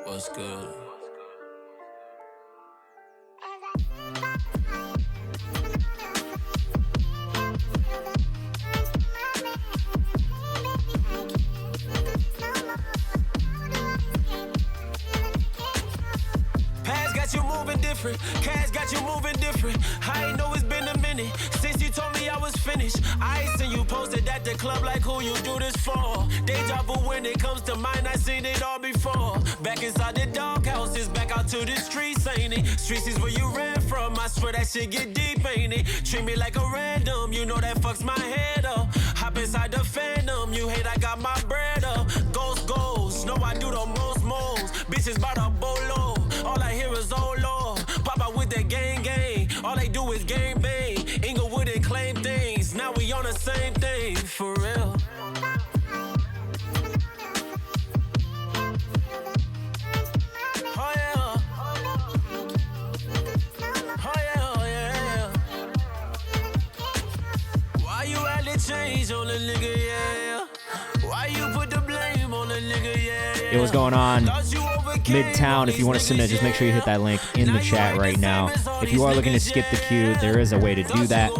What's good? Past got you moving different, cash got you moving different. I ain't know it's been a minute since you told me I was finished. I seen you posted at the club like who you do this for. Deja vu when it comes to mine, I seen it all before. Back inside the doghouse, it's back out to the streets, ain't it? Streets is where you ran from, I swear that shit get deep, ain't it? Treat me like a random, you know that fucks my head up. Hop inside the phantom, you hate I got my bread up. Ghost, know I do the most moles. Bitches bout a bolo. All I hear is oh Lord, pop out with that gang. All they do is gang bang. Inglewood and claim things. Now we on the same thing, for real. Oh yeah. Oh yeah. Why you had to change on the nigga, yeah? Why you put the blame on the nigga, yeah? Yo, what's going on? Midtown, if you want to submit, just make sure you hit that link in the chat right now. If you are looking to skip the queue, there is a way to do that.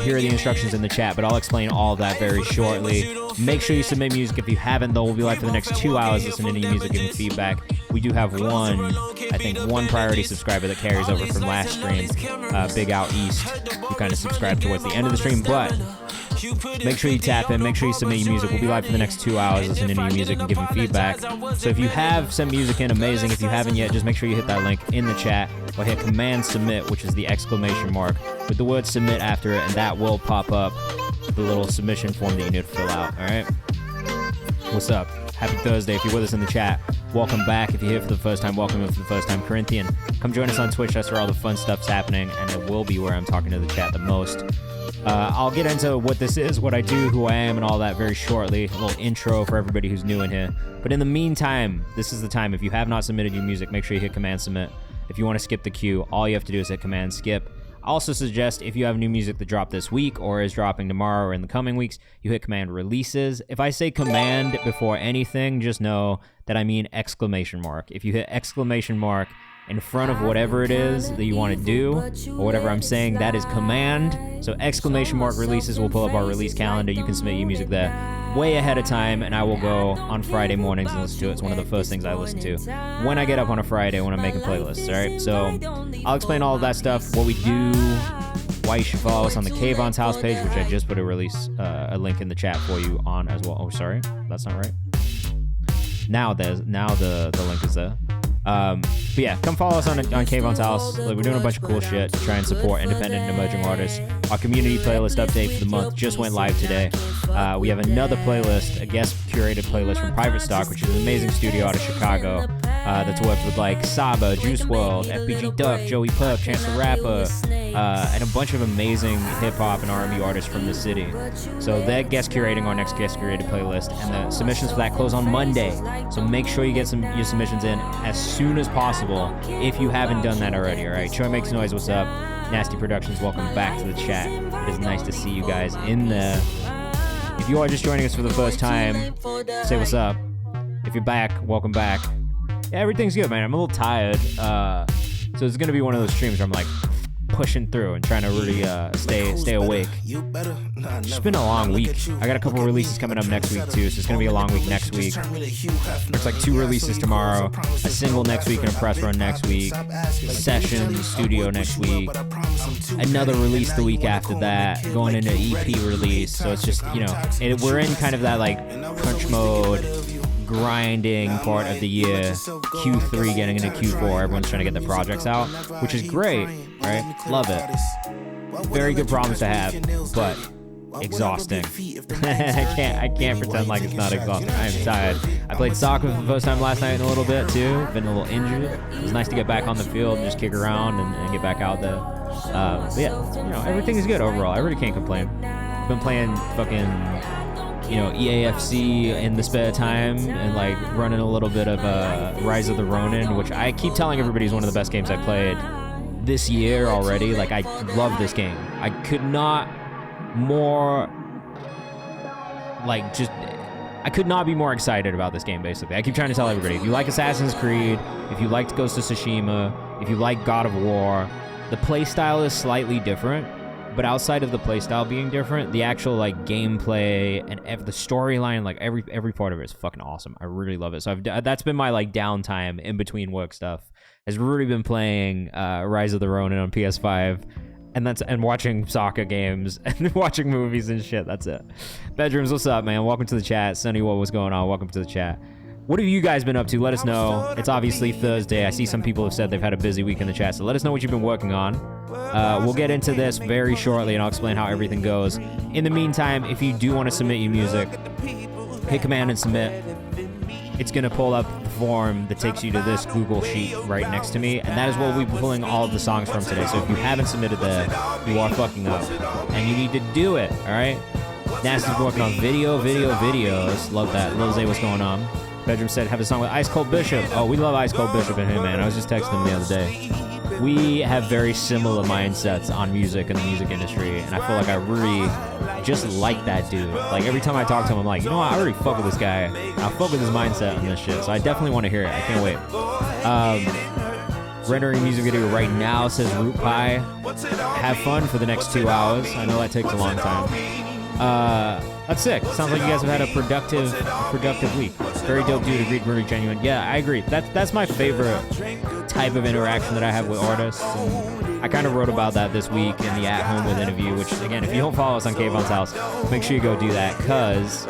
Here are the instructions in the chat, but I'll explain all of that very shortly. Make sure you submit music. If you haven't, though, we'll be live for the next 2 hours listening to your music, giving feedback. We do have one priority subscriber that carries over from last stream, Big Out East, who kind of subscribed towards the end of the stream, but make sure you tap in, make sure you submit your music. We'll be live for the next 2 hours listening to your music and giving feedback. So if you have sent music in, amazing. If you haven't yet, just make sure you hit that link in the chat or hit command submit, which is the exclamation mark with the word submit after it, and that will pop up the little submission form that you need to fill out. All right? What's up? Happy Thursday. If you're with us in the chat, welcome back. If you're here for the first time, welcome in for the first time. Corinthian, come join us on Twitch. That's where all the fun stuff's happening, and it will be where I'm talking to the chat the most. I'll get into what this is, what I do, who I am, and all that very shortly. A little intro for everybody who's new in here. But in the meantime, this is the time. If you have not submitted your music, make sure you hit command submit. If you want to skip the queue, all you have to do is hit command skip. I also suggest if you have new music that dropped this week or is dropping tomorrow or in the coming weeks, you hit command releases. If I say command before anything, just know that I mean exclamation mark. If you hit exclamation mark in front of whatever it is that you want to do, or whatever I'm saying, that is command. So exclamation mark releases will pull up our release calendar. You can submit your music there way ahead of time, and I will go on Friday mornings and listen to it. It's one of the first things I listen to when I get up on a Friday when I'm making playlists, all right? So I'll explain all of that stuff, what we do, why you should follow us on the Kayvan's house page, which I just put a link in the chat for you on as well. Oh, sorry, that's not right. Now the link is there. But yeah, come follow us on Kayvan's house. Like, we're doing a bunch of cool shit to try and support independent and emerging artists. Our community playlist update for the month just went live today. We have another playlist, a guest curated playlist from Private Stock, which is an amazing studio out of Chicago that's worked with like Saba, Juice WRLD, FBG Duck, Joey Puff, Chance the Rapper, and a bunch of amazing hip-hop and R&B artists from the city. So they're guest curating our next guest curated playlist, and the submissions for that close on Monday. So make sure you get your submissions in as soon as possible if you haven't done that already, all right? Troy Makes Noise, what's up? Nasty Productions, welcome back to the chat. It is nice to see you guys in there. If you are just joining us for the first time, say what's up. If you're back, welcome back. Yeah, everything's good, man. I'm a little tired. So it's going to be one of those streams where I'm like pushing through and trying to really stay awake. It's been a long week. I got a couple releases coming up next week too, so it's gonna be a long week next week. There's like 2 releases tomorrow, a single next week and a press run next week, session studio next week, another release the week after that, going into EP release. So it's just, you know, we're in kind of that like crunch mode, grinding part of the year. Q3 getting into Q4, everyone's trying to get their projects out, which is great, right? Love it. Very good problems to have, but exhausting. I can't pretend like it's not exhausting. I am tired. I played soccer for the first time last night in a little bit too. Been a little injured. It was nice to get back on the field and just kick around and get back out there. But yeah, you know, everything is good overall. I really can't complain. Been playing fucking, you know, EAFC in the spare time and like running a little bit of Rise of the Ronin, which I keep telling everybody is one of the best games I played this year already. Like, I love this game. I could not more like just I could not be more excited about this game, basically. I keep trying to tell everybody, if you like Assassin's Creed, if you liked Ghost of Tsushima, if you like God of War, the playstyle is slightly different, but outside of the playstyle being different, the actual like gameplay and the storyline, like every part of it is fucking awesome. I really love it. So that's been my like downtime in between work stuff. Has really been playing Rise of the Ronin on PS5. And watching soccer games and watching movies and shit. That's it. Bedrooms, what's up, man? Welcome to the chat. Sonny, what was going on? Welcome to the chat. What have you guys been up to? Let us know. It's obviously Thursday. I see some people have said they've had a busy week in the chat, so let us know what you've been working on. We'll get into this very shortly, and I'll explain how everything goes. In the meantime, if you do want to submit your music, hit command and submit. It's going to pull up the form that takes you to this Google sheet right next to me, and that is what we'll be pulling all of the songs from today. So if you haven't submitted that, you are fucking up, and you need to do it, all right? Nasty's working on videos. Love that. Lil Zay, what's going on? Bedroom said, have a song with Ice Cold Bishop. Oh, we love Ice Cold Bishop and him, man. I was just texting him the other day. We have very similar mindsets on music and the music industry, and I feel like I really just like that dude. Like, every time I talk to him, I'm like, you know what, I already fuck with this guy. I fuck with his mindset on this shit, so I definitely want to hear it. I can't wait. Rendering music video right now, says Root Pie. Have fun for the next 2 hours. I know that takes a long time. That's sick. Sounds like you guys have had a productive week. Very dope dude, agreed, very genuine. Yeah, I agree. That's my favorite type of interaction that I have with artists. And I kind of wrote about that this week in the At Home With interview, which, again, if you don't follow us on Kayvan's House, make sure you go do that, because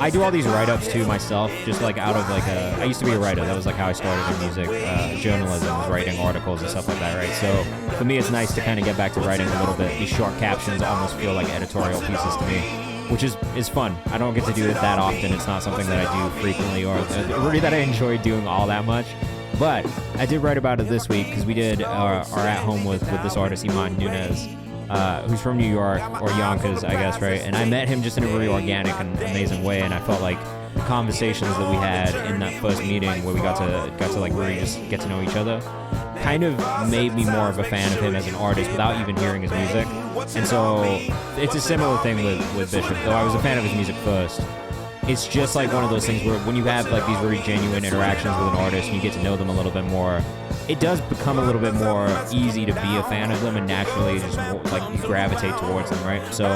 I do all these write-ups too myself, just like out of like I used to be a writer. That was like how I started in music. Journalism was writing articles and stuff like that, right? So for me, it's nice to kind of get back to writing a little bit. These short captions almost feel like editorial pieces to me, which is fun. I don't get to do it that often. It's not something that I do frequently or really that I enjoy doing all that much. But I did write about it this week because we did our At Home with this artist, Iman Nunez, who's from New York, or Yonkers, I guess, right? And I met him just in a really organic and amazing way, and I felt like the conversations that we had in that first meeting where we got to like really just get to know each other kind of made me more of a fan of him as an artist without even hearing his music. And so it's a similar thing with Bishop, though I was a fan of his music first. It's just like one of those things where when you have like these really genuine interactions with an artist and you get to know them a little bit more, it does become a little bit more easy to be a fan of them, and naturally just more, like you gravitate towards them, right? So,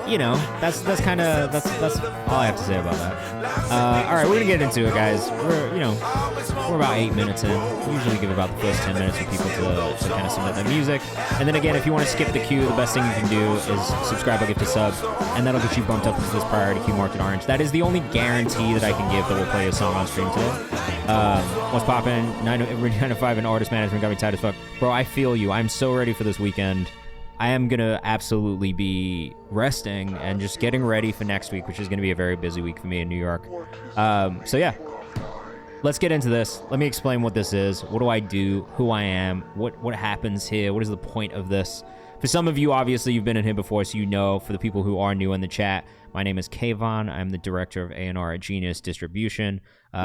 you know, that's all I have to say about that. All right, we're gonna get into it, guys. We're about 8 minutes in. We usually give about the first 10 minutes for people to kind of submit their music. And then again, if you want to skip the queue, the best thing you can do is subscribe or get to sub, and that'll get you bumped up into this priority queue marked in orange. That is the only guarantee that I can give that we'll play a song on stream today. What's poppin'? 905 and artist management got me tight as fuck. Bro, I feel you. I'm so ready for this weekend. I am going to absolutely be resting and just getting ready for next week, which is going to be a very busy week for me in New York. So yeah, let's get into this. Let me explain what this is. What do I do? Who I am? What happens here? What is the point of this? For some of you, obviously, you've been in here before, so you know. For the people who are new in the chat, my name is Kayvan. I'm the director of A&R at Genius Distribution.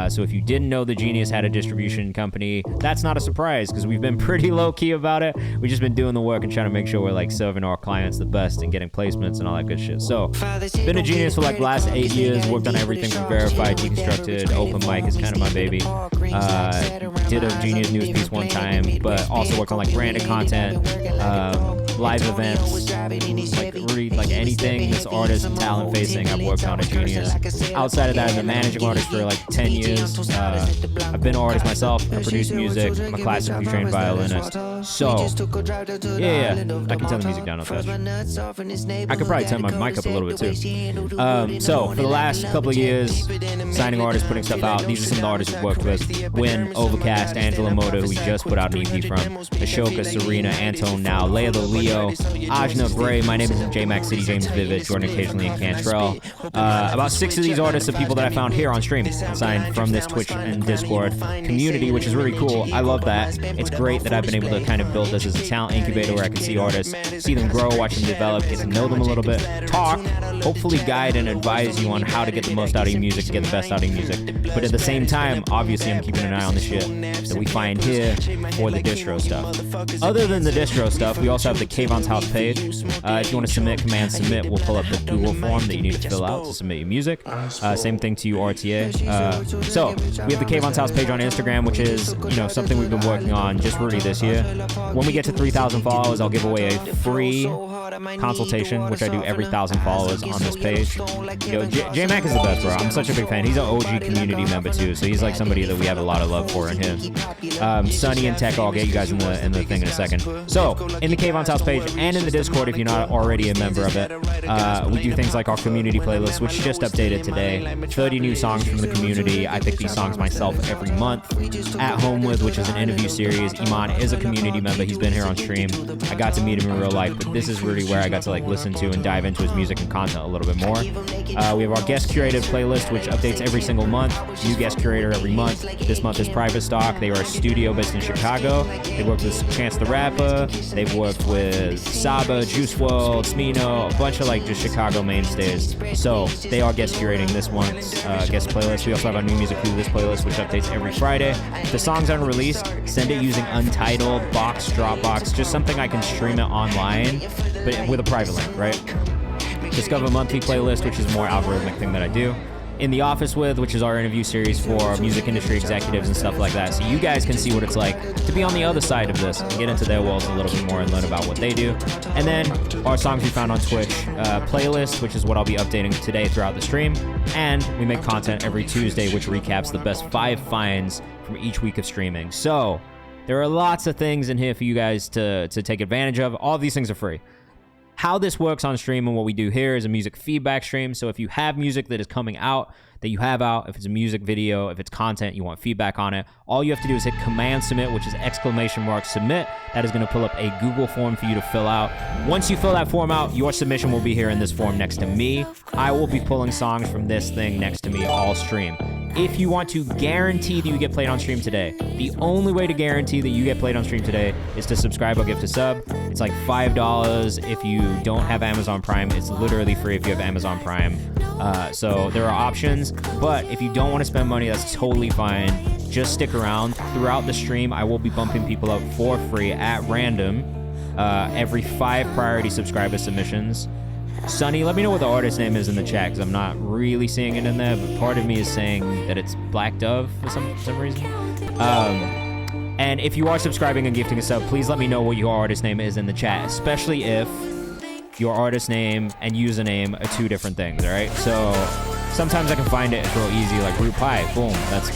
So if you didn't know that Genius had a distribution company, that's not a surprise, because we've been pretty low-key about it. We've just been doing the work and trying to make sure we're like serving our clients the best and getting placements and all that good shit. So been a Genius for like the last 8 years, worked on everything from Verified, Deconstructed, Open Mic is kind of my baby. Did a Genius news piece one time, but also worked on like branded content, live events, like really like anything that's artist and talent facing, I've worked on at Genius. Outside of that, I've been managing artists for like 10 years. I've been an artist myself. I produce music. I'm a classically trained violinist. So, yeah, I can turn the music down up fast. I could probably turn my mic up a little bit too. So, for the last couple of years, signing artists, putting stuff out, these are some of the artists we've worked with. Win, Overcast, Angela Moda, who we just put out an EP from, Ashoka, Serena, Antone Now, Leia the Leo, Ajna Bray, my name is J-Max City, James Vivid, Jordan Occasionally, and Cantrell. About 6 of these artists are people that I found here on stream, signed from this Twitch and Discord community, which is really cool. I love that. It's great that I've been able to kind of build this as a talent incubator where I can see artists, see them grow, watch them develop, get to know them a little bit, talk, hopefully guide and advise you on how to get the most out of your music, to get the best out of your music. But at the same time, obviously I'm keeping an eye on the shit that we find here for the distro stuff. Other than the distro stuff, we also have the Kayvan's house page. If you want to submit, command submit. We'll pull up the Google form that you need to fill out to submit your music. Same thing to you, RTA. So we have the Kayvan's house page on Instagram, which is, you know, something we've been working on just really this year. When we get to 3,000 followers, I'll give away a free consultation, which I do every 1,000 followers on this page. You know, J-Mac is the best, bro. I'm such a big fan. He's an OG community member too, so he's like somebody that we have a lot of love for in here. Sunny and Tech, I'll get you guys in the thing in a second. So in the Kayvan's house page and in the Discord, if you're not already a member of it, we do things like our community playlist, which just updated today. 30 new songs from the community. I pick these songs myself every month. At Home With, which is an interview series. Iman is a community member. He's been here on stream. I got to meet him in real life, but this is really where I got to like listen to and dive into his music and content a little bit more. We have our guest curated playlist, which updates every single month. New guest curator every month. This month is Private Stock. They are a studio based in Chicago. They worked with Chance the Rapper. They've worked with Saba, Juice WRLD, Smino, a bunch of like just Chicago mainstays. So they are guest curating this month's guest playlist. We also have our new music playlist playlist, which updates every Friday. If the song's unreleased, send it using Untitled, Box, Dropbox, just something I can stream it online, but with a private link, right? Discover Monthly playlist, which is a more algorithmic thing that I do. In the Office With, which is our interview series for music industry executives and stuff like that. So you guys can see what it's like to be on the other side of this and get into their worlds a little bit more and learn about what they do. And then our songs we found on Twitch playlist, which is what I'll be updating today throughout the stream. And we make content every Tuesday, which recaps the best 5 finds from each week of streaming. So there are lots of things in here for you guys to take advantage of. All of these things are free. How this works on stream and what we do here is a music feedback stream. So if you have music that is coming out, that you have out, if it's a music video, if it's content, you want feedback on it, all you have to do is hit command submit, which is !submit. That is going to pull up a Google form for you to fill out. Once you fill that form out, your submission will be here in this form next to me. I will be pulling songs from this thing next to me all stream. If you want to guarantee that you get played on stream today, the only way to guarantee that you get played on stream today is to subscribe or gift a sub. It's like $5 if you don't have Amazon Prime. It's literally free if you have Amazon Prime. So there are options, but if you don't want to spend money, that's totally fine. Just stick around. Throughout the stream, I will be bumping people up for free at random every 5 priority subscriber submissions. Sunny, let me know what the artist name is in the chat, because I'm not really seeing it in there, but part of me is saying that it's Black Dove for some reason. And if you are subscribing and gifting a sub, please let me know what your artist name is in the chat, especially if your artist name and username are 2 different things, all right? So sometimes I can find it, it's real easy, like Root Pie, boom, that's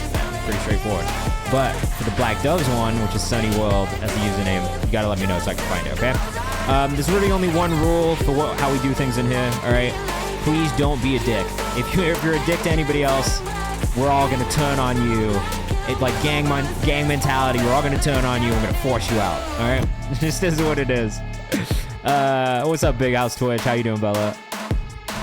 pretty straightforward. But for the Black Doves one, which is Sunny World as the username, you gotta let me know so I can find it, okay? There's really only one rule for how we do things in here, all right? Please don't be a dick. If you're a dick to anybody else, we're all gonna turn on you. It's like gang mentality. We're all gonna turn on you. We're gonna force you out, all right? This is what it is. What's up, Big House Twitch? How you doing, Bella?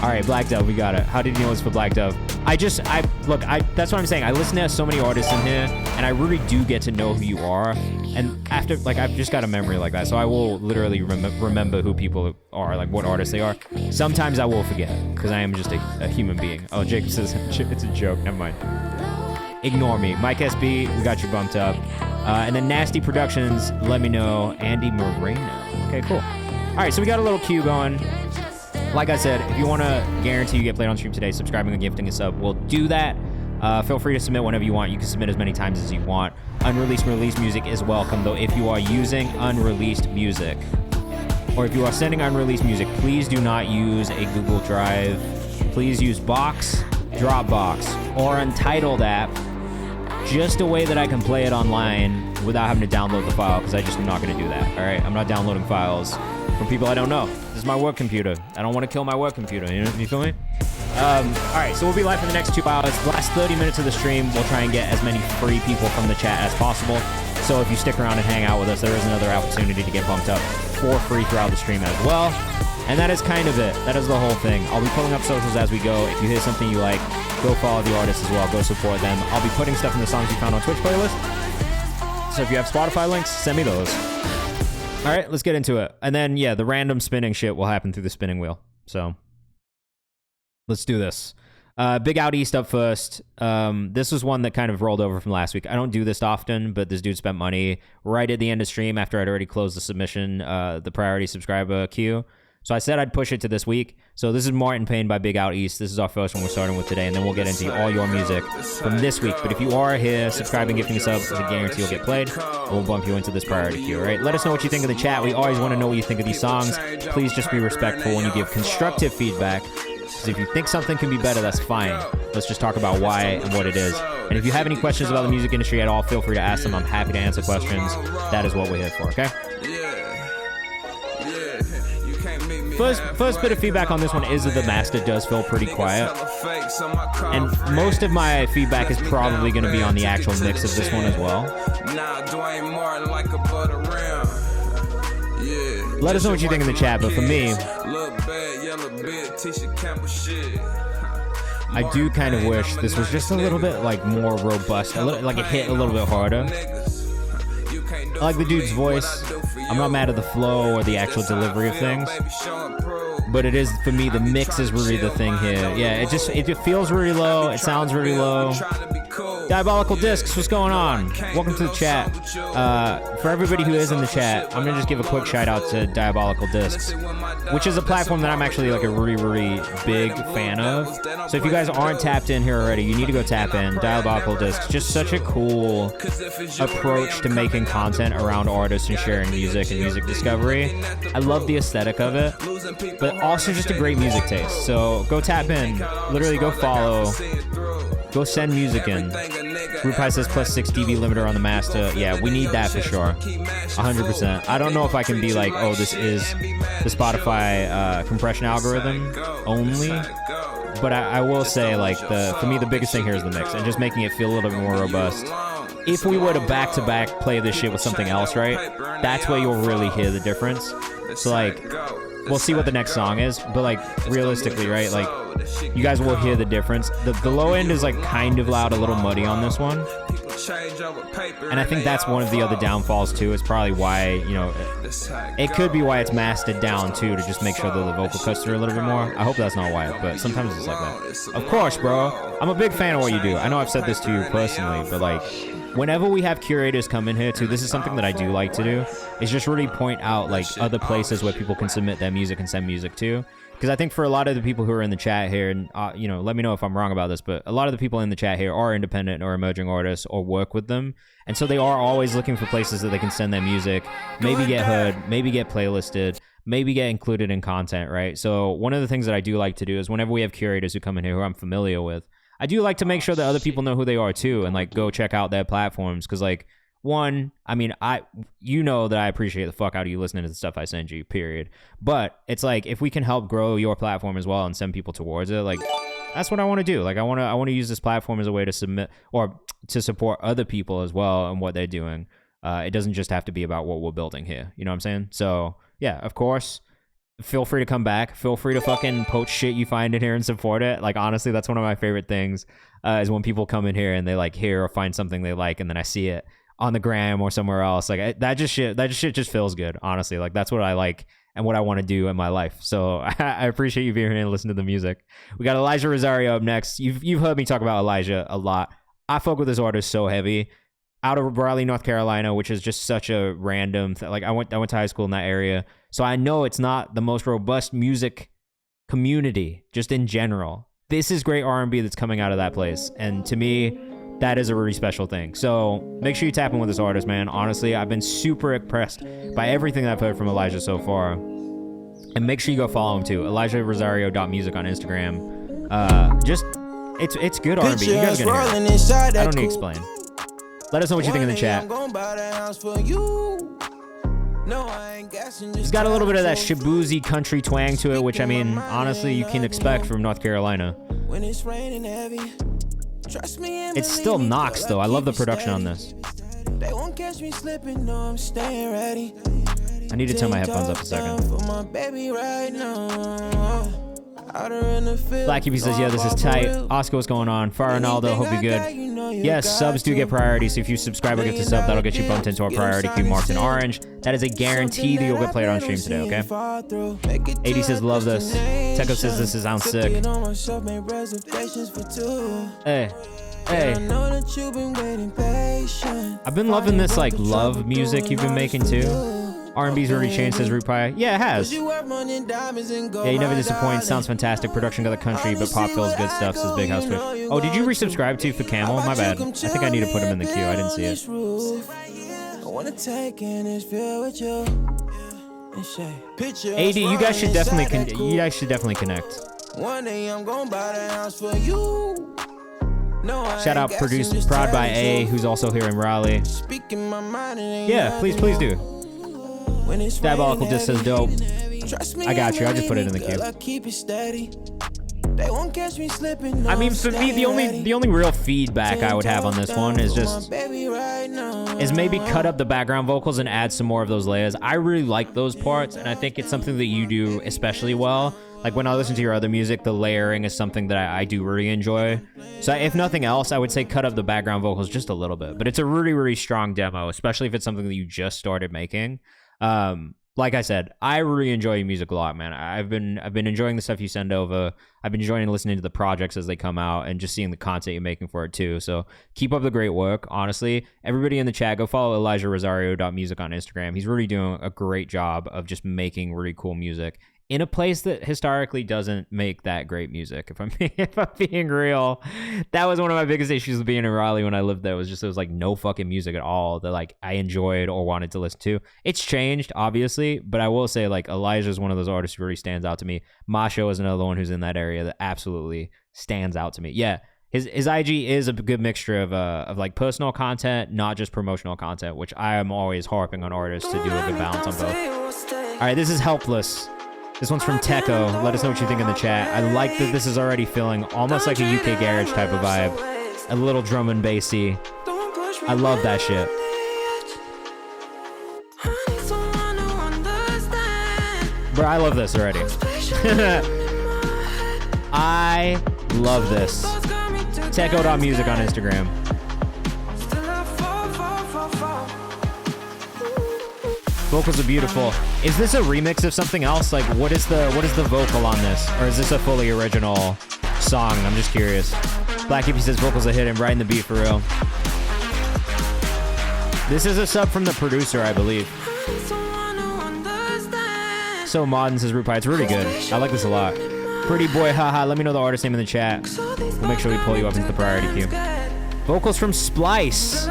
All right, Black Dove, we got it. How did you know it's for Black Dove? That's what I'm saying. I listen to so many artists in here, and I really do get to know who you are. And after, like, I've just got a memory like that, so I will literally remember who people are, like what artists they are. Sometimes I will forget, because I am just a human being. Oh, Jacob says it's a joke. Never mind. Ignore me. Mike SB, we got you bumped up. And then Nasty Productions, let me know. Andy Moreno. Okay, cool. All right, so we got a little queue going. Like I said, if you want to guarantee you get played on stream today, subscribing and gifting a sub, we'll do that. Feel free to submit whenever you want. You can submit as many times as you want. Unreleased and released music is welcome, though, if you are using unreleased music. Or if you are sending unreleased music, please do not use a Google Drive. Please use Box, Dropbox, or Untitled app. Just a way that I can play it online without having to download the file, because I just am not going to do that, all right? I'm not downloading files from people I don't know. This is my work computer. I don't want to kill my work computer, you feel me? All right, so we'll be live for the next 2 hours. The last 30 minutes of the stream, we'll try and get as many free people from the chat as possible. So if you stick around and hang out with us, there is another opportunity to get bumped up for free throughout the stream as well. And that is kind of it. That is the whole thing. I'll be pulling up socials as we go. If you hear something you like, go follow the artists as well. Go support them. I'll be putting stuff in the songs you found on Twitch playlist. So if you have Spotify links, send me those. All right, let's get into it. And then, yeah, the random spinning shit will happen through the spinning wheel. So let's do this. Big Out East up first. This was one that kind of rolled over from last week. I don't do this often, but this dude spent money right at the end of stream after I'd already closed the submission, the priority subscriber queue. So I said I'd push it to this week. So this is Martin Payne by Big Out East. This is our first one we're starting with today, and then we'll get into all your music from this week. But if you are here, subscribing, gifting a sub, is a guarantee you'll get played. We'll bump you into this priority queue, all right? Let us know what you think of the chat. We always want to know what you think of these songs. Please just be respectful when you give constructive feedback. Because if you think something can be better, that's fine. Let's just talk about why and what it is. And if you have any questions about the music industry at all, feel free to ask them. I'm happy to answer questions. That is what we're here for, okay? First bit of feedback on this one is that the master does feel pretty quiet. And most of my feedback is probably going to be on the actual mix of this one as well. Let us know what you think in the chat, but for me, I do kind of wish this was just a little bit like more robust, like it hit a little bit harder. I like the dude's voice. I'm not mad at the flow or the actual delivery of things. But it is, for me, the mix is really the thing here. Yeah, it feels really low. It sounds really low. Diabolical Discs, what's going on? Welcome to the chat. For everybody who is in the chat, I'm going to just give a quick shout out to Diabolical Discs, which is a platform that I'm actually like a really, really big fan of. So if you guys aren't tapped in here already, you need to go tap in. Diabolical Discs, just such a cool approach to making content around artists and sharing music and music discovery. I love the aesthetic of it, but also just a great music taste. So go tap in, literally go follow, go send music in. Rupai says plus 6 dB limiter on the master. Yeah, we need that for sure. 100%. I don't know if I can be like, oh, this is the Spotify compression algorithm only. But I will say, like, for me, the biggest thing here is the mix and just making it feel a little bit more robust. If we were to back-to-back play this shit with something else, right, that's where you'll really hear the difference. So, like, we'll see what the next song is, but, like, realistically, right, like, you guys will hear the difference. The low end is, like, kind of loud, a little muddy on this one. And I think that's one of the other downfalls, too. It's probably why, you know, it could be why it's mastered down, too, to just make sure that the vocal cuts through a little bit more. I hope that's not why, but sometimes it's like that. Of course, bro. I'm a big fan of what you do. I know I've said this to you personally, but, like, whenever we have curators come in here, too, this is something that I do like to do, is just really point out, like, other places where people can submit their music and send music to. Because I think for a lot of the people who are in the chat here, and, you know, let me know if I'm wrong about this, but a lot of the people in the chat here are independent or emerging artists or work with them. And so they are always looking for places that they can send their music, maybe get heard, maybe get playlisted, maybe get included in content, right? So one of the things that I do like to do is whenever we have curators who come in here who I'm familiar with, I do like to make sure that other people know who they are too and, like, go check out their platforms. Because, like, one, I mean, you know that I appreciate the fuck out of you listening to the stuff I send you, period. But it's like, if we can help grow your platform as well and send people towards it, like, that's what I want to do. Like, I want to use this platform as a way to submit or to support other people as well and what they're doing. It doesn't just have to be about what we're building here. You know what I'm saying? So, yeah, of course, feel free to come back. Feel free to fucking poach shit you find in here and support it. Like, honestly, that's one of my favorite things is when people come in here and they, like, hear or find something they like, and then I see it on the gram or somewhere else. Like, that shit just feels good, honestly. Like, that's what I like and what I want to do in my life. So I appreciate you being here and listening to the music. We got Elijah Rosario up next. You've heard me talk about Elijah a lot. I fuck with this artist so heavy. Out of Raleigh, North Carolina, which is just such a random like, I went to high school in that area, so I know it's not the most robust music community just in general. This is great R&B that's coming out of that place, and to me, that is a really special thing. So make sure you tap in with this artist, man. Honestly, I've been super impressed by everything that I've heard from Elijah so far. And make sure you go follow him too. ElijahRosario.music on Instagram. It's good R&B. You guys are gonna hear it. I don't need to explain. Let us know what you think in the chat. It's got a little bit of that Shabuzi country twang to it, which, I mean, honestly, you can expect from North Carolina. It still knocks, though. I love the production on this. I need to turn my headphones up a second. Black Cupid says, yeah, this is tight. Oscar, what's going on? Far Ronaldo, hope you're good. Yes, subs do get priority, so if you subscribe or get the sub, that'll get you bumped into our priority queue marked in orange. That is a guarantee that you'll get played on stream today, okay? 80 says, love this. Techo says, this sounds sick. Hey. Hey. I've been loving this, like, love music you've been making, too. R&B's already changed, says Root Pie. Yeah, it has. Yeah, you never disappoint. Sounds fantastic. Production to the country, but pop feels good stuff, says Big House Fish. Oh, did you resubscribe to for Camel? My bad. I think I need to put him in the queue. I didn't see it. AD, you guys should definitely connect. Shout out produced Prod by A, who's also here in Raleigh. Yeah, please do. Diabolical just says dope. I got you. I just put it in the queue. I mean, for me, the only real feedback I would have on this one is maybe cut up the background vocals and add some more of those layers. I really like those parts, and I think it's something that you do especially well. Like when I listen to your other music, the layering is something that I do really enjoy. So if nothing else, I would say cut up the background vocals just a little bit. But it's a really, really strong demo, especially if it's something that you just started making. Like I said, I really enjoy your music a lot, man. I've been enjoying the stuff you send over. I've been enjoying listening to the projects as they come out and just seeing the content you're making for it too. So keep up the great work. Honestly, everybody in the chat, go follow ElijahRosario.music on Instagram. He's really doing a great job of just making really cool music in a place that historically doesn't make that great music. If I'm being real, that was one of my biggest issues with being in Raleigh when I lived there. There was like no fucking music at all that like I enjoyed or wanted to listen to. It's changed, obviously, but I will say like Elijah is one of those artists who really stands out to me. Masho is another one who's in that area that absolutely stands out to me. Yeah, his IG is a good mixture of like personal content, not just promotional content, which I am always harping on artists to do a good balance on both. All right, this is Helpless. This one's from Techo. Let us know what you think in the chat. I like that this is already feeling almost like a UK garage type of vibe. A little drum and bassy. I love that shit. Bro, I love this already. I love this. Techo.music on Instagram. Vocals are beautiful. Is this a remix of something else? Like, what is the vocal on this? Or is this a fully original song? I'm just curious. Black Hippie says vocals are hidden, right in the beat for real. This is a sub from the producer, I believe. So Modern says Root Pie. It's really good. I like this a lot. Pretty boy, haha. Let me know the artist name in the chat. We'll make sure we pull you up into the priority queue. Vocals from Splice.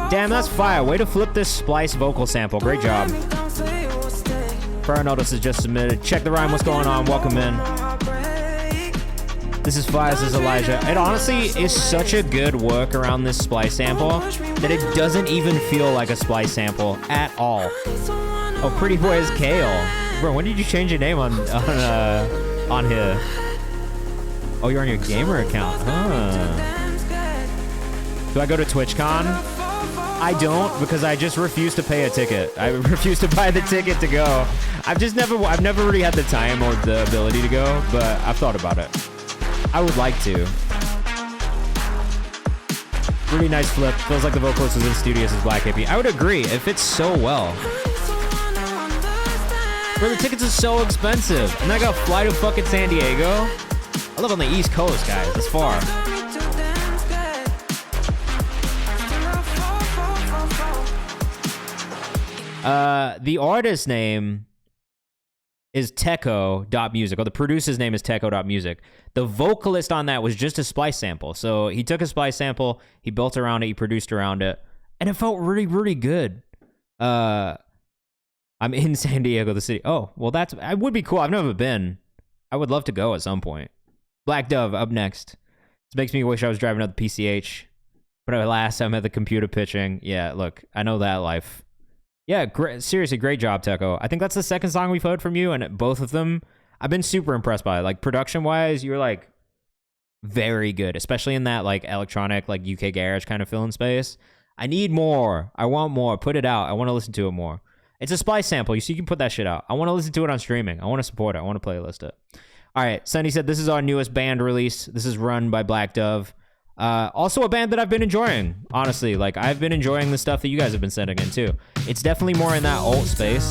Damn, that's fire. Way to flip this Splice vocal sample. Great job. Notice is just submitted. Check the rhyme. What's going on? Welcome in. This is fire. This is Elijah. It honestly is such a good work around this Splice sample that it doesn't even feel like a Splice sample at all. Oh, Pretty Boy is Kale. Bro, when did you change your name on here? Oh, you're on your gamer account. Huh. Do I go to TwitchCon? I don't, because I just refuse to pay a ticket. I refuse to buy the ticket to go. I've never really had the time or the ability to go, but I've thought about it. I would like to. Really nice flip. Feels like the vocalist was in studios as Black Hippie. I would agree. It fits so well. Bro, the tickets are so expensive. And I got to fly to fucking San Diego. I live on the East Coast, guys. It's far. The artist's name is Techo.music, or the producer's name is Techo.music. The vocalist on that was just a Splice sample. So he took a Splice sample, he built around it, he produced around it, and it felt really, really good. I'm in San Diego, the city. Oh, well, it would be cool. I've never been. I would love to go at some point. Black Dove up next. This makes me wish I was driving up the PCH. But alas, I'm at the computer pitching. Yeah, look, I know that life. Yeah, seriously, great job, Techo. I think that's the second song we've heard from you, and both of them, I've been super impressed by. Like, production-wise, you're, like, very good, especially in that, like, electronic, like, UK garage kind of feeling space. I need more. I want more. Put it out. I want to listen to it more. It's a Splice sample, so you can put that shit out. I want to listen to it on streaming. I want to support it. I want to playlist it. All right, Sunny said this is our newest band release. This is run by Black Dove. Also a band that I've been enjoying, honestly. Like, I've been enjoying the stuff that you guys have been sending in too. It's definitely more in that alt space.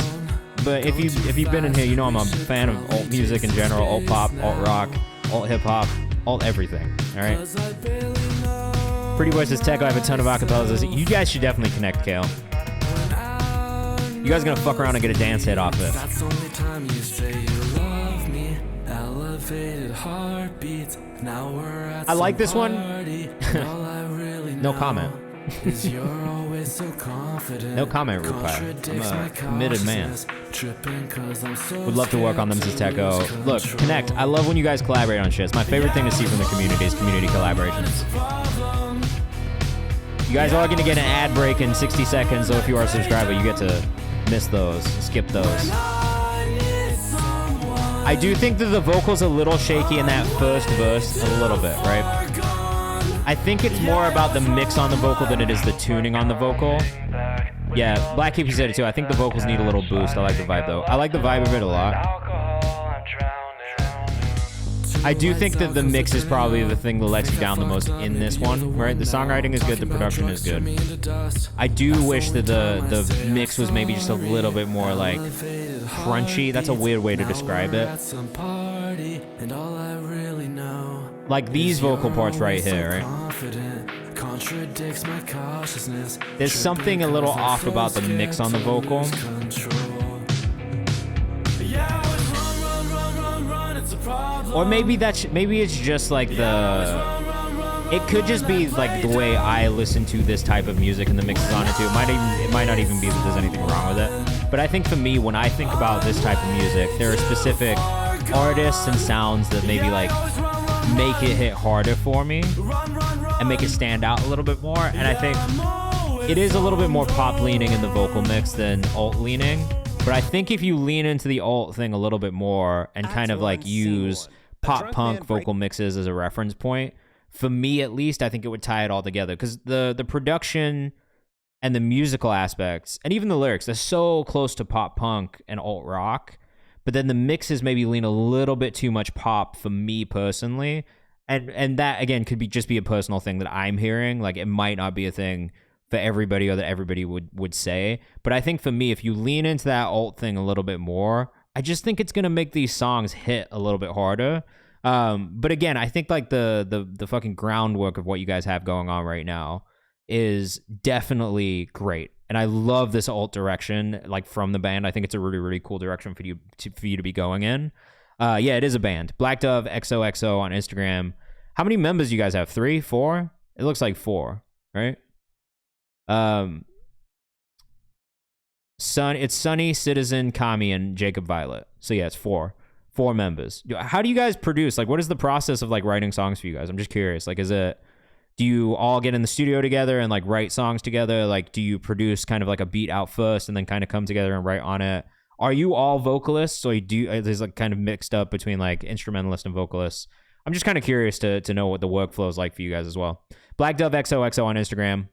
But if you've been in here, you know I'm a fan of alt music in general, alt pop, alt rock, alt hip hop, alt everything. All right. Pretty Boy says, Tech, I have a ton of acapellas. You guys should definitely connect, Kale. You guys are gonna fuck around and get a dance hit off this. That's the only time you say you love me. Elevated heartbeats. Now we're at I like this one. No comment. No comment, Rupai. I'm a committed man. Would love to work on them, says Techo. Look, connect. I love when you guys collaborate on shit. It's my favorite thing to see from the community is community collaborations. You guys are going to get an ad break in 60 seconds, so if you are a subscriber, you get to miss those, skip those. I do think that the vocal's a little shaky in that first verse, a little bit, right? I think it's more about the mix on the vocal than it is the tuning on the vocal. Yeah, Black Keep, you said it too. I think the vocals need a little boost. I like the vibe though. I like the vibe of it a lot. I do think that the mix is probably the thing that lets you down the most in this one, right? The songwriting is good, the production is good. I do wish that the mix was maybe just a little bit more like crunchy. That's a weird way to describe it. Like these vocal parts right here, right? There's something a little off about the mix on the vocal. Or maybe maybe it's just like it could just be like the way I listen to this type of music and the mixes on it too. It might not even be that there's anything wrong with it. But I think for me, when I think about this type of music, there are specific artists and sounds that maybe like make it hit harder for me and make it stand out a little bit more. And I think it is a little bit more pop leaning in the vocal mix than alt leaning. But I think if you lean into the alt thing a little bit more and kind of like use pop punk vocal mixes as a reference point, for me at least, I think it would tie it all together. Because the production and the musical aspects, and even the lyrics, they're so close to pop punk and alt rock. But then the mixes maybe lean a little bit too much pop for me personally. And that, again, could just be a personal thing that I'm hearing. Like, it might not be a thing for everybody or that everybody would say. But I think for me, if you lean into that alt thing a little bit more, I just think it's going to make these songs hit a little bit harder. But again, I think like the fucking groundwork of what you guys have going on right now is definitely great. And I love this alt direction, like from the band. I think it's a really, really cool direction for you to be going in. Yeah, it is a band. Black Dove XOXO on Instagram. How many members do you guys have? 3, 4? It looks like 4, right? It's Sunny, Citizen, Kami, and Jacob Violet. So yeah, it's 4 members. How do you guys produce? Like, what is the process of like writing songs for you guys? I'm just curious. Like, do you all get in the studio together and like write songs together? Like, do you produce kind of like a beat out first and then kind of come together and write on it? Are you all vocalists, or is like kind of mixed up between like instrumentalists and vocalists? I'm just kind of curious to know what the workflow is like for you guys as well. Black Dove XOXO on Instagram.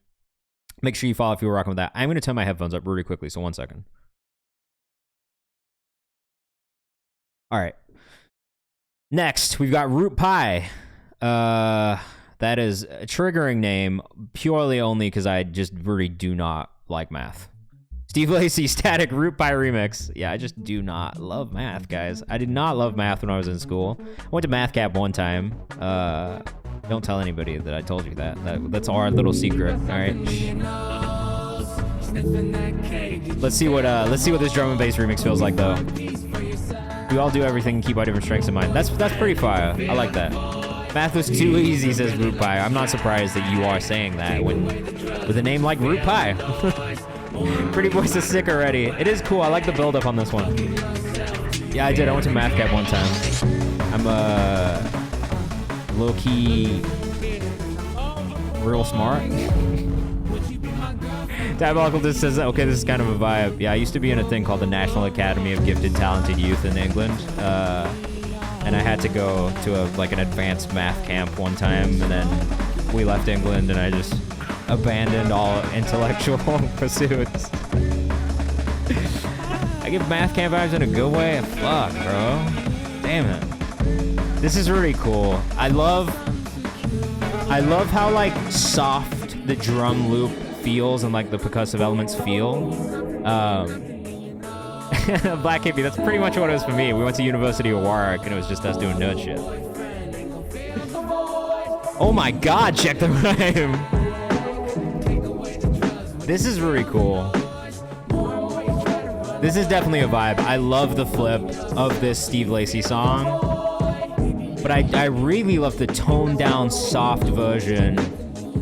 Make sure you follow if you were rocking with that. I'm going to turn my headphones up really quickly, so 1 second. All right. Next, we've got Root Pie. That is a triggering name purely only because I just really do not like math. Steve Lacy, Static Root Pie Remix. Yeah, I just do not love math, guys. I did not love math when I was in school. I went to Math Camp one time. Don't tell anybody that I told you that. That's our little secret. All right. Let's see what this drum and bass remix feels like though. We all do everything and keep our different strengths in mind. That's pretty fire. I like that. Math was too easy, says Root Pie. I'm not surprised that you are saying that with a name like Root Pie. Pretty Boy says sick already. It is cool. I like the build up on this one. Yeah, I did. I went to Math Camp one time. I'm low-key real smart. Diabolical just says, okay, this is kind of a vibe. Yeah, I used to be in a thing called the National Academy of Gifted Talented Youth in England. And I had to go to an advanced math camp one time, and then we left England, and I just abandoned all intellectual pursuits. I give math camp vibes in a good way. Fuck, bro. Damn it. This is really cool. I love how like soft the drum loop feels and like the percussive elements feel. Black Hippie, that's pretty much what it was for me. We went to University of Warwick and it was just us doing nerd shit. Oh my god, check the rhyme. This is really cool. This is definitely a vibe. I love the flip of this Steve Lacy song. But I really love the toned down soft version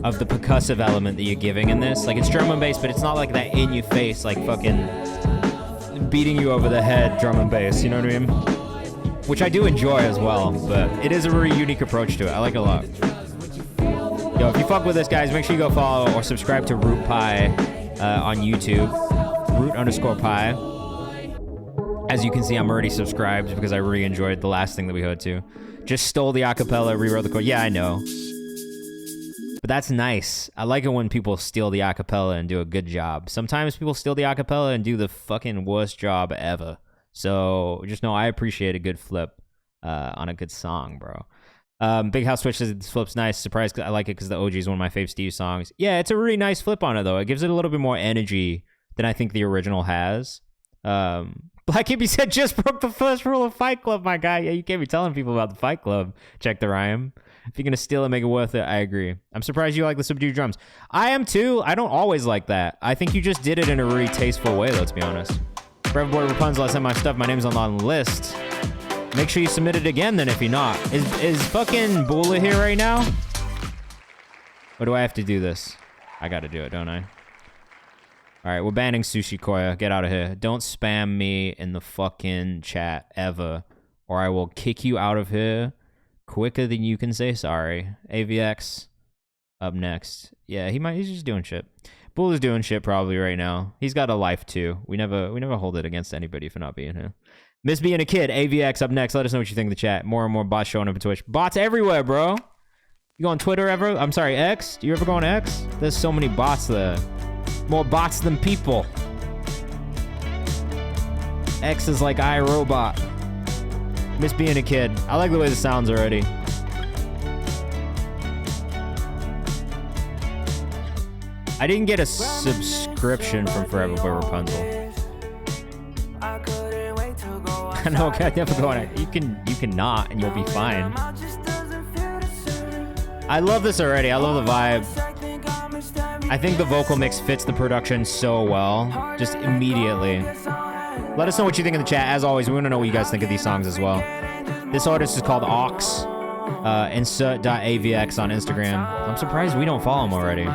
of the percussive element that you're giving in this. Like, it's drum and bass, but it's not like that in your face, like fucking beating you over the head drum and bass, you know what I mean? Which I do enjoy as well, but it is a really unique approach to it. I like it a lot. Yo, if you fuck with this, guys, make sure you go follow or subscribe to Root Pie on YouTube. Root_Pie. As you can see, I'm already subscribed because I really enjoyed the last thing that we heard too. Just stole the acapella, rewrote the chord. Yeah, I know. But that's nice. I like it when people steal the acapella and do a good job. Sometimes people steal the acapella and do the fucking worst job ever. So just know I appreciate a good flip on a good song, bro. Big House Twitch says this flip's nice. Surprised, I like it because the OG is one of my fave Steve songs. Yeah, it's a really nice flip on it though. It gives it a little bit more energy than I think the original has. Black Hippie said, just broke the first rule of Fight Club, my guy. Yeah, you can't be telling people about the Fight Club. Check the rhyme. If you're going to steal it, make it worth it. I agree. I'm surprised you like the subdued drums. I am too. I don't always like that. I think you just did it in a really tasteful way, let's be honest. Forever Boy Rapunzel, I sent my stuff. My name's on the list. Make sure you submit it again then if you're not. Is fucking Bula here right now? Or do I have to do this? I got to do it, don't I? All right, we're banning Sushi Koya. Get out of here. Don't spam me in the fucking chat ever, or I will kick you out of here quicker than you can say sorry. AVX up next. Yeah, he's just doing shit. Bull is doing shit probably right now. He's got a life too. We never hold it against anybody for not being here. Miss being a kid. AVX up next. Let us know what you think in the chat. More and more bots showing up on Twitch. Bots everywhere, bro. You go on Twitter ever? I'm sorry, X. Do you ever go on X? There's so many bots there. More bots than people. X is like iRobot. Miss being a kid. I like the way this sounds already. I didn't get a subscription from Forever Boy Rapunzel. I know, okay, I never go on it. You can not, and you'll be fine. I love this already. I love the vibe. I think the vocal mix fits the production so well, just immediately. Let us know what you think in the chat. As always, we want to know what you guys think of these songs as well. This artist is called Ox. Insert.avx on Instagram. I'm surprised we don't follow him already.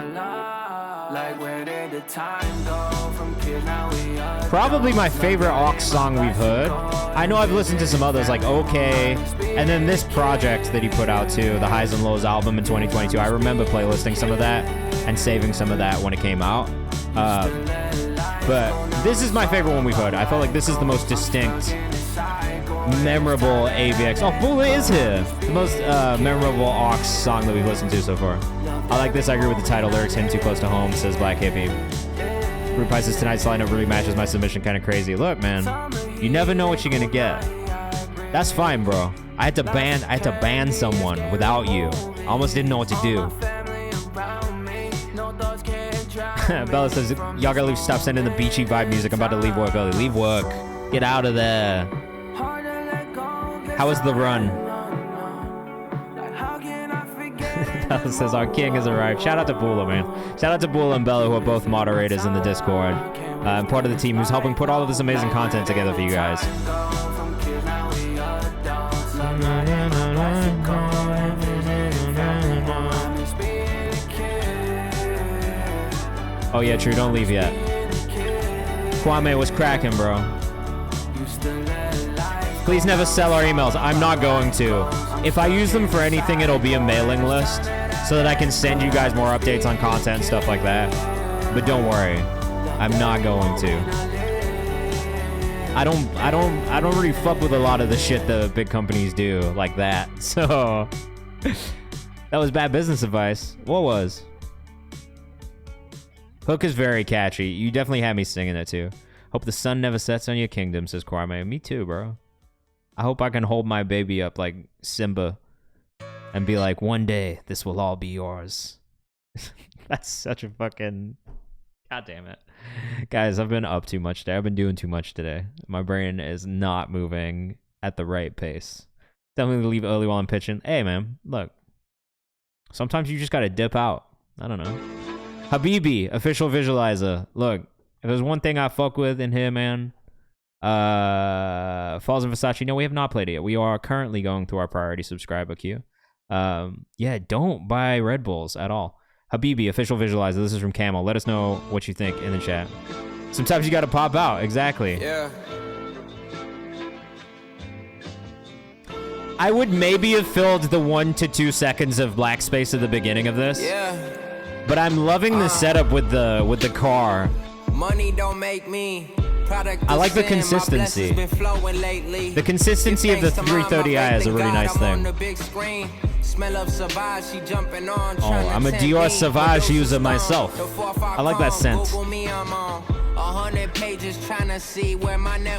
Probably my favorite Ox song we've heard. I know I've listened to some others like OK, and then this project that he put out too, the Highs and Lows album in 2022. I remember playlisting some of that and saving some of that when it came out. But this is my favorite one we've heard. I felt like this is the most distinct, memorable AVX. Oh, Bula is here. The most memorable Ox song that we've listened to so far. I like this. I agree with the title. Lyrics hitting too close to home, says Black Hippie. Root Pie says tonight's lineup really matches my submission. Kind of crazy. Look, man, you never know what you're gonna get. That's fine, bro. I had to ban someone without you. I almost didn't know what to do. Bella says, y'all gotta leave, stop sending the beachy vibe music. I'm about to leave work early. Leave work. Get out of there. How was the run? Bella says, our king has arrived. Shout out to Bula, man. Shout out to Bula and Bella, who are both moderators in the Discord. And part of the team who's helping put all of this amazing content together for you guys. Oh yeah, true. Don't leave yet. Kwame was cracking, bro. Please never sell our emails. I'm not going to. If I use them for anything, it'll be a mailing list so that I can send you guys more updates on content and stuff like that. But don't worry, I'm not going to. I don't really fuck with a lot of the shit the big companies do like that. So that was bad business advice. What was? Hook is very catchy. You definitely had me singing it too. Hope the sun never sets on your kingdom, says Kwame. Me too, bro. I hope I can hold my baby up like Simba and be like, one day this will all be yours. That's such a fucking... God damn it. Guys, I've been up too much today. I've been doing too much today. My brain is not moving at the right pace. Definitely leave early while I'm pitching. Hey, man, look. Sometimes you just gotta dip out. I don't know. Habibi, official visualizer. Look, if there's one thing I fuck with in here, man, Falls and Versace. No, we have not played it yet. We are currently going through our priority subscriber queue. Yeah, don't buy Red Bulls at all. Habibi, official visualizer. This is from Camel. Let us know what you think in the chat. Sometimes you gotta pop out. Exactly. Yeah. I would maybe have filled the 1 to 2 seconds of black space at the beginning of this. Yeah. But I'm loving the setup with the car. Money don't make me. I like the consistency. The consistency of the 330i is a really nice thing. Oh, I'm a Dior Sauvage user myself. I like that scent.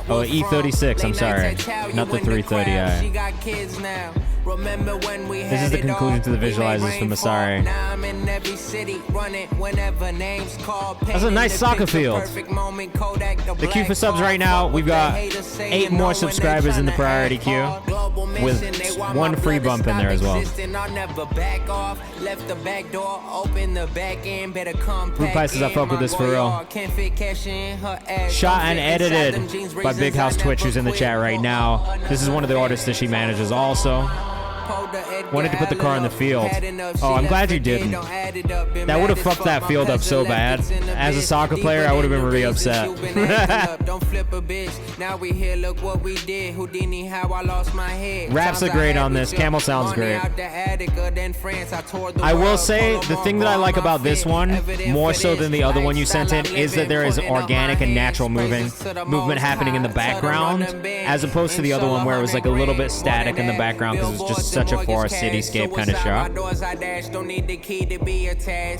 Oh, E36, I'm sorry. Not the 330i. This is the conclusion to the visualizers from Masari. That's a nice soccer field. The queue for subs right now, we've got 8 more subscribers in the priority queue with 1 free bump in there as well. Food prices, I fuck with this for real. Shot and edited by Big House Twitch, who's in the chat right now. This is one of the artists that she manages also. Wanted to put the car in the field. Oh, I'm glad you didn't. That would have fucked that field up so bad. As a soccer player, I would have been really upset. Raps are great on this. Camel sounds great. I will say, the thing that I like about this one, more so than the other one you sent in, is that there is organic and natural movement happening in the background, as opposed to the other one where it was like a little bit static in the background because it was just such a forest cityscape kind of shot.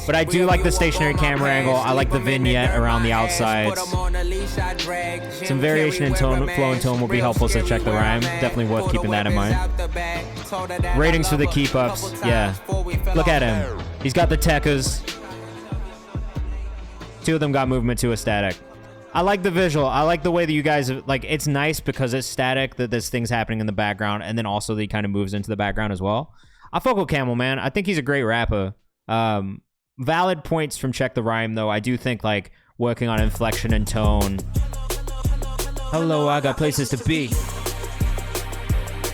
But I do like the stationary camera angle. I like the vignette around the outsides. Some variation in tone, flow and tone will be helpful, so check the rhyme. Definitely worth keeping that in mind. Ratings for the keep-ups. Yeah. Look at him. He's got the techers. 2 of them got movement to a static. I like the visual. I like the way that you guys, like, it's nice because it's static, that there's things happening in the background, and then also that he kind of moves into the background as well. I fuck with Camel, man. I think he's a great rapper. Valid points from Check the Rhyme, though. I do think, like, working on inflection and tone. Hello, I got places to be.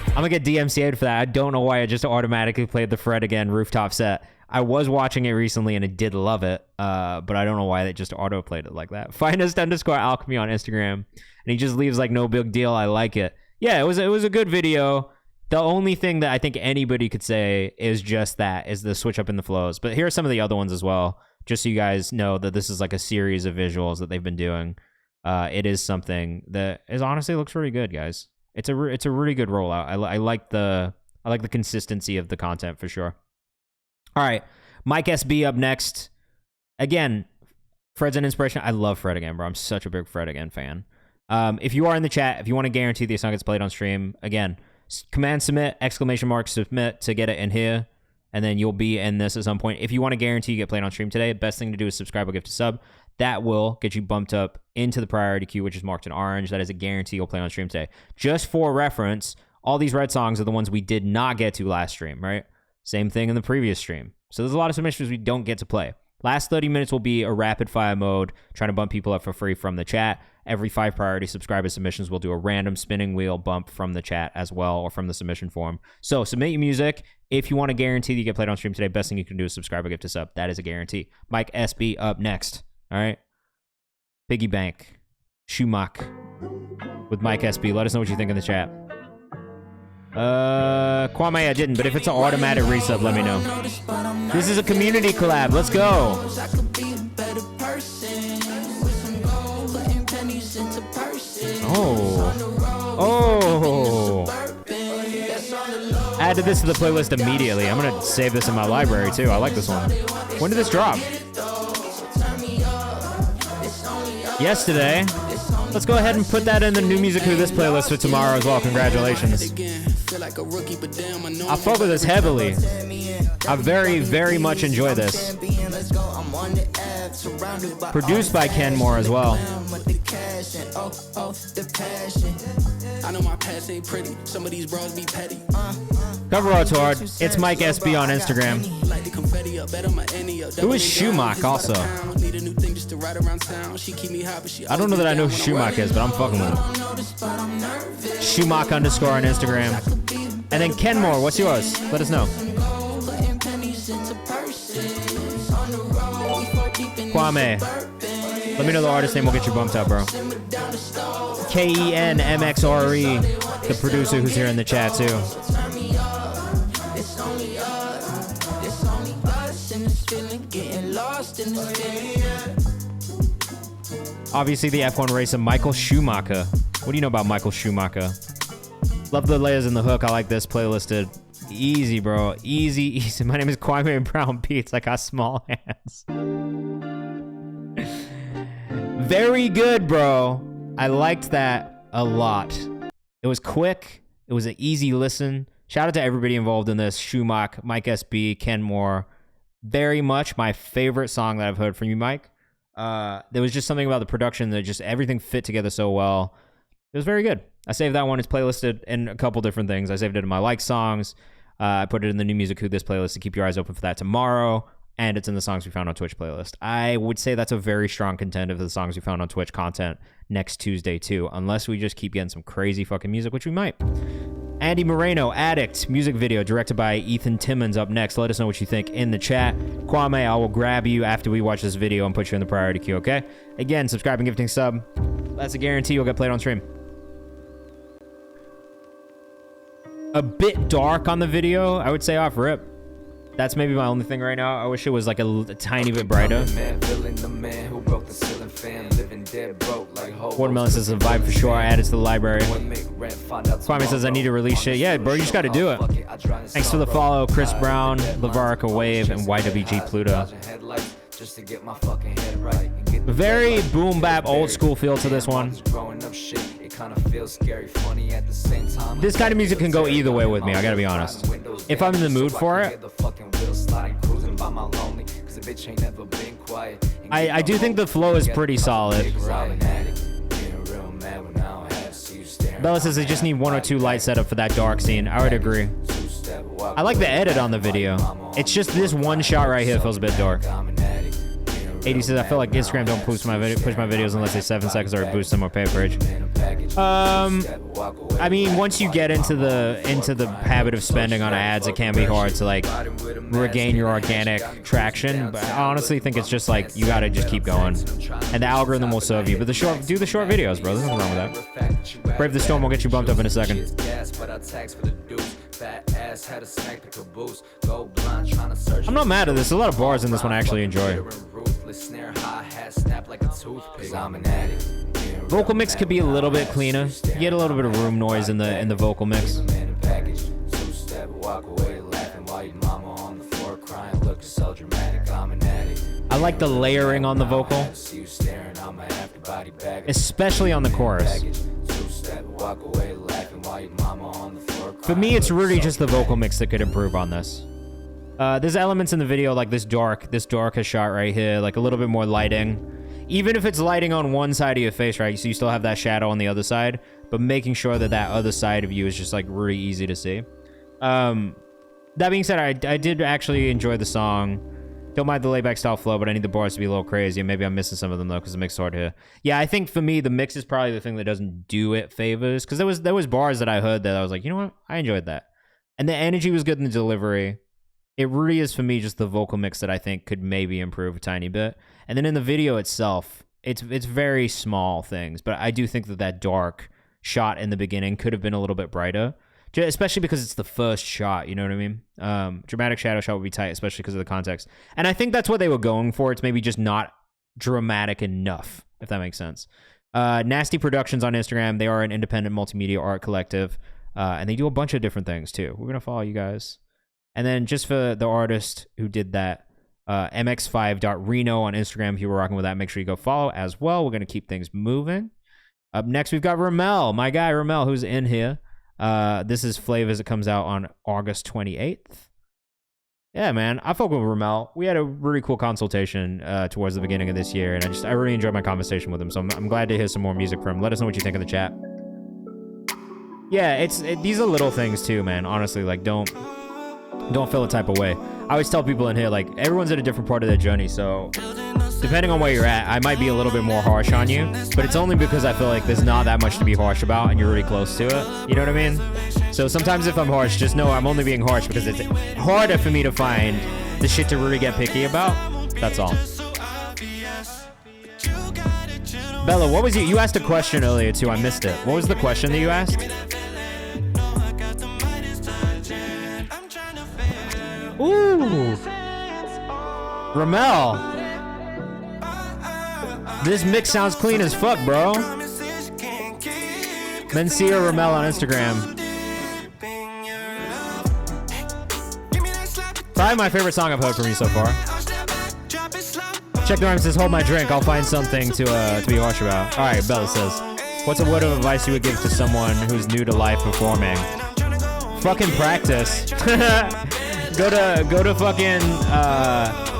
I'm gonna get DMCA'd for that. I don't know why I just automatically played the Fred Again rooftop set. I was watching it recently and I did love it, but I don't know why they just auto-played it like that. Finest_alchemy on Instagram, and he just leaves like no big deal. I like it. Yeah, it was a good video. The only thing that I think anybody could say is just that, is the switch up in the flows. But here are some of the other ones as well, just so you guys know that this is like a series of visuals that they've been doing. It is something that is honestly looks really good, guys. It's a really good rollout. I like the consistency of the content for sure. All right, Mike SB up next. Again, Fred's an inspiration. I love Fred Again, bro. I'm such a big Fred Again fan. If you are in the chat, if you want to guarantee the song gets played on stream, again, command submit, !submit to get it in here, and then you'll be in this at some point. If you want to guarantee you get played on stream today, best thing to do is subscribe or gift a sub. That will get you bumped up into the priority queue, which is marked in orange. That is a guarantee you'll play on stream today. Just for reference, all these red songs are the ones we did not get to last stream, right? Same thing in the previous stream. So there's a lot of submissions we don't get to play. Last 30 minutes will be a rapid fire mode, trying to bump people up for free from the chat. Every 5 priority subscriber submissions, we'll do a random spinning wheel bump from the chat as well, or from the submission form. So submit your music. If you want to guarantee that you get played on stream today, best thing you can do is subscribe or gift a sub. That is a guarantee. Mike SB up next. All right. Piggy Bank. Schumach with Mike SB. Let us know what you think in the chat. Kwame, I didn't, but if it's an automatic resub, let me know. This is a community collab. Let's go. Oh. Added this to the playlist immediately. I'm gonna save this in my library too. I like this one. When did this drop? Yesterday. Let's go ahead and put that in the new music to this playlist for tomorrow as well. Congratulations. I fuck with this heavily. I very, very much enjoy this. Produced by Ken Moore as well. I know my past ain't pretty. Some of these bros be petty. Cover art's hard. It's Mike SB on Instagram. Who is Schumacher also? I don't know that I know who Schumacher is, but I'm fucking with him. Schumacher _ on Instagram. And then Ken Moore, what's yours? Let us know. Kwame. Let me know the artist name, we'll get you bumped up, bro. KenMXRE, the producer who's here in the chat too. Obviously the F1 racer, Michael Schumacher. What do you know about Michael Schumacher? Love the layers in the hook. I like this playlisted. Easy, bro. Easy, easy. My name is Kwame Brown Beats. I got small hands. Very good, bro. I liked that a lot. It was quick. It was an easy listen. Shout out to everybody involved in this. Schumacher, Mike SB, Ken Moore. Very much my favorite song that I've heard from you, Mike. There was just something about the production that just everything fit together so well. It was very good. I saved that one. It's playlisted in a couple different things. I saved it in my like songs. I put it in the new music who this playlist to keep your eyes open for that tomorrow. And it's in the songs we found on Twitch playlist. I would say that's a very strong contender for the songs we found on Twitch content next Tuesday too, unless we just keep getting some crazy fucking music, which we might. Andy Moreno, Addict, music video directed by Ethan Timmons up next. Let us know what you think in the chat. Kwame, I will grab you after we watch this video and put you in the priority queue, okay? Again, subscribe and gifting sub. That's a guarantee you'll get played on stream. A bit dark on the video, I would say off rip. That's maybe my only thing right now. I wish it was like a tiny bit brighter. Watermelon says a vibe for sure. I added to the library. Kwame says I need to release shit. Yeah, bro, you just got to do it. Thanks for the follow, Chris Brown, Lavarica Wave, and YWG Pluto. Very boom bap old school feel to this one. This kind of music can go either way with me, I gotta be honest. If I'm in the mood for it, I do think the flow is pretty solid. Bella says I just need 1 or 2 light setup for that dark scene. I would agree. I like the edit on the video. It's just this one shot right here feels a bit dark. 80 says I feel like Instagram don't push my videos unless they 7 seconds or boost them or pay per age. I mean, once you get into the habit of spending on ads, it can be hard to like regain your organic traction. But I honestly think it's just like you gotta just keep going, and the algorithm will serve you. But do the short videos, bro. There's nothing wrong with that. Brave the Storm will get you bumped up in a second. I'm not mad at this. There's a lot of bars in this one I actually enjoy. Vocal mix could be a little bit cleaner. You get a little bit of room noise in the vocal mix. I like the layering on the vocal, especially on the chorus. For me, it's really just the vocal mix that could improve on this. There's elements in the video like this darker shot right here, like a little bit more lighting. Even if it's lighting on one side of your face, right? So you still have that shadow on the other side, but making sure that that other side of you is just like really easy to see. That being said, I did actually enjoy the song. Don't mind the layback style flow, but I need the bars to be a little crazy. Maybe I'm missing some of them though, because the mix is hard here. Yeah, I think for me, the mix is probably the thing that doesn't do it favors. Because there was bars that I heard that I was like, you know what? I enjoyed that. And the energy was good in the delivery. It really is for me just the vocal mix that I think could maybe improve a tiny bit. And then in the video itself, it's very small things, but I do think that dark shot in the beginning could have been a little bit brighter, especially because it's the first shot, you know what I mean? Dramatic shadow shot would be tight, especially because of the context. And I think that's what they were going for. It's maybe just not dramatic enough, if that makes sense. Nasty Productions on Instagram. They are an independent multimedia art collective, and they do a bunch of different things too. We're going to follow you guys. And then just for the artist who did that, mx5.reno on Instagram, if you were rocking with that, make sure you go follow as well. We're going to keep things moving. Up next, we've got Ramel, my guy Ramel, who's in here. This is Flavors. It comes out on August 28th. Yeah, man, I fuck with Ramel. We had a really cool consultation towards the beginning of this year, and I really enjoyed my conversation with him, so I'm glad to hear some more music from him. Let us know what you think in the chat. Yeah, these are little things too, man. Honestly, like, don't feel a type of way. I always tell people in here, like, everyone's at a different part of their journey, so depending on where you're at, I might be a little bit more harsh on you, but it's only because I feel like there's not that much to be harsh about and you're really close to it. You know what I mean? So sometimes if I'm harsh, just know I'm only being harsh because it's harder for me to find the shit to really get picky about. That's all. Bella, what was you asked a question earlier too. I missed it. What was the question that you asked? Ooh. Ramel. This mix sounds clean as fuck, bro. Mencia Ramel on Instagram. Probably my favorite song I've heard from you so far. Check the rhyme, says, hold my drink. I'll find something to be harsh about. All right, Bella says, what's a word of advice you would give to someone who's new to live performing? Fucking practice. Go to fucking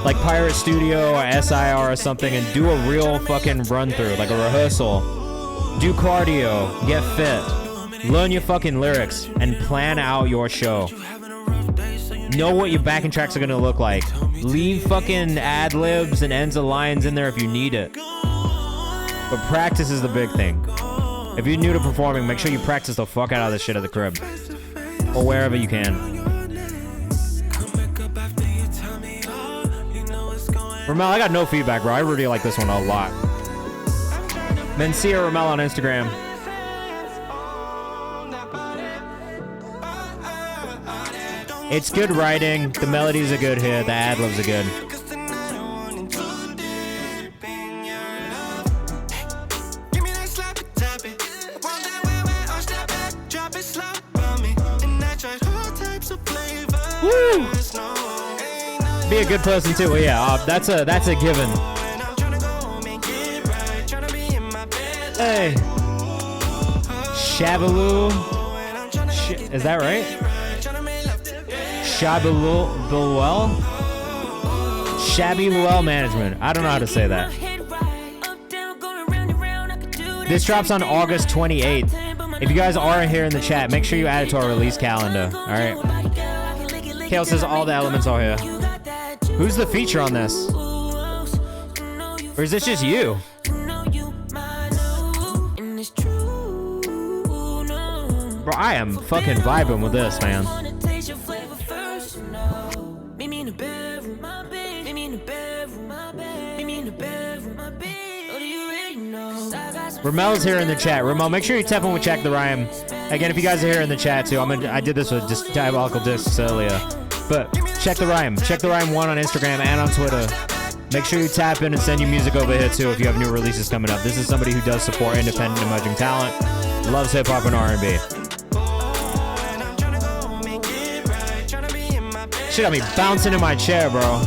like Pirate Studio or SIR or something and do a real fucking run through, like a rehearsal. Do cardio, get fit, learn your fucking lyrics, and plan out your show. Know what your backing tracks are gonna look like. Leave fucking ad libs and ends of lines in there if you need it. But practice is the big thing. If you're new to performing, make sure you practice the fuck out of this shit at the crib or wherever you can. Ramel, I got no feedback, bro. I really like this one a lot. Mencia Ramel on Instagram. It's good writing. The melodies are good here. The ad-libs are good. Woo! Be a good person too. Well, yeah, that's a given. Hey, Shabaloo, is that right? Shabaloo, Shabby Luell Management. I don't know how to say that. This drops on August 28th. If you guys are here in the chat, make sure you add it to our release calendar. All right. Kale says all the elements are here. Who's the feature on this? Or is this just you? Bro, I am fucking vibing with this, man. Ramel's here in the chat. Ramel, make sure you tap in with Check the Rhyme. Again, if you guys are here in the chat too, I did this with just Diabolical Discs earlier. But check the rhyme. Check the Rhyme 1 on Instagram and on Twitter. Make sure you tap in and send your music over here too if you have new releases coming up. This is somebody who does support independent emerging talent, loves hip hop and R&B. Shit got me bouncing in my chair, bro.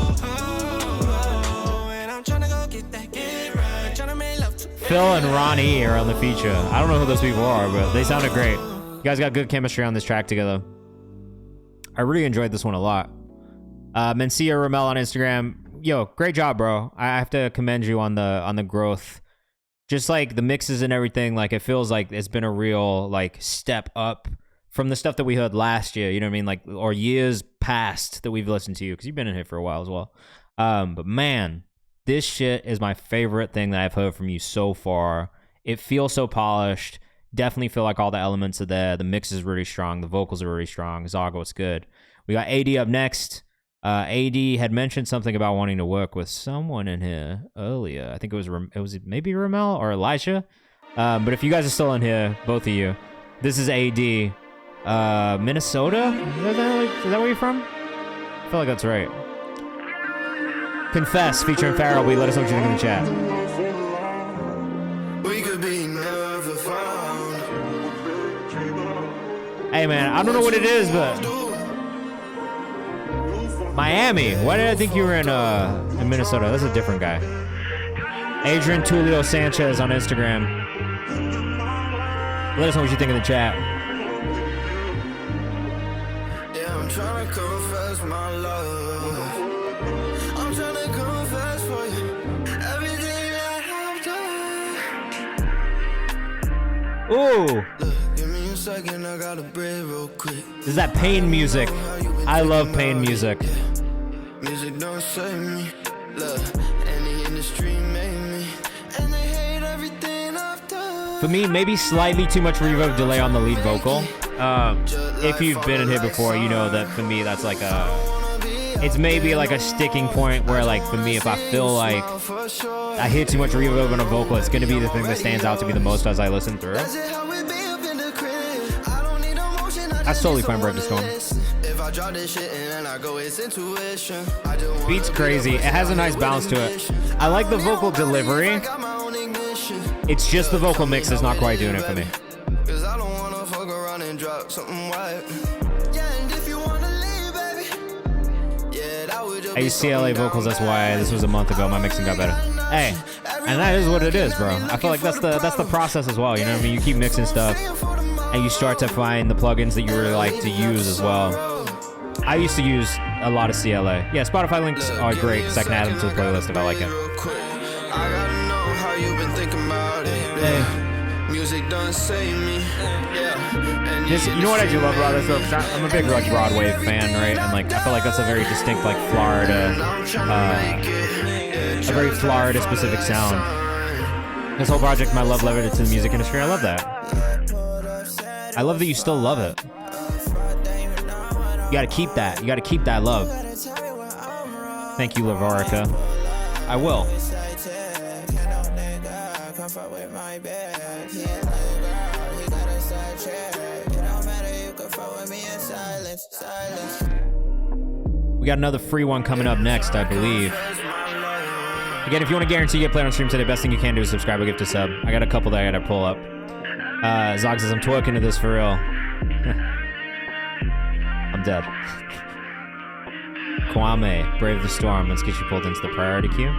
Phil and Ronnie are on the feature. I don't know who those people are, but they sounded great. You guys got good chemistry on this track together. I really enjoyed this one a lot. Mencia Ramel on Instagram. Yo, great job, bro. I have to commend you on the growth. Just like the mixes and everything, like it feels like it's been a real like step up from the stuff that we heard last year, you know what I mean? Like, or years past that we've listened to you, because you've been in here for a while as well. But man, this shit is my favorite thing that I've heard from you so far. It feels so polished. Definitely feel like all the elements are there. The mix is really strong. The vocals are really strong. Zago, it's good. We got AD up next. AD had mentioned something about wanting to work with someone in here earlier. I think it was maybe Ramel or Elijah. But if you guys are still in here, both of you, this is AD. Minnesota? Is that where you're from? I feel like that's right. Confess, featuring Farrell. Let us know what you think in the chat. We could be never found. Hey man, I don't know what it is, but Miami. Why did I think you were in Minnesota? That's a different guy. Adrian Tulio Sanchez on Instagram. Let us know what you think in the chat. Yeah, I'm trying to confess my love. I'm trying to confess for you everything that I've done. Ooh, Look, give me a second, I gotta breathe real quick. this is that pain music. I love pain music. Music don't save me. Look, any industry made me, and they hate everything I've done. For me, maybe slightly too much reverb delay on the lead vocal. If you've been in here before, you know that for me, that's like it's maybe like a sticking point where, like, for me, if I feel like I hear too much reverb on a vocal, it's gonna be the thing that stands out to me the most as I listen through. That's totally fine, Brett Storm. Beat's crazy. It has a nice bounce to it. I like the vocal delivery. It's just the vocal mix is not quite doing it for me. I used CLA vocals, that's why this was a month ago. My mixing got better. Hey, and that is what it is, bro. I feel like that's the process as well. You know what I mean? You keep mixing stuff, and you start to find the plugins that you really like to use as well. I used to use a lot of CLA. Yeah, Spotify links are great because I can add them to the playlist if I like it. I gotta know how you've been thinking about it. Hey. Music done save me. Yeah. This, you know what I do love about this though? 'Cause I'm a big like Broadway fan, right? And like I feel like that's a very distinct like Florida, a very Florida specific sound. This whole project, my love letter to the music industry. I love that. I love that you still love it. You gotta keep that. You gotta keep that love. Thank you, Lavorica. I will. We got another free one coming up next, I believe. Again, if you want to guarantee you get played on stream today, best thing you can do is subscribe or gift a sub. I got a couple that I gotta pull up. Zog says, I'm twerking to this for real. I'm dead. Kwame, Brave the Storm. Let's get you pulled into the priority queue.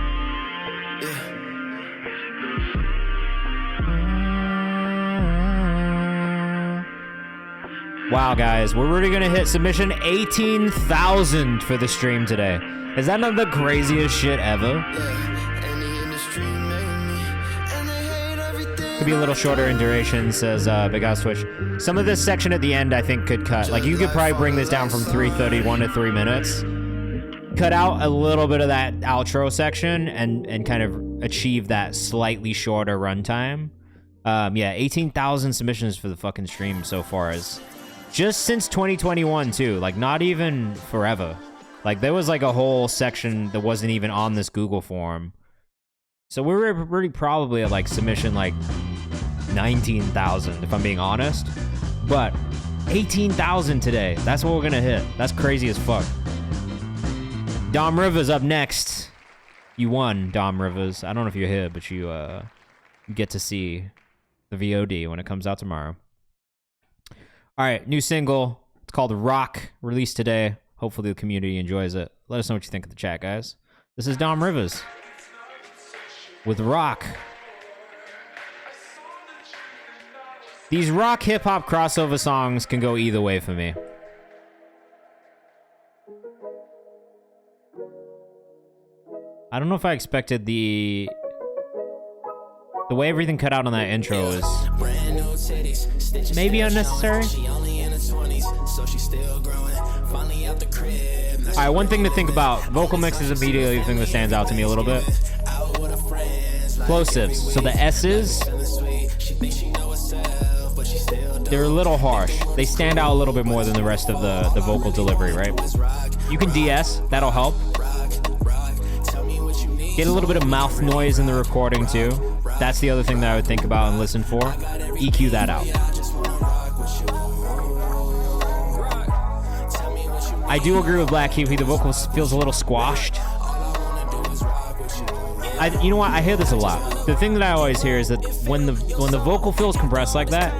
Wow, guys, we're really gonna hit submission 18,000 for the stream today. Is that not the craziest shit ever? Could be a little shorter in duration, says Big House Twitch. Some of this section at the end, I think, could cut. Like, you could probably bring this down from 3:31 to 3 minutes. Cut out a little bit of that outro section and kind of achieve that slightly shorter runtime. Yeah, 18,000 submissions for the fucking stream so far is just since 2021 too. Like, not even forever. Like, there was like a whole section that wasn't even on this Google form. So we were really probably at like submission like 19,000 if I'm being honest. But 18,000 today. That's what we're gonna hit. That's crazy as fuck. Dom Rivers up next. You won, Dom Rivers. I don't know if you're here, but you get to see the VOD when it comes out tomorrow. All right, new single. It's called Rock, released today. Hopefully the community enjoys it. Let us know what you think in the chat, guys. This is Dom Rivers with Rock. These rock hip-hop crossover songs can go either way for me. I don't know if I expected the way everything cut out on that intro is maybe unnecessary. Alright, one thing to think about. Vocal mix is immediately the thing that stands out to me a little bit. Plosives. So the S's, they're a little harsh. They stand out a little bit more than the rest of the vocal delivery, right? You can DS, that'll help. Get a little bit of mouth noise in the recording too. That's the other thing that I would think about and listen for. EQ that out. I do agree with Black Kiwi. The vocal feels a little squashed. You know what? I hear this a lot. The thing that I always hear is that when the vocal feels compressed like that,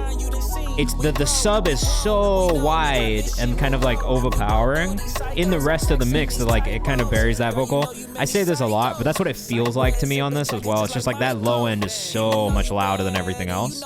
it's the sub is so wide and kind of like overpowering in the rest of the mix that like it kind of buries that vocal. I say this a lot, but that's what it feels like to me on this as well. It's just like that low end is so much louder than everything else.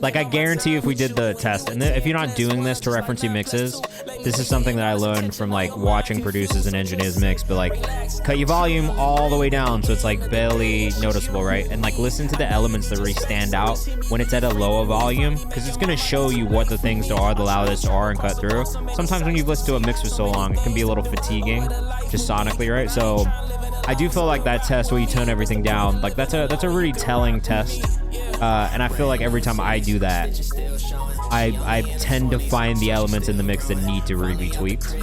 Like, I guarantee you if we did the test, and if you're not doing this to referencing mixes, this is something that I learned from, like, watching producers and engineers mix, but, like, cut your volume all the way down so it's, like, barely noticeable, right? And, like, listen to the elements that really stand out when it's at a lower volume, because it's going to show you what the things are, the loudest are, and cut through. Sometimes when you've listened to a mix for so long, it can be a little fatiguing, just sonically, right? So I do feel like that test where you turn everything down, like, that's a really telling test. And I feel like every time I do that, I tend to find the elements in the mix that need to really be tweaked.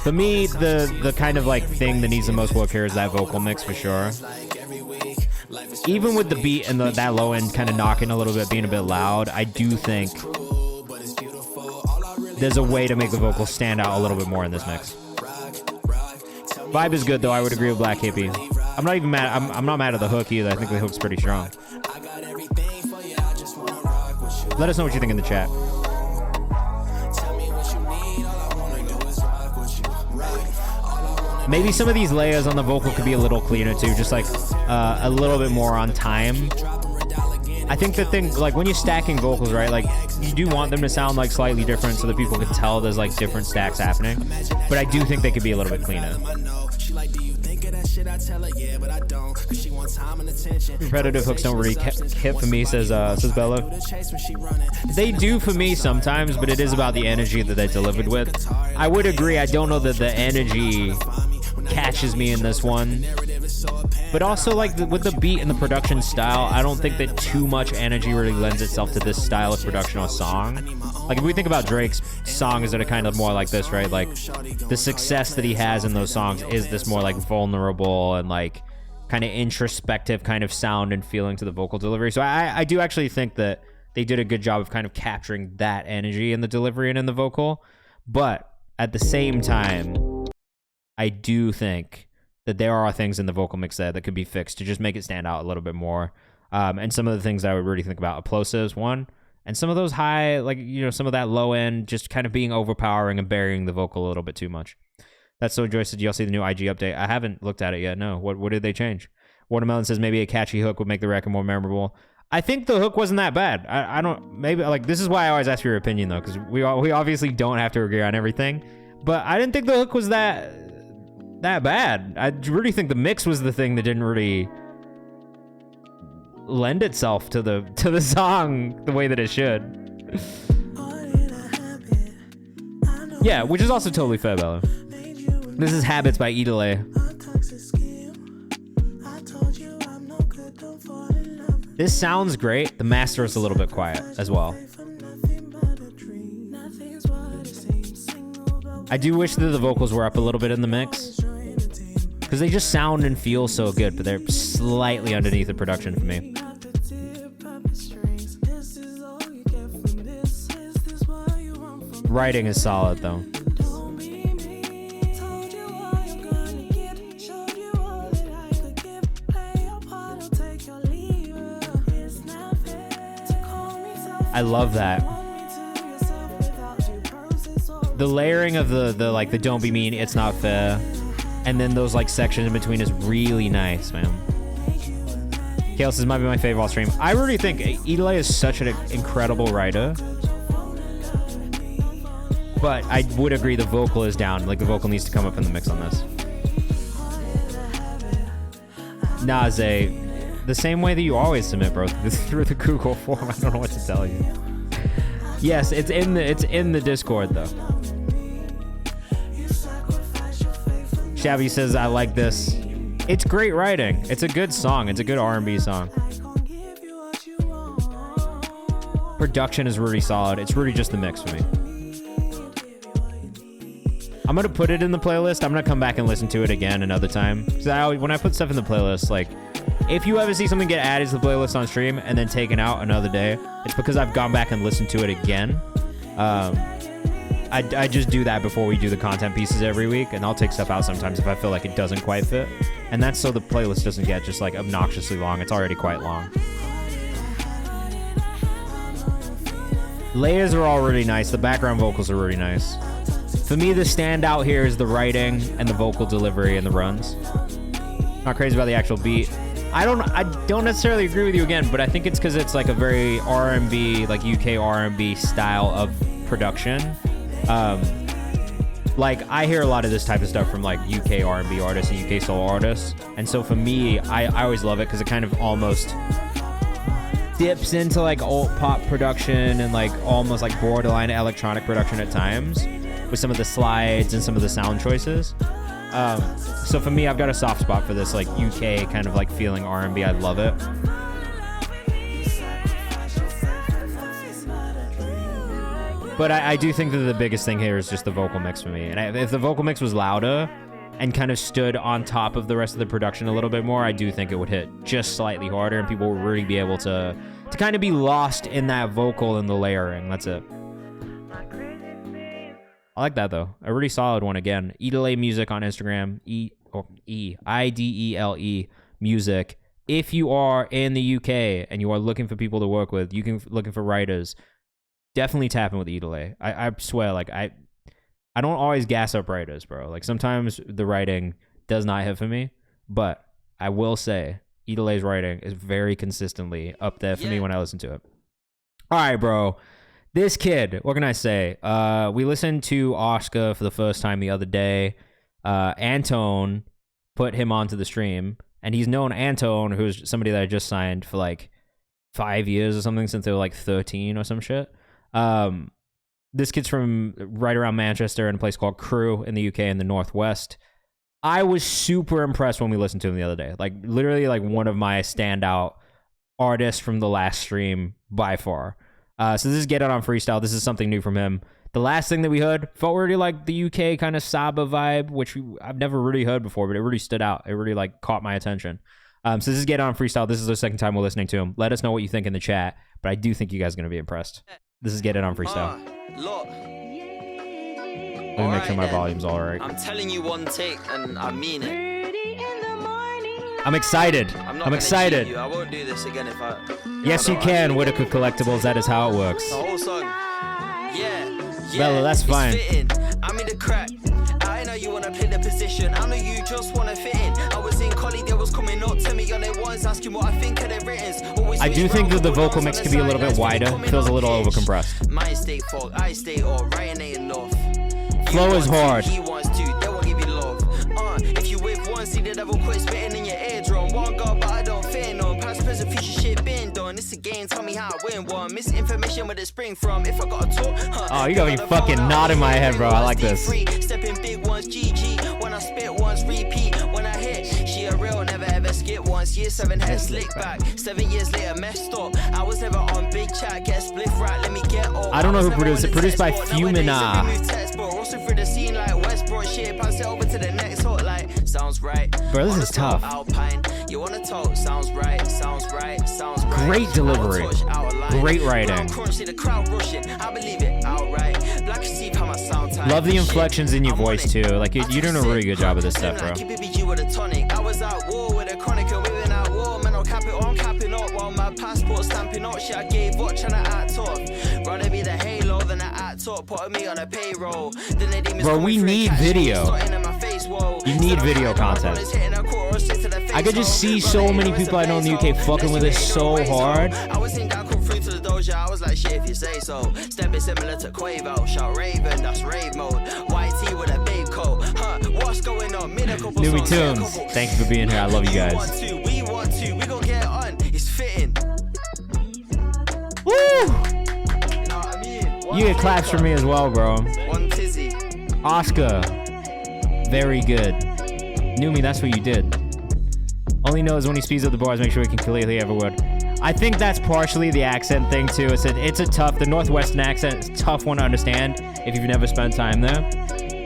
For me, the kind of like thing that needs the most work here is that vocal mix for sure. Even with the beat and that low end kind of knocking a little bit, being a bit loud, I do think there's a way to make the vocals stand out a little bit more in this mix. Vibe is good though. I would agree with Black Hippie. I'm not even mad. I'm not mad at the hook either. I think the hook's pretty strong. Let us know what you think in the chat. Maybe some of these layers on the vocal could be a little cleaner too, just like a little bit more on time. I think the thing, like when you're stacking vocals, right, like you do want them to sound like slightly different so that people can tell there's like different stacks happening. But I do think they could be a little bit cleaner. Repetitive hooks don't really hit for me, says Bello. They do for me sometimes, but it is about the energy that they delivered with. I would agree. I don't know that the energy catches me in this one, but also like with the beat and the production style, I don't think that too much energy really lends itself to this style of production or song. Like if we think about Drake's songs that are kind of more like this, right? Like the success that he has in those songs is this more like vulnerable and like kind of introspective kind of sound and feeling to the vocal delivery. So I do actually think that they did a good job of kind of capturing that energy in the delivery and in the vocal. But at the same time, I do think that there are things in the vocal mix there that could be fixed to just make it stand out a little bit more. And some of the things I would really think about, plosives, one, and some of those high, like, you know, some of that low end just kind of being overpowering and burying the vocal a little bit too much. That's so Joyce. Did y'all see the new IG update? I haven't looked at it yet. No. What did they change? Watermelon says maybe a catchy hook would make the record more memorable. I think the hook wasn't that bad. I don't, maybe, like, this is why I always ask for your opinion though, because we obviously don't have to agree on everything. But I didn't think the hook was that bad. I really think the mix was the thing that didn't really lend itself to the song the way that it should. Yeah, which is also totally fair, Bella. This is Habits by Idole. This sounds great. The master is a little bit quiet as well. I do wish that the vocals were up a little bit in the mix, because they just sound and feel so good, but they're slightly underneath the production for me. Writing is solid though. I love that. The layering of the like the don't be mean, it's not fair, and then those like sections in between is really nice, man. Kale says might be my favorite all stream. I really think Idole is such an incredible writer, but I would agree the vocal is down. Like the vocal needs to come up in the mix on this. Naze, the same way that you always submit, bro, through the Google form. I don't know what to tell you. Yes, it's in the Discord though. Shabby says I like this. It's great writing. It's a good song. It's a good R&B song. Production is really solid. It's really just the mix for me. I'm gonna put it in the playlist. I'm gonna come back and listen to it again another time. When I put stuff in the playlist, like, if you ever see something get added to the playlist on stream and then taken out another day, it's because I've gone back and listened to it again. I just do that before we do the content pieces every week, and I'll take stuff out sometimes if I feel like it doesn't quite fit. And that's so the playlist doesn't get just like obnoxiously long. It's already quite long. Layers are all really nice. The background vocals are really nice. For me, the standout here is the writing and the vocal delivery and the runs. Not crazy about the actual beat. I don't necessarily agree with you again, but I think it's because it's like a very R&B, like UK R&B style of production. Like I hear a lot of this type of stuff from like UK R&B artists and UK soul artists, and so for me, I always love it because it kind of almost dips into like alt pop production and like almost like borderline electronic production at times with some of the slides and some of the sound choices. So for me, I've got a soft spot for this like UK kind of like feeling R&B. I love it. But I do think that the biggest thing here is just the vocal mix for me. And if the vocal mix was louder and kind of stood on top of the rest of the production a little bit more, I do think it would hit just slightly harder and people would really be able to kind of be lost in that vocal and the layering. That's it. I like that though. A really solid one again. Idele Music on Instagram. IDELE Music. If you are in the UK and you are looking for people to work with, looking for writers, definitely tap in with Idele. I swear, like I don't always gas up writers, bro. Like sometimes the writing does not hit for me, but I will say Idele's writing is very consistently up there for me when I listen to it. All right, bro. This kid, what can I say? We listened to Oscar for the first time the other day. Antone put him onto the stream, and he's known Antone, who's somebody that I just signed for like 5 years or something since they were like 13 or some shit. This kid's from right around Manchester in a place called Crewe in the UK in the Northwest. I was super impressed when we listened to him the other day. Like literally like one of my standout artists from the last stream by far. So this is Get It On Freestyle. This is something new from him. The last thing that we heard felt really like the UK kind of Saba vibe, which I've never really heard before, but it really stood out. It really like caught my attention. So this is Get It On Freestyle. This is the second time we're listening to him. Let us know what you think in the chat, but I do think you guys are going to be impressed. This is Get It On Freestyle. Look. Let me make sure my volume's all right. I'm telling you one take, and I mean it. I'm excited. I'm excited. I won't do this again if I... Yes, you can, Whitaker Collectibles. That is how it works. The whole song. Yeah. Bella, that's fine. I'm in the crack. I know you wanna play the position. I know you just wanna fit in. I was in college, they was coming up to me on their ones, asking what I think of their writtens. I do think that the vocal mix could be a little bit wider. Feels a little overcompressed. My state folk, I stay all right and ain't enough. Flow is hard. He wants to, they won't give you love. If you with one, see the devil quit spitting in your eardrum. One go, but I don't fear none. Past, present, future shit been done. It's a game, tell me how I win one. Misinformation where it spring from. If I got a talk, oh, you got me fucking nodding my head, bro. I like this. Stepping big ones, GG. When I spit once, repeat. When I hit, she a real, never ever skip once. Year 7 head slick back. 7 years later, messed up. I was never on big chat, get split right, let me get up. I don't know who produced it. Produced by Fumina. Through the scene like Westbrook shit, pass it over to the next hot like sounds right. Bro, this is tough. Alpine, you wanna talk? Sounds right, sounds right, sounds right. Great delivery. Great writing. The crowd rushing, I believe it outright. Black Steve, how my sound time. Love the inflections in your voice too. Like you're doing a really good job of this stuff, bro. Keep it BG with a tonic. I was at war with a chronic and women at war. Man, I'll cap it on, capping up while my passport stamping up. Shit, I gave up trying to act tough. Rather be the halo than I act up. Putting me on a payroll. Bro, we need video. You need video content. I could just see so many people I know in the UK fucking with it so hard. I was in that come through to the doja. I was like, shit, if you say so. Stepping similar to Quavo. Shout Raven, that's rave mode. YT with a babe coat. What's going on? Newbie Tunes, thank you for being here. I love you guys. We want to. We gon' get it on. It's fitting. Woo! You get claps from me as well, bro. One tizzy. Oscar, very good. Numi, that's what you did. Only knows when he speeds up the bars, make sure he can clearly hear every word. I think that's partially the accent thing too. It's a tough, the Northwestern accent is a tough one to understand if you've never spent time there.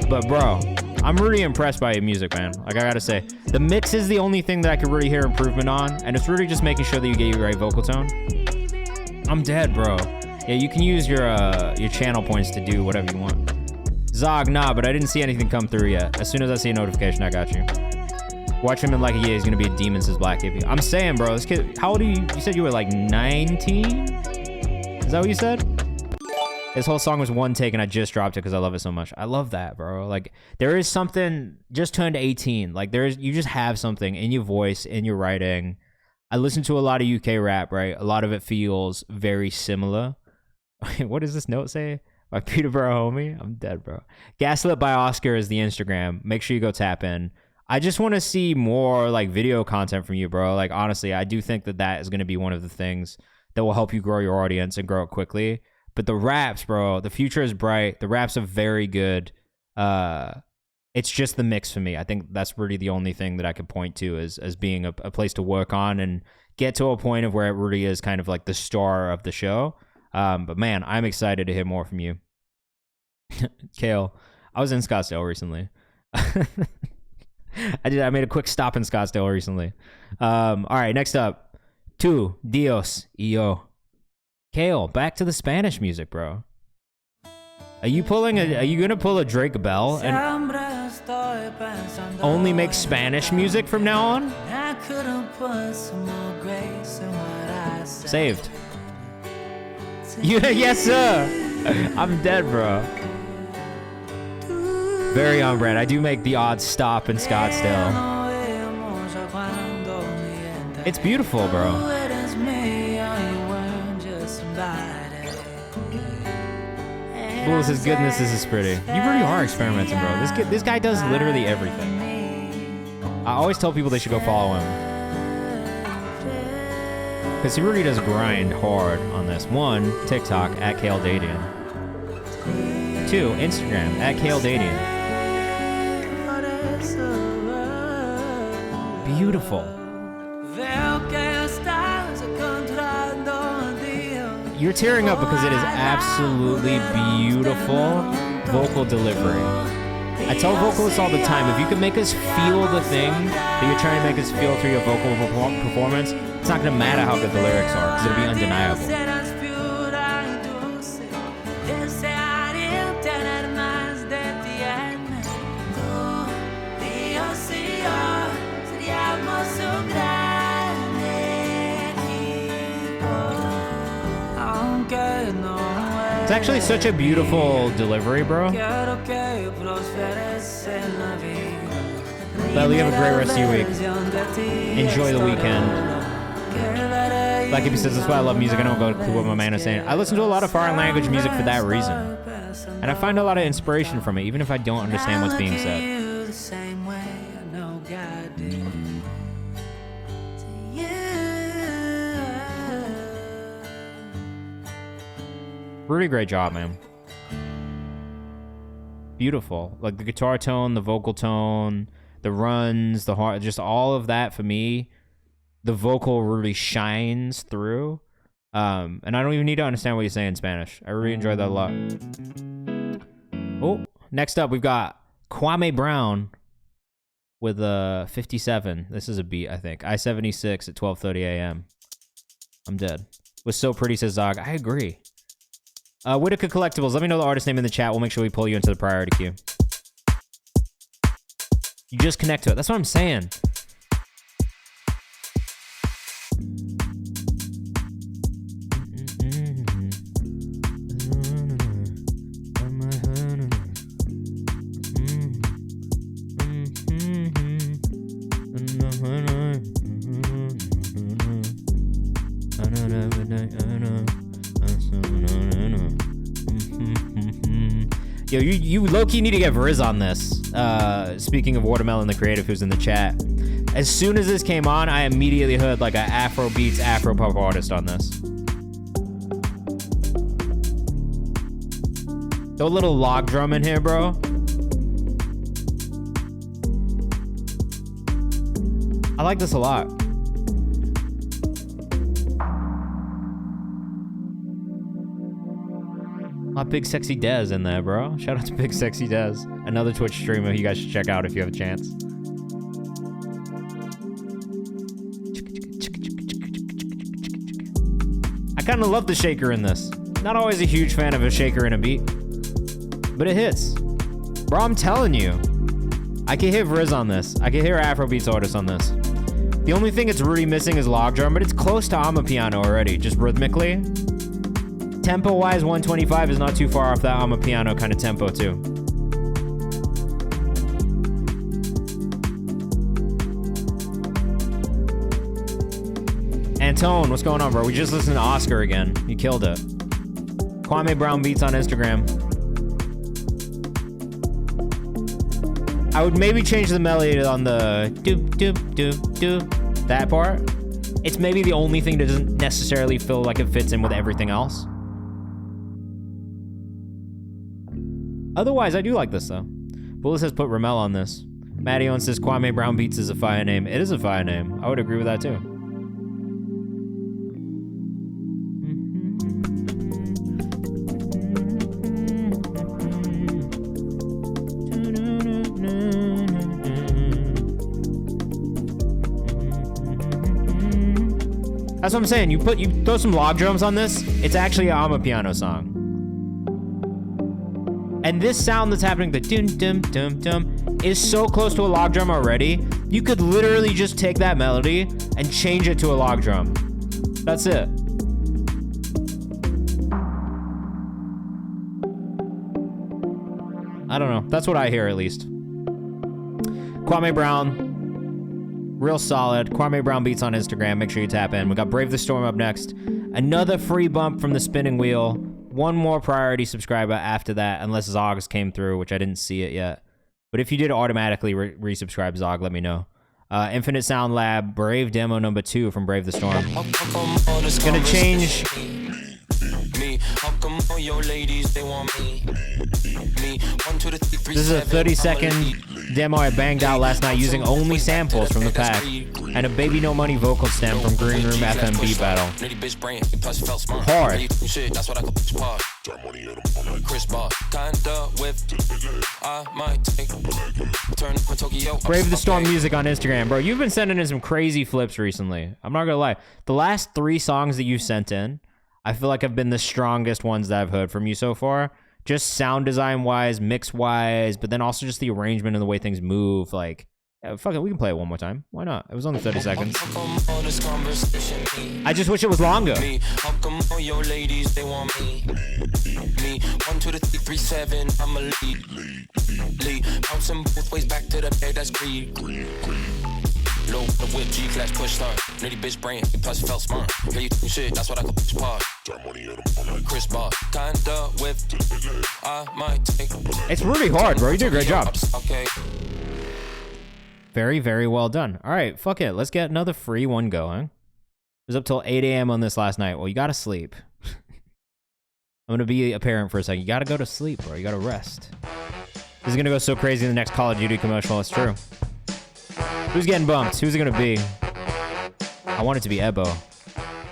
But bro, I'm really impressed by your music, man. Like I gotta say, the mix is the only thing that I could really hear improvement on, and it's really just making sure that you get your right vocal tone. I'm dead, bro. Yeah, you can use your channel points to do whatever you want. Zog, nah, but I didn't see anything come through yet. As soon as I see a notification, I got you. Watch him in like a year. He's gonna be a demon, says Black Hippie. I'm saying, bro, this kid, how old are you? You said you were like 19? Is that what you said? This whole song was one take and I just dropped it because I love it so much. I love that, bro. Like, there is something, just turned 18. Like, you just have something in your voice, in your writing I listen to a lot of UK rap, right? A lot of it feels very similar. What does this note say? By Peterborough homie? I'm dead, bro. Gaslit by Oscar is the Instagram. Make sure you go tap in. I just want to see more like video content from you, bro. Like, honestly, I do think that is going to be one of the things that will help you grow your audience and grow it quickly. But the raps, bro, the future is bright. The raps are very good. It's just the mix for me. I think that's really the only thing that I could point to as being a place to work on and get to a point of where it really is kind of like the star of the show. But man, I'm excited to hear more from you. Kale, I was in Scottsdale recently. I made a quick stop in Scottsdale recently. All right, next up. Tu, Dios, y yo. Kale, back to the Spanish music, bro. Are you gonna pull a Drake Bell and only make Spanish music from now on? Saved. Yes, sir. I'm dead, bro. Very on brand. I do make the odd stop in Scottsdale. It's beautiful, bro. Bull says, goodness, this is pretty. You really are experimenting, bro. This guy does literally everything. I always tell people they should go follow him. Because he really does grind hard on this. 1, TikTok, @KaleDadian. 2, Instagram, @KaleDadian. Beautiful. You're tearing up because it is absolutely beautiful vocal delivery. I tell vocalists all the time, if you can make us feel the thing that you're trying to make us feel through your vocal performance, it's not going to matter how good the lyrics are because it'll be undeniable. It's actually such a beautiful delivery, bro. Well, you have a great rest of your week. Enjoy the weekend. Like if he says, that's why I love music. I don't go to what my man is saying. I listen to a lot of foreign language music for that reason. And I find a lot of inspiration from it, even if I don't understand what's being said. Really great job, man. Beautiful. Like the guitar tone, the vocal tone, the runs, the heart, just all of that for me. The vocal really shines through. And I don't even need to understand what you say in Spanish. I really enjoyed that a lot. Oh, next up we've got Kwame Brown with a 57. This is a beat, I think. I-76 at 12:30 a.m. I'm dead. Was so pretty, says Zog. I agree. Whitaker Collectibles, let me know the artist name in the chat. We'll make sure we pull you into the priority queue. You just connect to it. That's what I'm saying. Yo, you low-key need to get Riz on this. Speaking of Watermelon the Creative, who's in the chat. As soon as this came on, I immediately heard like an Afro beats, Afro pop artist on this. Throw a little log drum in here, bro. I like this a lot. Big Sexy Dez in there, bro. Shout out to Big Sexy Dez. Another Twitch streamer you guys should check out if you have a chance. I kind of love the shaker in this. Not always a huge fan of a shaker in a beat, but it hits. Bro, I'm telling you. I can hear Riz on this. I can hear Afrobeats artists on this. The only thing it's really missing is log drum, but it's close to Amapiano already, just rhythmically. Tempo-wise, 125 is not too far off that Amapiano kind of tempo, too. Antone, what's going on, bro? We just listened to Oscar again. You killed it. Kwame Brown Beats on Instagram. I would maybe change the melody on the doop, doop, doop, doop. That part. It's maybe the only thing that doesn't necessarily feel like it fits in with everything else. Otherwise, I do like this, though. Bullis has put Ramel on this. Matty Owen says Kwame Brown Beats is a fire name. It is a fire name. I would agree with that, too. That's what I'm saying. You throw some log drums on this, it's actually an amapiano song. And this sound that's happening, the dum dum dum dum, is so close to a log drum already. You could literally just take that melody and change it to a log drum. That's it. I don't know. That's what I hear, at least. Kwame Brown, real solid. Kwame Brown Beats on Instagram. Make sure you tap in. We got Brave the Storm up next. Another free bump from the spinning wheel. One more priority subscriber after that, unless Zog's came through, which I didn't see it yet. But if you did automatically resubscribe Zog, let me know. Infinite Sound Lab, Brave Demo number 2 from Brave the Storm. Gonna change. This is a 30-second demo I banged out last night using only samples from the pack and a Baby No Money vocal stem from Green Room FMB battle. Hard. Brave the Storm music on Instagram. Bro, you've been sending in some crazy flips recently. I'm not gonna lie. The last 3 songs that you sent in, I feel like have been the strongest ones that I've heard from you so far. Just sound design wise, mix wise, but then also just the arrangement and the way things move. Like, yeah, fuck it, we can play it one more time. Why not? It was only 30 seconds. I just wish it was longer. How come all your ladies, they want me? 1, 2, 3, 3, 7, I'm a lead. Bouncing both ways back to the bed, that's greed. Low the whip, G-class push start. Nitty bitch brain, plus felt smart. Hear you do shit, that's what I could push part. Chris Bar, kinda whip. I might take. It's really hard, bro. You did a great job. Okay. Very, very well done. All right, fuck it. Let's get another free one going. It was up till 8 a.m. on this last night. Well, you gotta sleep. I'm gonna be a parent for a second. You gotta go to sleep, bro. You gotta rest. This is gonna go so crazy in the next Call of Duty commercial. It's true. Who's getting bumped? Who's it gonna be? I want it to be Ebo.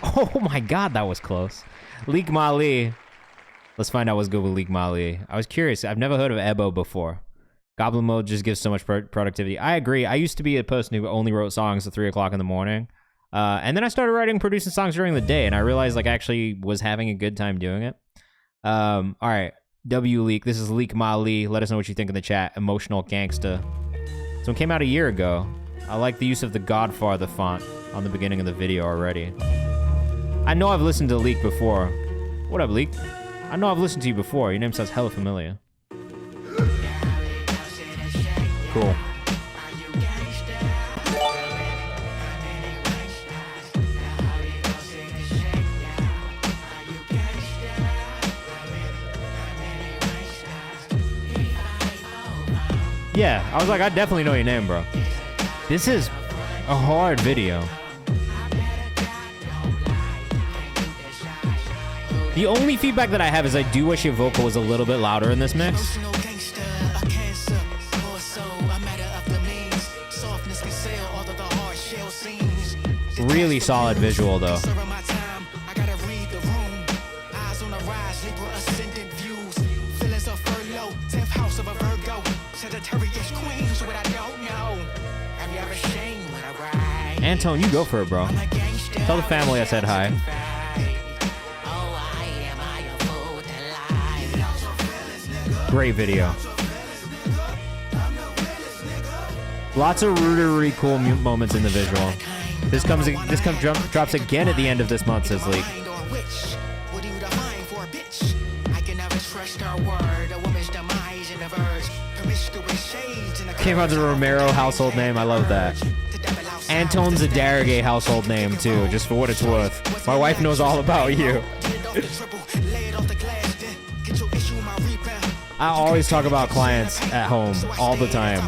Oh my god, that was close. Leak Mali. Let's find out what's good with Leak Mali. I was curious. I've never heard of Ebo before. Goblin mode just gives so much productivity. I agree. I used to be a person who only wrote songs at 3 o'clock in the morning. And then I started producing songs during the day, and I realized like I actually was having a good time doing it. All right. W Leak. This is Leak Mali. Let us know what you think in the chat. Emotional Gangsta. So it came out a year ago. I like the use of the Godfather font on the beginning of the video already. I know I've listened to Leak before. What up, Leak? I know I've listened to you before. Your name sounds hella familiar. Cool. Yeah, I was like, I definitely know your name, bro. This is a hard video. The only feedback that I have is I do wish your vocal was a little bit louder in this mix. Really solid visual, though. Antone, you go for it, bro. Tell the family I said hi. Great video. Lots of rootery cool moments in the visual. This drops again at the end of this month, says Leak. Kayvan's a Romero household name. I love that. Anton's a Darragay household name too, just for what it's worth. My wife knows all about you. I always talk about clients at home all the time.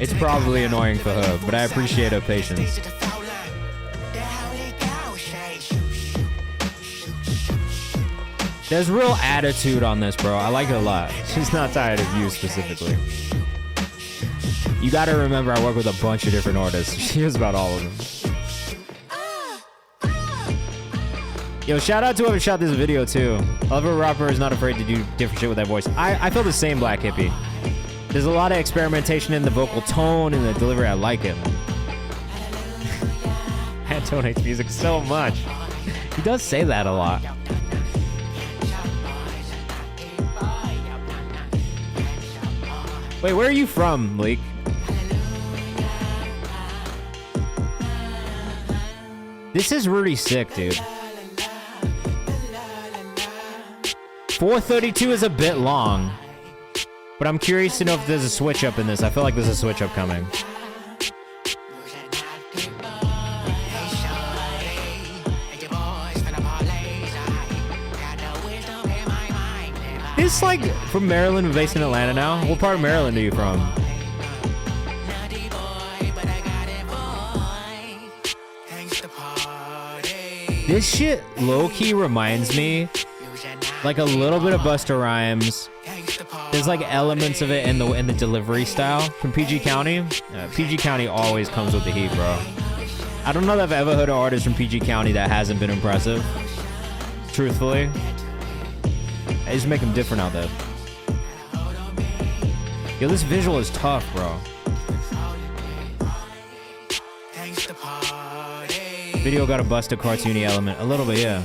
It's probably annoying for her, but I appreciate her patience. There's real attitude on this, bro. I like it a lot. She's not tired of you specifically. You gotta remember I work with a bunch of different artists. She hears about all of them. Yo, shout out to whoever shot this video too. Oliver Roper is not afraid to do different shit with that voice. I feel the same, Black Hippie. There's a lot of experimentation in the vocal tone and the delivery. I like it. Anton hates music so much. He does say that a lot. Wait, where are you from, Leek? This is really sick, dude. 4:32 is a bit long, but I'm curious to know if there's a switch up in this. I feel like there's a switch up coming. This like from Maryland, based in Atlanta now. What part of Maryland are you from? This shit low-key reminds me like a little bit of Busta Rhymes. There's like elements of it in the delivery style from PG County. PG County always comes with the heat, bro. I don't know that I've ever heard an artist from PG County that hasn't been impressive. Truthfully. I just make them different out there. Yo, this visual is tough, bro. Video got a Busta cartoony element. A little bit, yeah.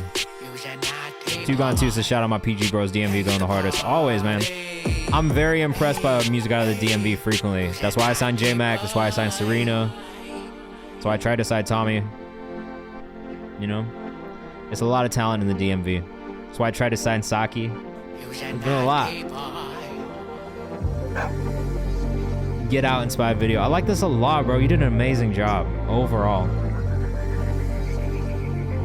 2 Gone 2 says shout out my PG bros, DMV going the hardest. Always, man. I'm very impressed by music out of the DMV frequently. That's why I signed J-Mac. That's why I signed Serena. That's why I tried to sign Tommy. You know? There's a lot of talent in the DMV. That's why I tried to sign Saki. There's been a lot. Get Out inspired video. I like this a lot, bro. You did an amazing job overall.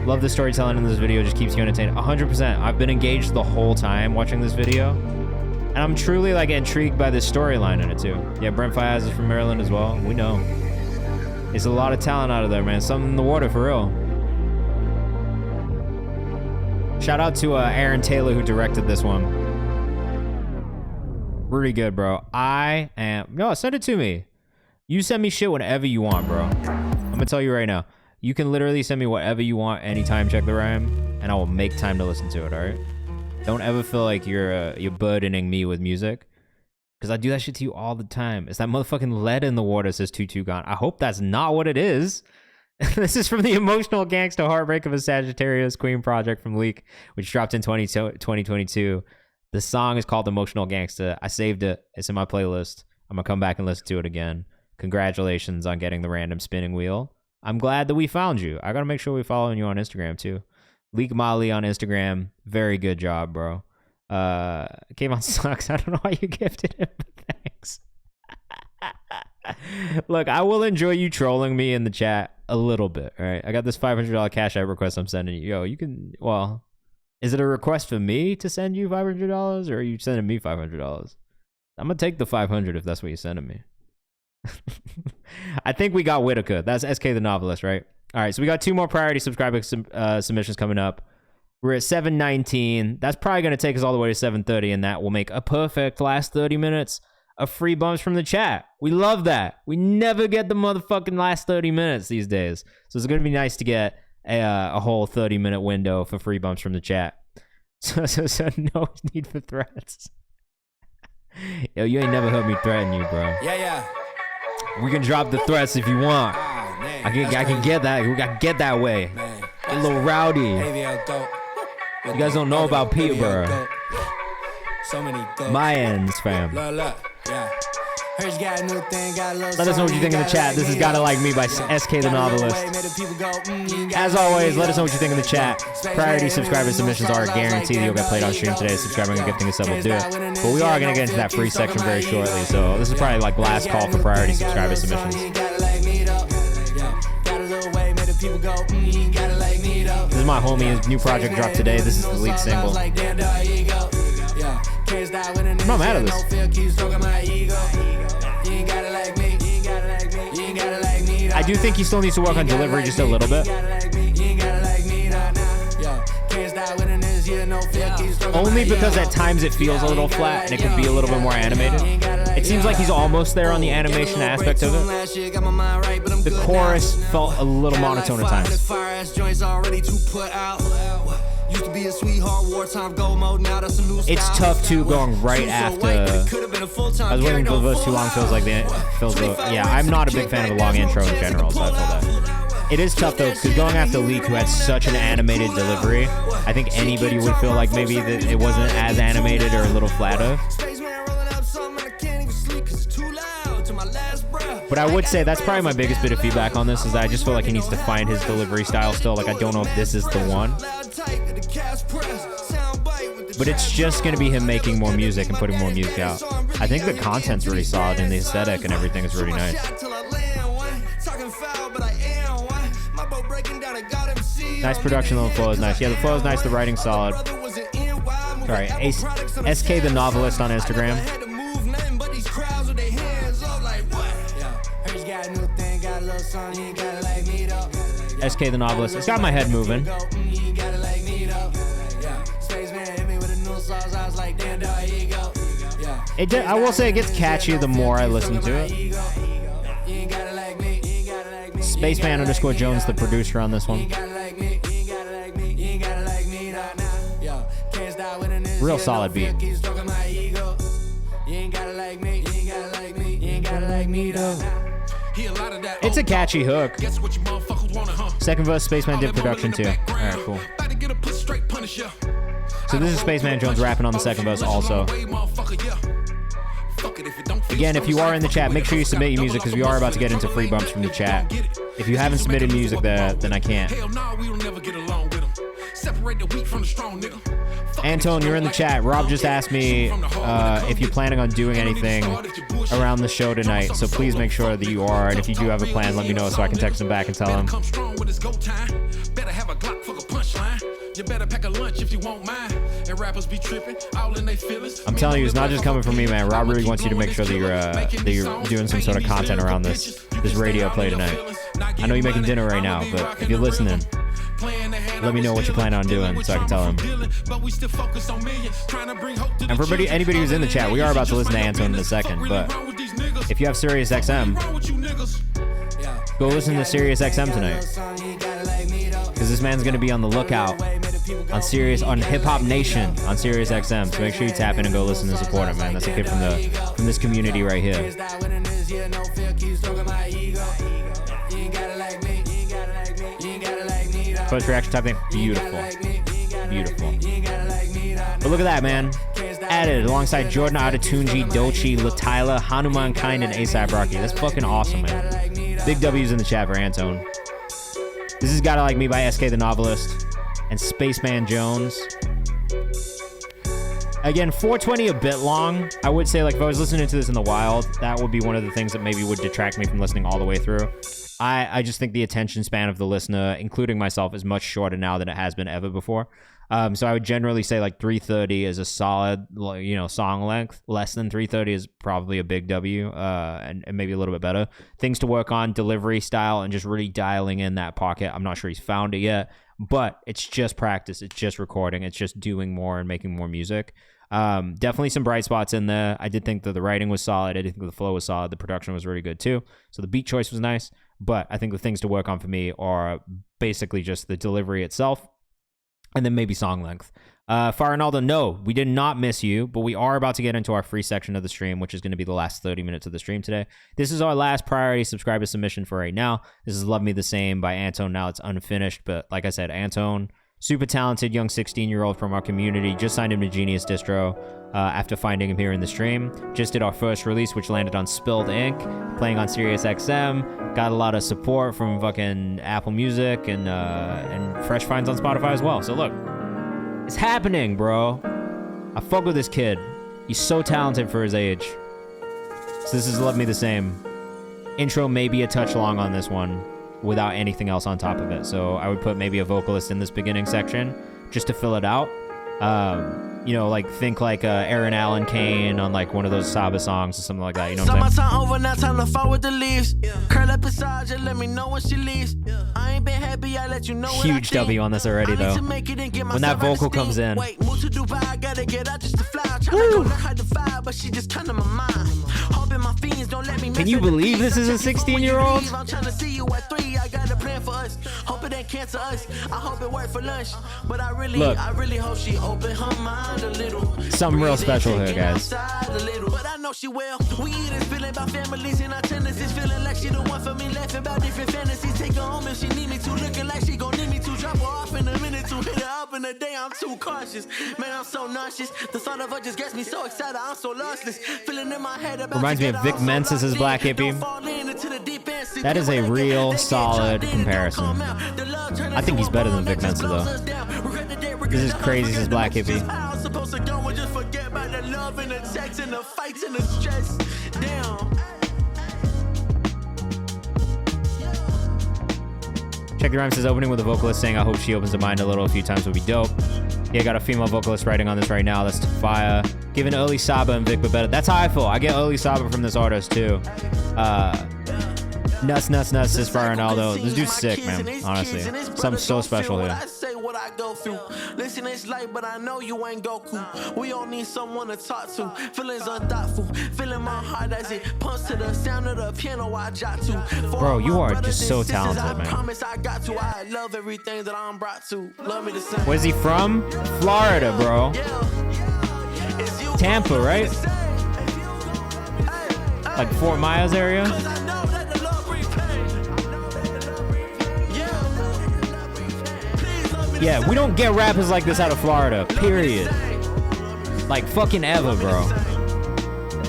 Love the storytelling in this video. Just keeps you entertained. 100%. I've been engaged the whole time watching this video. And I'm truly like intrigued by the storyline in it too. Yeah, Brent Fayaz is from Maryland as well. We know. There's a lot of talent out of there, man. Something in the water for real. Shout out to Aaron Taylor who directed this one. Really good, bro. No, send it to me. You send me shit whenever you want, bro. I'm gonna tell you right now. You can literally send me whatever you want anytime, Check the Rhyme, and I will make time to listen to it, all right? Don't ever feel like you're burdening me with music, because I do that shit to you all the time. It's that motherfucking lead in the water, says 22 Gone. I hope that's not what it is. This is from the Emotional Gangsta Heartbreak of a Sagittarius Queen project from Leak, which dropped in 2022. The song is called Emotional Gangsta. I saved it. It's in my playlist. I'm going to come back and listen to it again. Congratulations on getting the random spinning wheel. I'm glad that we found you. I got to make sure we're following you on Instagram, too. Leak Molly on Instagram. Very good job, bro. Kayvan sucks. I don't know why you gifted him, but thanks. Look, I will enjoy you trolling me in the chat a little bit, all right? I got this $500 Cash App request I'm sending you. Yo, you can, well, is it a request for me to send you $500, or are you sending me $500? I'm going to take the 500 if that's what you're sending me. I think we got Whitaker. That's SK the Novelist, right? All right, so we got 2 more priority subscriber submissions coming up. We're at 7:19. That's probably going to take us all the way to 7:30, and that will make a perfect last 30 minutes of free bumps from the chat. We love that. We never get the motherfucking last 30 minutes these days. So it's going to be nice to get a whole 30-minute window for free bumps from the chat. So no need for threats. Yo, you ain't never heard me threaten you, bro. Yeah. We can drop the threats if you want. I can get that. We got to get that way. Get a little rowdy. You guys don't know about Peterborough. So many My ends, fam. Look, yeah. Let us know what you think in the chat. This is Gotta Like Me by SK the Novelist. As always, let us know what you think in the chat. Priority subscriber submissions are guaranteed. You'll get played on stream today. Subscribing and gifting a sub will do it. But we are going to get into that free section very shortly. So this is probably like last call for priority subscriber submissions. This is my homie. His new project dropped today. This is the lead single. I'm not mad at this. I do think he still needs to work on delivery just a little bit. Only because at times it feels a little flat and it could be a little bit more animated. It seems like he's almost there on the animation aspect of it. The chorus felt a little monotone at times. It's tough too going right after. I was waiting for the verse too long. Yeah, I'm not a big fan of a long intro in general, so I feel that. It is tough though, because going after Leak, who had such an animated delivery, I think anybody would feel like maybe that it wasn't as animated or a little flatter. But I would say that's probably my biggest bit of feedback on this, is that I just feel like he needs to find his delivery style still. Like, I don't know if this is the one. But it's just going to be him making more music and putting more music out. I think the content's really solid and the aesthetic and everything is really nice. Nice production on the flow is nice. Yeah, the flow is nice. The writing's solid. Sorry, SK the Novelist on Instagram. SK the Novelist. It's got my head moving. I will say it gets catchier the more I listen to it. Spaceman_Jones, the producer on this one. Real solid beat. It's a catchy hook. Second verse, Spaceman did production too. Alright, cool. So this is Spaceman Jones rapping on the second verse also. Again, if you are in the chat, make sure you submit your music, because we are about to get into free bumps from the chat. If you haven't submitted music there, then I can't. Anton, you're in the chat. Rob just asked me if you're planning on doing anything around the show tonight, so please make sure that you are, and if you do have a plan, let me know so I can text him back and tell him. You better pack a lunch if you won't mind. And rappers be tripping, all in their feelings. I'm telling you, it's not just coming from me, man. Rob really wants you to make sure that you're doing some sort of content around this radio play tonight. I know you're making dinner right now, but if you're listening, let me know what you plan on doing so I can tell him. And for anybody who's in the chat, we are about to listen to Anton in a second, but if you have Sirius XM, go listen to Sirius XM tonight, because this man's going to be on the lookout on Hip Hop Nation on Sirius XM. So make sure you tap in and go listen and support him, man. That's a kid from this community right here. First reaction type thing, beautiful. But look at that, man. Added alongside Jordan Adetunji, Dochi, Latila, Hanuman Kind, and ASAP Rocky. That's fucking awesome, man. Big W's in the chat for Antone. This is Gotta Like Me by SK the Novelist and Spaceman Jones. Again, 420 a bit long. I would say, like, if I was listening to this in the wild, that would be one of the things that maybe would detract me from listening all the way through. I just think the attention span of the listener, including myself, is much shorter now than it has been ever before. So I would generally say like 330 is a solid, song length. Less than 330 is probably a big W, and maybe a little bit better. Things to work on, delivery style, and just really dialing in that pocket. I'm not sure he's found it yet, but it's just practice. It's just recording. It's just doing more and making more music. Definitely some bright spots in there. I did think that the writing was solid. I did think the flow was solid. The production was really good too. So the beat choice was nice, but I think the things to work on for me are basically just the delivery itself, and then maybe song length. Farinaldo, no, we did not miss you, but we are about to get into our free section of the stream, which is going to be the last 30 minutes of the stream today. This is our last priority subscriber submission for right now. This is Love Me the Same by Antone. Now it's unfinished, but like I said, Antone, Super talented young 16-year-old from our community. Just signed him to Genius Distro after finding him here in the stream. Just did our first release, which landed on Spilled Ink, playing on SiriusXM. Got a lot of support from fucking Apple Music and fresh finds on Spotify as well. So look, it's happening, bro. I fuck with this kid. He's so talented for his age. So this is Love Me the Same. Intro may be a touch long on this one without anything else on top of it. So I would put maybe a vocalist in this beginning section just to fill it out. You know, like think like Aaron Allen Kane on like one of those Saba songs or something like that. You know what I'm saying? Summertime over, now time to fall with the leaves. Curl up inside, just let me know when she leaves. I ain't been happy, I let you know. Huge W on this already though. When that vocal comes in. Wait, move to Dubai, I gotta get out just to fly. Tryna go learn how to fly, but she just kinda my mind. Hoping my fiends don't let me. Can you believe this is a 16-year-old? I'm trying to see you at 3. I got a plan for us. Hope it ain't cancel us. I hope it work for lunch. But I really hope she open her mind a little. Something real special here, guys. But I know she will. We eat feeling about families and our tendencies. Feeling like she the one for me. Laughing about different fantasies. Take her home if she need me to. Looking like she gon' need me to. Drop her off in a minute to. Hit her up in a day. I'm too cautious. Man, I'm so nauseous. The thought of her just gets me so excited. I'm so lostless. Feeling in my head about. Reminds me of Vic Mensa's Black Hippie. That is a real solid comparison. I think he's better than Vic Mensa though. This is crazy as Black Hippie. Check the Rhyme says opening with a vocalist saying I hope she opens her mind a little a few times would be dope. Yeah, got a female vocalist writing on this right now. That's fire. Giving early Saba and Vic better. That's how I feel. I get early Saba from this artist too. Nuts, says Fire Ronaldo. This dude's sick, man. Honestly. Something so special here. I go through. Listen, it's light, but I know you ain't Goku. We all need someone to talk to. Feelings unthoughtful. Feeling my heart as it pumps to the sound of the piano I jot to. Bro, you are just so talented, man. I promise I got to. I love everything that I'm brought to. Love me the same. Where's he from? Florida, bro. Tampa, right? Like Fort Myers area? Yeah, we don't get rappers like this out of Florida, period. Like fucking ever, bro.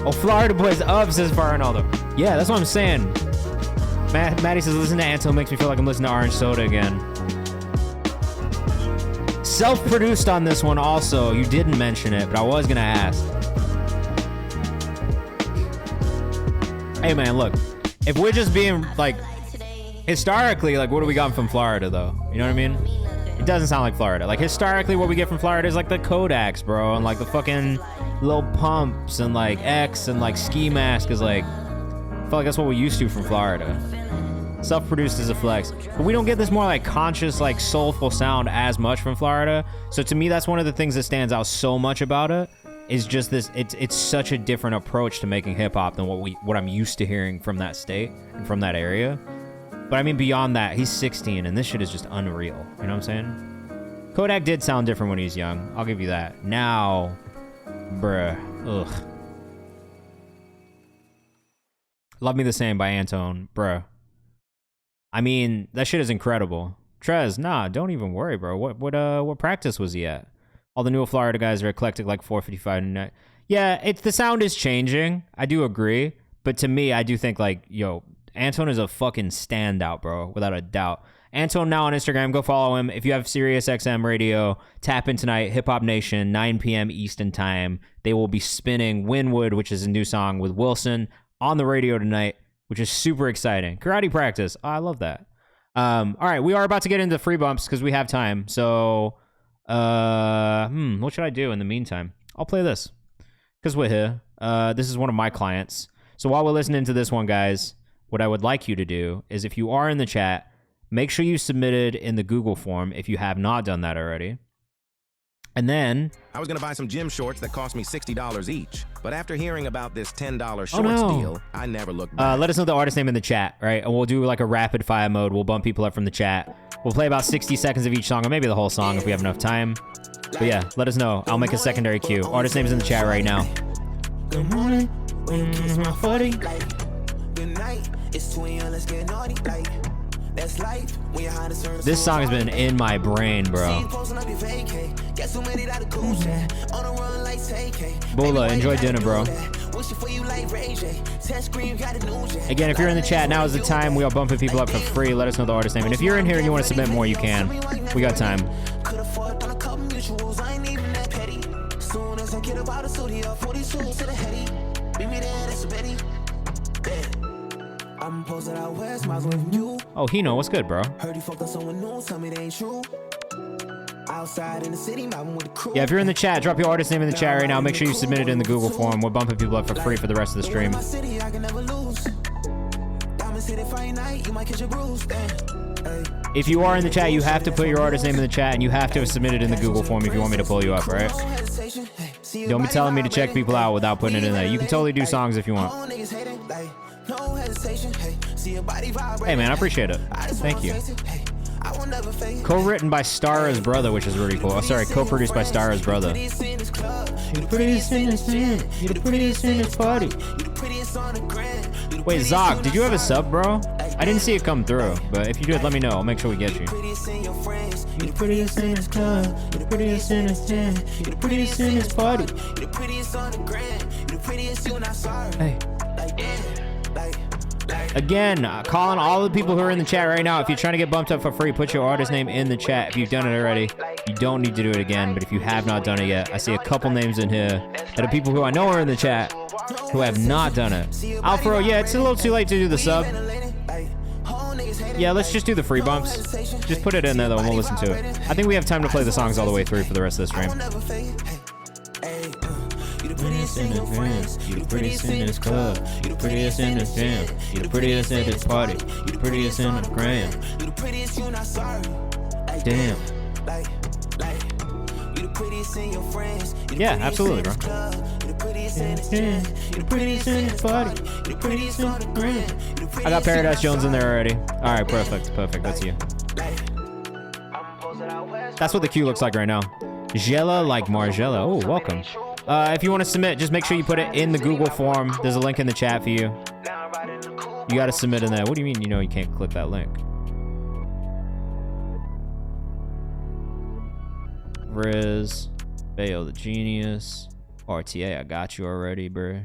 Oh, Florida boys up, says Fire Ronaldo. Yeah, that's what I'm saying. Maddie says, listen to Anto makes me feel like I'm listening to Orange Soda again. Self-produced on this one also. You didn't mention it, but I was gonna ask. Hey man, look. If we're just being like, historically, like what do we got from Florida though? You know what I mean? It doesn't sound like Florida. Like historically what we get from Florida is like the Kodaks, bro, and like the fucking Lil Pumps and like X and like Ski Mask is like, I feel like that's what we're used to from Florida. Self-produced is a flex. But we don't get this more like conscious, like soulful sound as much from Florida. So to me, that's one of the things that stands out so much about it is just this, it's such a different approach to making hip hop than what I'm used to hearing from that state and from that area. But I mean, beyond that, he's 16 and this shit is just unreal. You know what I'm saying? Kodak did sound different when he was young. I'll give you that. Now, bruh, ugh. Love Me the Same by Antone, bruh. I mean, that shit is incredible. Trez, nah, don't even worry, bro. What practice was he at? All the new Florida guys are eclectic like 455 tonight. Yeah, the sound is changing. I do agree. But to me, I do think like, yo, Antone is a fucking standout, bro, without a doubt. Antone now on Instagram. Go follow him. If you have SiriusXM radio, tap in tonight. Hip Hop Nation, 9 p.m. Eastern time. They will be spinning Winwood, which is a new song with Wilson, on the radio tonight, which is super exciting. Karate practice. Oh, I love that. All right, we are about to get into free bumps because we have time. So, what should I do in the meantime? I'll play this because we're here. This is one of my clients. So while we're listening to this one, guys, what I would like you to do is if you are in the chat, make sure you submitted in the Google form if you have not done that already. And then I was going to buy some gym shorts that cost me $60 each. But after hearing about this $10 shorts deal, I never looked back. Let us know the artist name in the chat, right? And we'll do like a rapid fire mode. We'll bump people up from the chat. We'll play about 60 seconds of each song, or maybe the whole song if we have enough time. But yeah, let us know. I'll make a secondary cue. Artist name's in the chat right now. Good morning, when you kiss my 40. Good night, it's 2 a.m., let's get naughty. That's life. When you're high to turn This song has been in my brain, bro. Bula, enjoy dinner, bro. Again, if you're in the chat, now is the time. We are bumping people up for free. Let us know the artist name. And if you're in here and you want to submit more, you can. We got time. Oh, Hino, what's good, bro? Yeah, if you're in the chat, drop your artist name in the chat right now. Make sure you submit it in the Google form. We're bumping people up for free for the rest of the stream. If you are in the chat, you have to put your artist name in the chat, and you have to submit it in the Google form if you want me to pull you up, all right? Don't be telling me to check people out without putting it in there. You can totally do songs if you want. Hey, man, I appreciate it. Thank you. Co-written by Stara's brother, which is really cool. Oh, sorry, co-produced by Stara's brother. You're the prettiest in this man. You're the prettiest in this party. Wait, Zog, did you have a sub, bro? I didn't see it come through, but if you did, let me know. I'll make sure we get you. You're the prettiest in this club. You're the prettiest in this tent. You're the prettiest in this party. Hey. Again, calling all the people who are in the chat right now. If you're trying to get bumped up for free, put your artist name in the chat. If you've done it already, you don't need to do it again. But if you have not done it yet, I see a couple names in here that are people who I know are in the chat who have not done it. Alfaro, yeah, it's a little too late to do the sub. Yeah, let's just do the free bumps. Just put it in there, though, and we'll listen to it. I think we have time to play the songs all the way through for the rest of the stream. You're the prettiest in this gram. You're the prettiest in this club. You're the prettiest in this jam. You're the prettiest at this party. You're the prettiest in the gram. You're the prettiest, you're not sorry. Damn. You're the prettiest in your friends. Yeah, absolutely, bro. You're the prettiest in this jam. You're the prettiest in this party. You're the prettiest on the gram. I got Paradise Jones in there already. All right, perfect, perfect. That's you. That's what the queue looks like right now. Jella like Margella. Oh, welcome. If you want to submit, just make sure you put it in the Google form. There's a link in the chat for you. You got to submit in there. What do you mean you know you can't click that link? Riz, Bayo the Genius, RTA, I got you already, bro.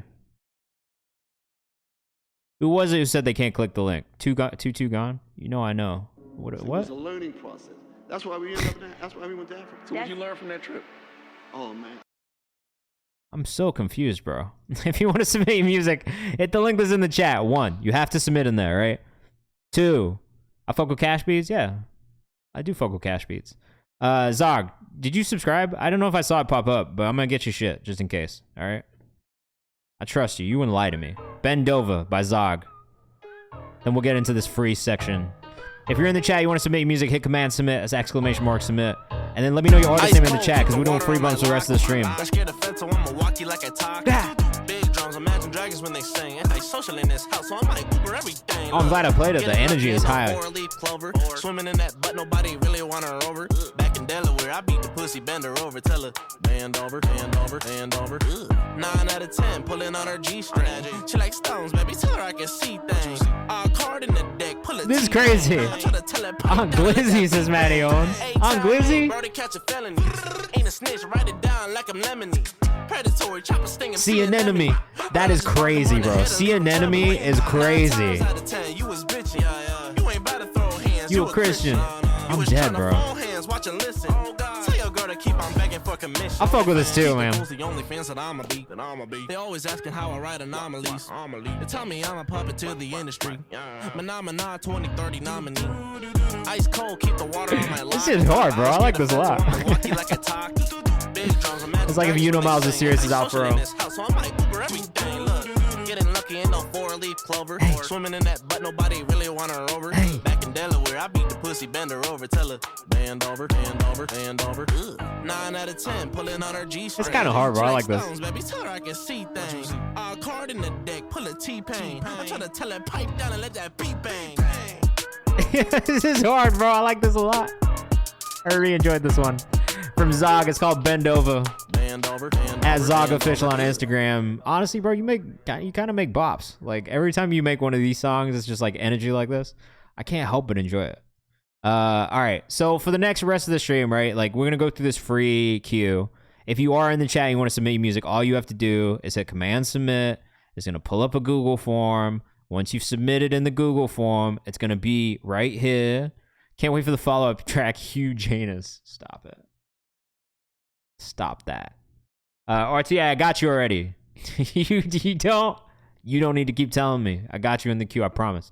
Who was it who said they can't click the link? Two gone? You know I know. What? It's a learning process. That's why we ended up there. That's why we went to Africa. So what did you learn from that trip? Oh, man. I'm so confused, bro. If you want to submit your music, hit the link that's in the chat. 1, you have to submit in there, right? 2, I fuck with Cash Beats? Yeah, I do fuck with Cash Beats. Zog, did you subscribe? I don't know if I saw it pop up, but I'm gonna get you shit just in case, all right? I trust you. You wouldn't lie to me. Bend Over by Zog. Then we'll get into this free section. If you're in the chat, you want to submit your music, hit command submit, that's exclamation mark submit. And then let me know your artist name in the chat, because we're doing free bumps for the rest of the stream. Big drums, imagine dragons when they sing. Anti-social in this house, so I might Uber everything. Oh, I'm glad I played it. The energy is high. Swimming in that, but nobody really want her over. Back in Delaware, I beat the pussy, bend her over, tell her bend over, bend over, bend over. 9 out of 10, pulling on her G-string. She like stones, baby, tell her I can see things. Card in the deck, pull it. This is crazy. On Glizzy, says Matty Owens. On Glizzy? Ain't a snitch, write it down like I'm lemony. Predatory, chopper stinging. See an enemy. That is crazy, bro. See an enemy is crazy. You a Christian. I'm dead, bro. I fuck with this too, man. They always asking how I write anomalies. They tell me I'm a puppet to the industry. Phenomena 2030 nominee. Ice cold, keep the water on my line. This is hard, bro. I like this a lot. It's like if you know Miles is serious as Alfaro. Getting lucky in no 4-leaf clover. Swimming in that, but nobody really want her over. Back in Delaware, I beat the pussy, bend her over, tell her bend over, bend over, bend over. 9 out of 10, pulling on her G-string. It's kind of hard, bro. I like this. Baby, tell her I can see things. Card in the deck, pull a T-Pain. I'm trying to tell that pipe down and let that beat bang. This is hard, bro. I like this a lot. I really enjoyed this one. From Zog, it's called Bend Over. At Zog Official on Instagram. Honestly, bro, you kind of make bops. Like every time you make one of these songs, it's just like energy like this. I can't help but enjoy it. All right. So for the next rest of the stream, right? Like we're gonna go through this free queue. If you are in the chat and you want to submit your music, all you have to do is hit Command Submit. It's gonna pull up a Google form. Once you've submitted in the Google form, it's gonna be right here. Can't wait for the follow-up track. Hugh Janus. Stop it. Stop that. RTA, I got you already. you don't need to keep telling me. I got you in the queue, I promise.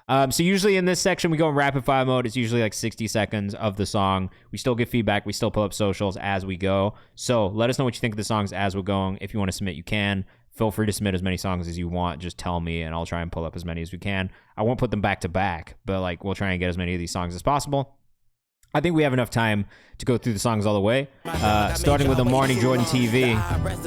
So usually in this section, we go in rapid fire mode. It's usually like 60 seconds of the song. We still get feedback. We still pull up socials as we go. So let us know what you think of the songs as we're going. If you want to submit, you can. Feel free to submit as many songs as you want. Just tell me, and I'll try and pull up as many as we can. I won't put them back to back, but like we'll try and get as many of these songs as possible. I think we have enough time to go through the songs all the way. Starting with the Marnie Jordan TV,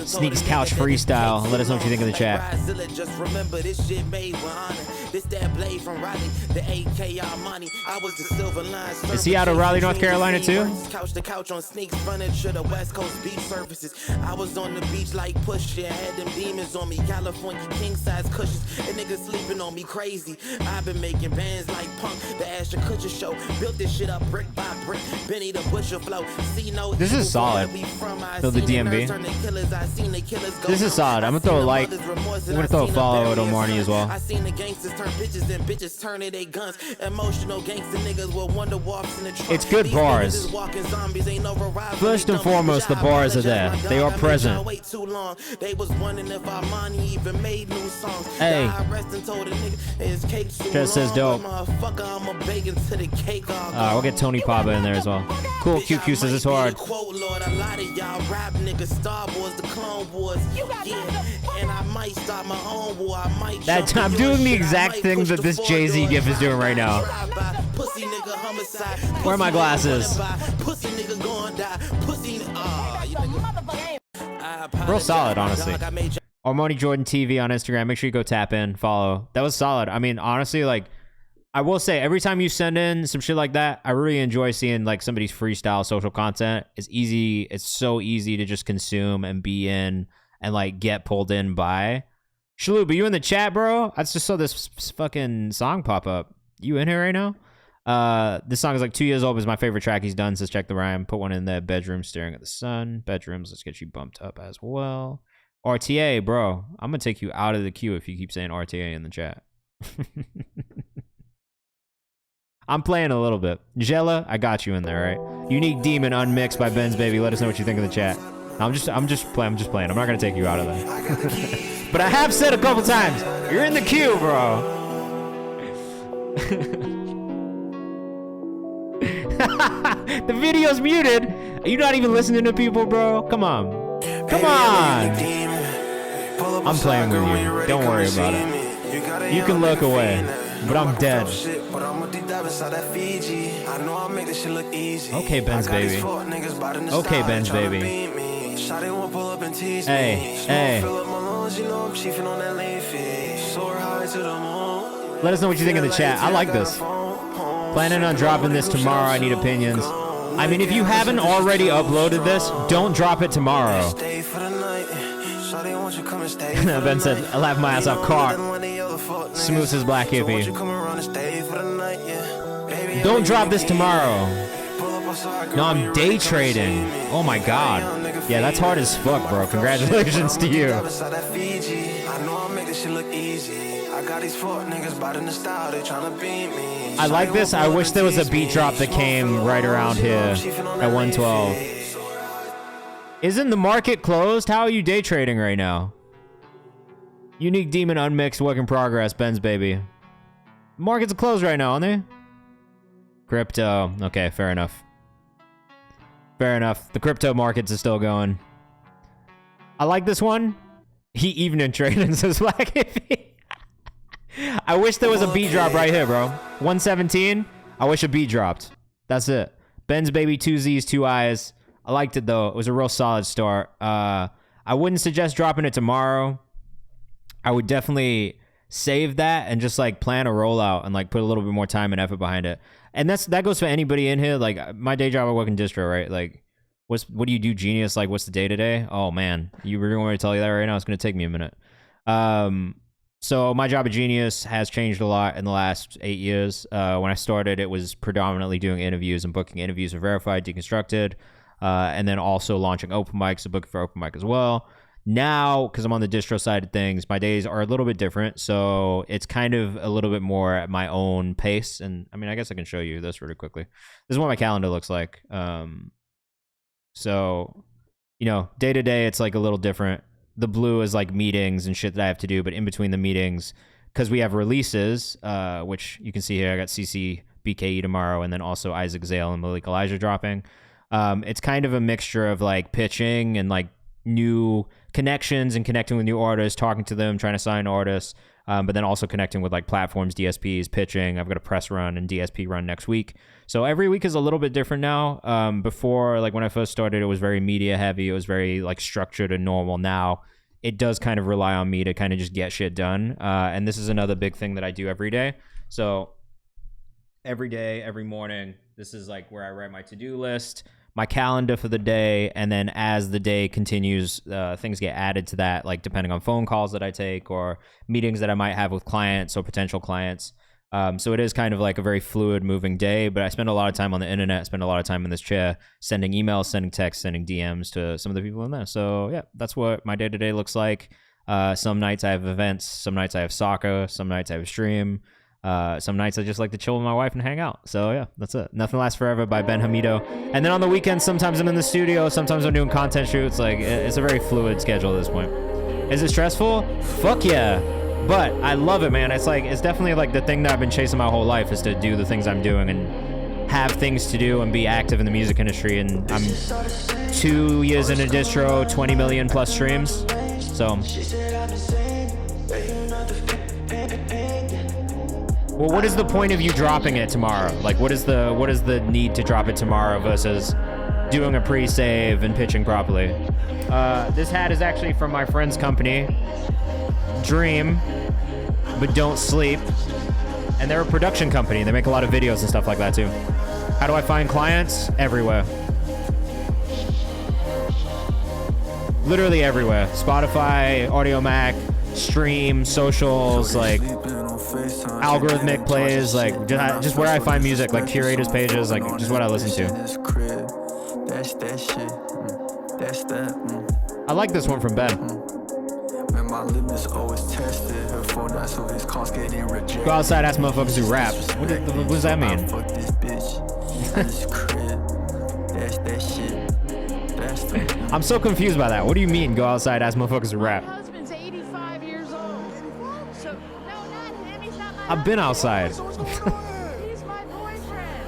Sneaks Couch Freestyle. Let us know what you think in the chat. Just remember this shit made with honor. This that blade from Raleigh, the AK Armani. I was the silver line. Is he out of Raleigh, North Carolina too? Couch to couch on Sneaks furniture, the West Coast beach surfaces. I was on the beach like push it, had them demons on me. California king size cushions, and niggas sleeping on me crazy. I've been making bands like Punk, the Ashton Kutcher show. Built this shit up brick by brick. Benny the Butcher flow. See no. This is solid. So the DMV. This is solid. I'm gonna throw a like. I'm gonna throw a follow to Marnie as well. I seen the gangsters turn bitches and bitches turning they guns. Emotional gangster niggas will wonder walks in the trunk. It's good bars. First and foremost, the bars are there. They are present. They was wondering if Armani even made new songs. Hey. Just says dope. We'll get Tony Paba in there as well. Cool. QQ says it's hard. That I'm doing the exact thing that this Jay-Z gif is doing right now. Where are my glasses? Real solid, honestly. Armani Jordan TV on Instagram. Make sure you go tap in, follow. That was solid. I mean, honestly, like, I will say, every time you send in some shit like that, I really enjoy seeing like somebody's freestyle social content. It's easy. It's so easy to just consume and be in and like get pulled in by. Shalhoub, are you in the chat, bro? I just saw this fucking song pop up. You in here right now? This song is like 2 years old. It's my favorite track he's done since Check the Rhyme. Put one in there. Bedroom, Staring at the Sun. Bedrooms, let's get you bumped up as well. RTA, bro. I'm going to take you out of the queue if you keep saying RTA in the chat. I'm playing a little bit. Jella, I got you in there, right? Unique Demon Unmixed by Ben's Baby. Let us know what you think in the chat. I'm just playing. I'm not gonna take you out of there. But I have said a couple times, you're in the queue, bro. The video's muted. Are you not even listening to people, bro? Come on. Come on. I'm playing with you. Don't worry about it. You can look away, but I'm dead. Okay, Ben's Baby. Okay, Ben's Baby. Hey, hey. Let us know what you think in the chat. I like this. Planning on dropping this tomorrow. I need opinions. I mean, if you haven't already uploaded this, don't drop it tomorrow. Ben said, I laughed my ass off. Caught. Smooth says Black Hippie. Don't drop this tomorrow. No, I'm day trading. Oh my god. Yeah, that's hard as fuck, bro. Congratulations to you. I like this. I wish there was a beat drop that came right around here at 112. Isn't the market closed? How are you day trading right now? Unique Demon Unmixed, work in progress, Ben's Baby. Markets are closed right now, aren't they? Crypto. Okay, fair enough. Fair enough. The crypto markets are still going. I like this one. He even in trading says Black Hippie. I wish there was a beat drop right here, bro. 117. I wish a beat dropped. That's it. Ben's Baby, 2 Z's, 2 I's. I liked it, though. It was a real solid start. I wouldn't suggest dropping it tomorrow. I would definitely save that and just, like, plan a rollout and, like, put a little bit more time and effort behind it. And that goes for anybody in here. Like, my day job, I work in distro, right? Like, what do you do, Genius? Like, what's the day-to-day? Oh, man. You really want me to tell you that right now? It's going to take me a minute. So my job at Genius has changed a lot in the last 8 years. When I started, it was predominantly doing interviews and booking interviews for Verified, Deconstructed, and then also launching open mics, so booking for open mic as well. Now, because I'm on the distro side of things, my days are a little bit different. So it's kind of a little bit more at my own pace. And I mean, I guess I can show you this really quickly. This is what my calendar looks like. So, you know, day to day, it's like a little different. The blue is like meetings and shit that I have to do. But in between the meetings, because we have releases, which you can see here, I got CC BKE tomorrow, and then also Isaac Zale and Malik Elijah dropping. It's kind of a mixture of like pitching and like new connections and connecting with new artists, talking to them, trying to sign artists, but then also connecting with like platforms, DSPs, pitching. I've got a press run and DSP run next week. So every week is a little bit different now. Before, like when I first started, it was very media heavy. It was very like structured and normal. Now it does kind of rely on me to kind of just get shit done. And this is another big thing that I do every day. So every day, every morning, this is like where I write my to-do list, my calendar for the day, and then as the day continues, things get added to that, like depending on phone calls that I take or meetings that I might have with clients or potential clients. So it is kind of like a very fluid moving day, but I spend a lot of time on the internet, spend a lot of time in this chair, sending emails, sending texts, sending DMs to some of the people in there. So yeah, that's what my day-to-day looks like. Some nights I have events, some nights I have soccer, some nights I have a stream. Some nights I just like to chill with my wife and hang out. So yeah, that's it. Nothing Lasts Forever by Ben Hamido. And then on the weekends, sometimes I'm in the studio, sometimes I'm doing content shoots. Like it's a very fluid schedule at this point. Is it stressful? Fuck yeah. But I love it, man. It's definitely like the thing that I've been chasing my whole life, is to do the things I'm doing and have things to do and be active in the music industry. And I'm 2 years in a distro, 20 million plus streams. So well, what is the point of you dropping it tomorrow? Like, what is the need to drop it tomorrow versus doing a pre-save and pitching properly? This hat is actually from my friend's company, Dream, but Don't Sleep. And they're a production company. They make a lot of videos and stuff like that too. How do I find clients? Everywhere. Literally everywhere. Spotify, Audio Mac, Stream, socials, like algorithmic plays, like just where I find music, like curators pages, like just what I listen to. I like this one from Ben. Go outside, ask motherfuckers who rap. What does that mean? I'm so confused by that. What do you mean, go outside, ask motherfuckers who rap? I've been outside. He's my boyfriend.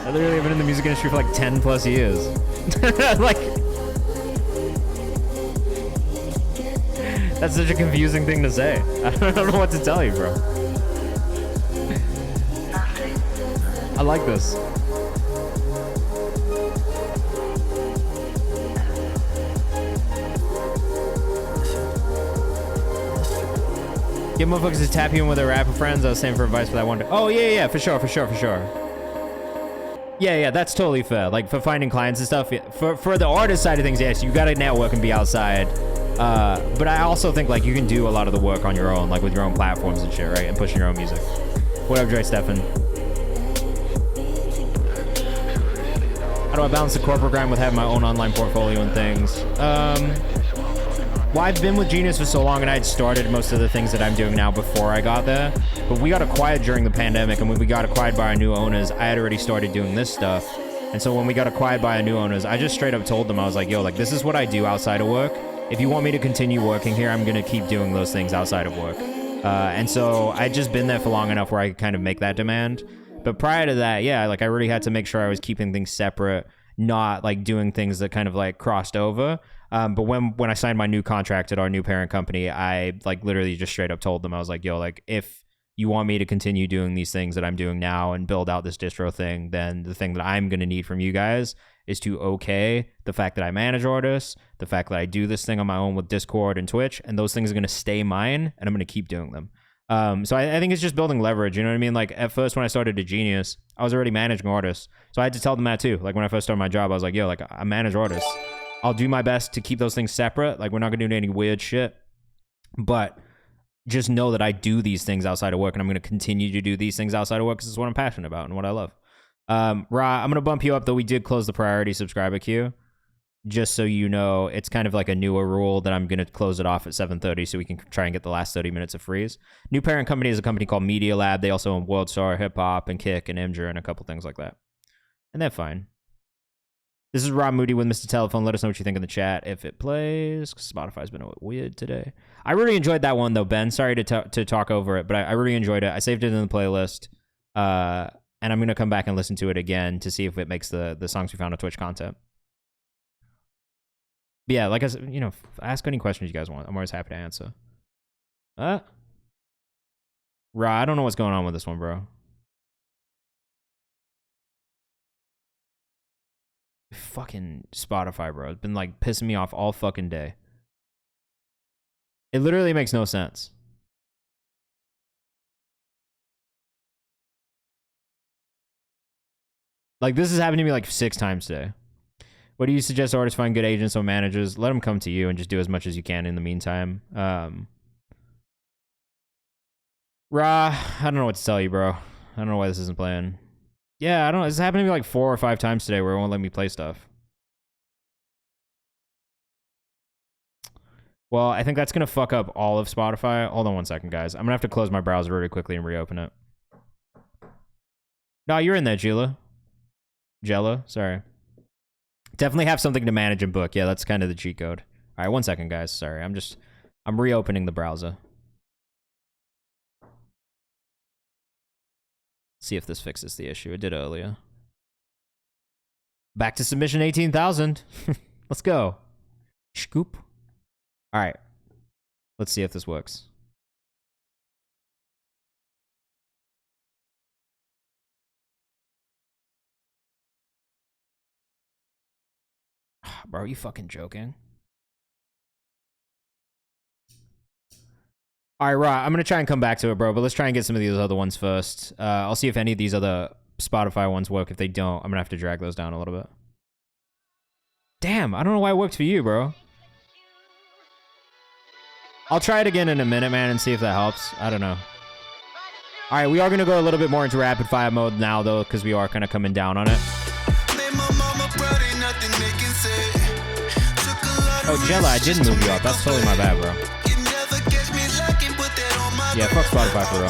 I literally have been in the music industry for like 10 plus years. Like, that's such a confusing thing to say. I don't know what to tell you, bro. I like this. Get motherfuckers to tap you in with their rapper friends. I was saying for advice for that one day. Oh, yeah, for sure. Yeah, that's totally fair. Like, for finding clients and stuff. For the artist side of things, yes, you gotta network and be outside. But I also think, like, you can do a lot of the work on your own, like with your own platforms and shit, right? And pushing your own music. What up, Dre Stefan? How do I balance the corporate grind with having my own online portfolio and things? Well, I've been with Genius for so long, and I had started most of the things that I'm doing now before I got there. But we got acquired during the pandemic, and when we got acquired by our new owners, I had already started doing this stuff. And so when we got acquired by our new owners, I just straight up told them, I was like, yo, like, this is what I do outside of work. If you want me to continue working here, I'm going to keep doing those things outside of work. And so I'd just been there for long enough where I could kind of make that demand. But prior to that, yeah, like I really had to make sure I was keeping things separate, not like doing things that kind of like crossed over. But when I signed my new contract at our new parent company, I like literally just straight up told them, I was like, yo, like if you want me to continue doing these things that I'm doing now and build out this distro thing, then the thing that I'm going to need from you guys is to okay the fact that I manage artists, the fact that I do this thing on my own with Discord and Twitch, and those things are going to stay mine, and I'm going to keep doing them. So I think it's just building leverage, you know what I mean? Like at first when I started at Genius, I was already managing artists. So I had to tell them that too. Like when I first started my job, I was like, yo, like I manage artists. I'll do my best to keep those things separate. Like we're not going to do any weird shit. But just know that I do these things outside of work, and I'm going to continue to do these things outside of work because it's what I'm passionate about and what I love. Ra, I'm going to bump you up, though we did close the priority subscriber queue. Just so you know, it's kind of like a newer rule that I'm going to close it off at 7:30 so we can try and get the last 30 minutes of freeze. New parent company is a company called Media Lab. They also own World Star, Hip Hop, and Kick, and Imgur, and a couple things like that. And they're fine. This is Rob Moody with Mr. Telephone. Let us know what you think in the chat if it plays. Spotify's been a bit weird today. I really enjoyed that one, though, Ben. Sorry to talk over it, but I really enjoyed it. I saved it in the playlist, and I'm going to come back and listen to it again to see if it makes the Songs We Found on Twitch content. But yeah, like I said, you know, ask any questions you guys want. I'm always happy to answer. Ra, I don't know what's going on with this one, bro. Fucking Spotify, bro. It's been like pissing me off all fucking day. It literally makes no sense. Like, this has happened to me like 6 times today. What do you suggest artists find good agents or managers? Let them come to you and just do as much as you can in the meantime. Ra, I don't know what to tell you, bro. I don't know why this isn't playing. Yeah, I don't know. This happened to me like 4 or 5 times today where it won't let me play stuff. Well, I think that's going to fuck up all of Spotify. Hold on one second, guys. I'm going to have to close my browser really quickly and reopen it. No, you're in there, Jella, sorry. Definitely have something to manage and book. Yeah, that's kind of the cheat code. All right, one second, guys. Sorry, I'm reopening the browser. See if this fixes the issue. It did earlier. Back to submission 18,000. Let's go. Scoop. All right. Let's see if this works. Bro, are you fucking joking? All right, Ra, I'm going to try and come back to it, bro, but let's try and get some of these other ones first. I'll see if any of these other Spotify ones work. If they don't, I'm going to have to drag those down a little bit. Damn, I don't know why it worked for you, bro. I'll try it again in a minute, man, and see if that helps. I don't know. All right, we are going to go a little bit more into rapid fire mode now, though, because we are kind of coming down on it. Oh, Jella, I didn't move you up. That's totally my bad, bro. Yeah, fuck Spotify for real.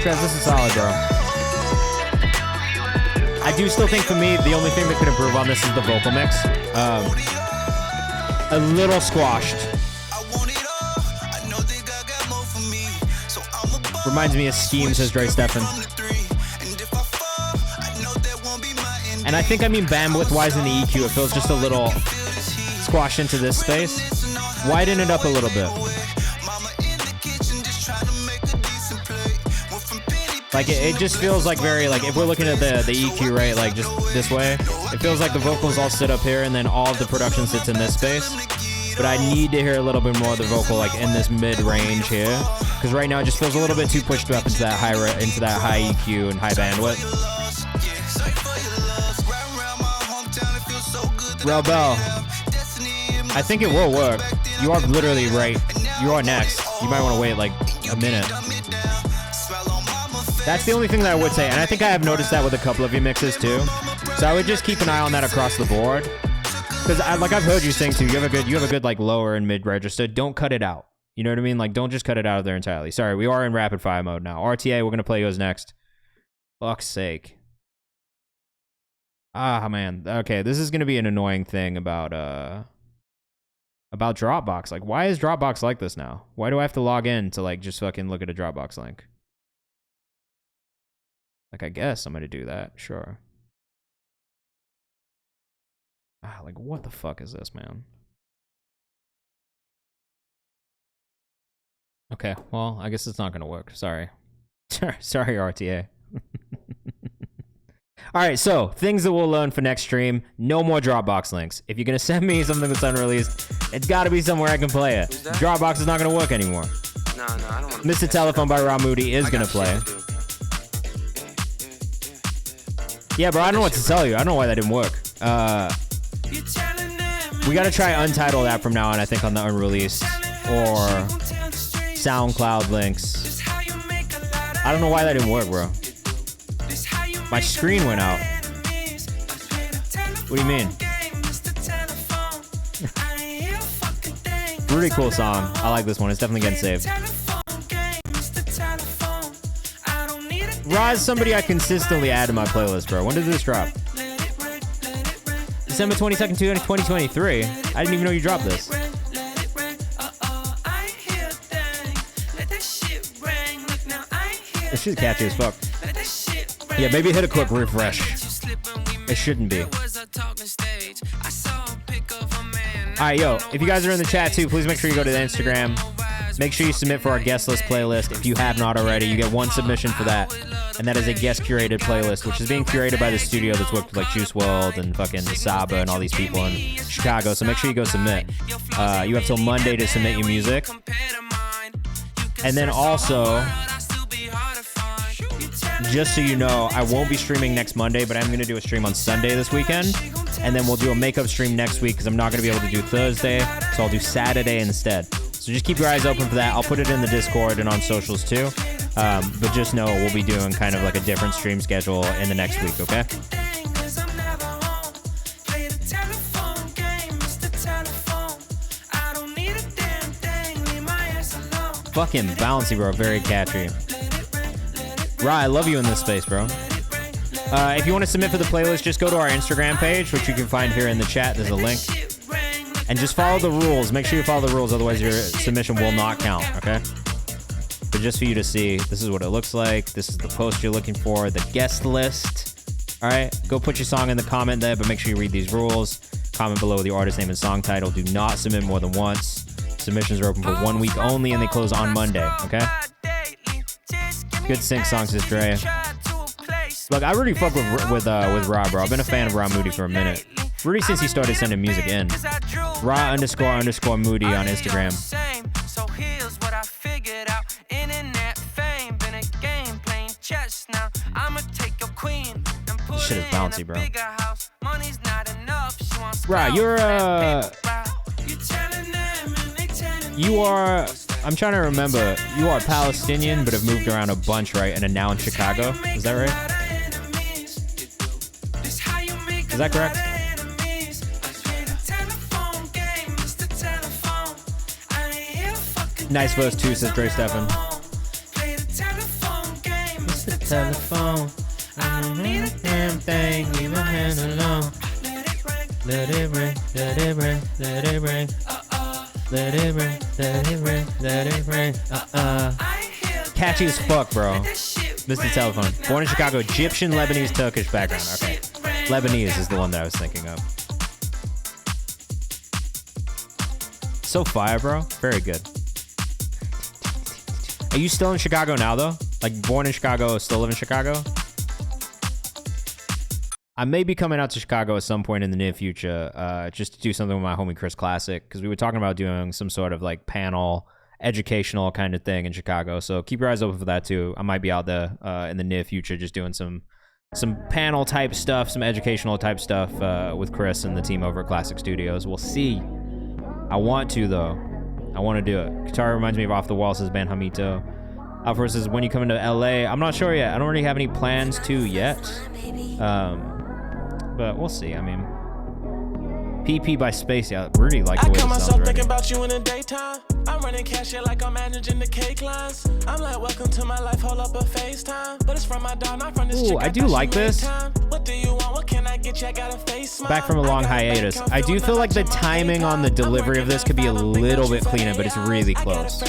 Trez, this is solid, bro. I do still think, for me, the only thing that could improve on this is the vocal mix. A little squashed. Reminds me of Scheme, says Dre Stephan. And I think I mean bandwidth-wise in the EQ, it feels just a little squashed into this space. Widen it up a little bit. Like, it just feels like very, like, if we're looking at the EQ, right, like, just this way, it feels like the vocals all sit up here, and then all of the production sits in this space. But I need to hear a little bit more of the vocal, like, in this mid-range here. Because right now, it just feels a little bit too pushed up into that high EQ and high bandwidth. Rel Bell, I think it will work. You are literally right. You are next. You might want to wait like a minute. That's the only thing that I would say, and I think I have noticed that with a couple of your mixes too. So I would just keep an eye on that across the board, because like I've heard you sing too. You have a good like lower and mid register. Don't cut it out. You know what I mean? Like, don't just cut it out of there entirely. Sorry, we are in rapid fire mode now. RTA, we're gonna play yours next. Fuck's sake. Ah, man. Okay, this is gonna be an annoying thing about Dropbox. Like, why is Dropbox like this now? Why do I have to log in to like just fucking look at a Dropbox link? Like, I guess I'm gonna do that. Sure. Ah, like, what the fuck is this, man? Okay, well, I guess it's not gonna work. Sorry. Sorry, RTA. All right, so things that we'll learn for next stream: no more Dropbox links. If you're gonna send me something that's unreleased, it's got to be somewhere I can play it. Dropbox is not gonna work anymore. No, I don't want to. Mr. Telephone by Rob Moody is gonna play. Yeah, bro, I don't know what to tell you. I don't know why that didn't work. We gotta try Untitled app from now on, I think, on the unreleased. Or SoundCloud links. I don't know why that didn't work, bro. My screen went out. What do you mean? Really cool song. I like this one. It's definitely getting saved. Roz, somebody I consistently add to my playlist, bro. When did this drop? December 22nd, 2023. I didn't even know you dropped this. This shit's catchy as fuck. Yeah, maybe hit a quick refresh. It shouldn't be. Alright, yo, if you guys are in the chat too, please make sure you go to the Instagram. Make sure you submit for our guest list playlist. If you have not already, you get one submission for that. And that is a guest curated playlist, which is being curated by the studio that's worked with like Juice WRLD and fucking Saba and all these people in Chicago. So make sure you go submit. You have till Monday to submit your music. And then also, just so you know, I won't be streaming next Monday, but I'm going to do a stream on Sunday this weekend. And then we'll do a makeup stream next week because I'm not going to be able to do Thursday. So I'll do Saturday instead. So just keep your eyes open for that. I'll put it in the Discord and on socials too. But just know we'll be doing kind of like a different stream schedule in the next week, okay? Fucking bouncy, bro. Very catchy. Ra, I love you in this space, bro. If you want to submit for the playlist, just go to our Instagram page, which you can find here in the chat. There's a link. And just follow the rules. Make sure you follow the rules, otherwise your submission will not count, okay? But just for you to see, this is what it looks like. This is the post you're looking for, the guest list. All right, go put your song in the comment there, but make sure you read these rules. Comment below with your artist name and song title. Do not submit more than once. Submissions are open for 1 week only, and they close on Monday, okay? Good sync song, Sister A. Look, I really fuck with Ra, bro. I've been a fan of Ra Moody for a minute. Really since he started sending music in. Ra__Moody on Instagram. So here's what I figured out. Internet fame, been a game playing chess now. I'ma take your queen and put this shit is bouncy, bro. house. Money's not enough. She wants Ra, you are, I'm trying to remember, you are Palestinian, but have moved around a bunch, right? And are now in Chicago. Is that right? Is that correct? Nice verse too, says Dre Stephan. Mr. Telephone, I don't need a damn thing, leave my hand alone. Let it ring, let it ring, let it ring. Let it ring, let it ring, let it ring. Catchy as fuck, bro. Mr. Telephone. Born in Chicago, Egyptian, Lebanese, Turkish background. Okay. Lebanese is the one that I was thinking of. So fire, bro. Very good. Are you still in Chicago now, though? Like, born in Chicago, still live in Chicago? I may be coming out to Chicago at some point in the near future, just to do something with my homie Chris Classic, because we were talking about doing some sort of like panel, educational kind of thing in Chicago. So keep your eyes open for that too. I might be out there in the near future, just doing some panel type stuff, some educational type stuff with Chris and the team over at Classic Studios. We'll see. I want to though. I want to do it. Guitar reminds me of Off the Wall, says Ben Hamito. Alfred says, when you come into LA, I'm not sure yet. I don't really have any plans to yet. But we'll see. I mean, PP by Spacey. I really like the way it sounds. I myself thinking about you in the daytime. I'm running cash here like I'm managing the cake lines. I'm like, welcome to my life, hold up a FaceTime. But it's from my dog, not from this chick. Ooh, I do like this. What do you want? What can I get you? I got a face. Back from a long hiatus. I do feel like the timing on the delivery of this could be a little bit cleaner, but it's really close.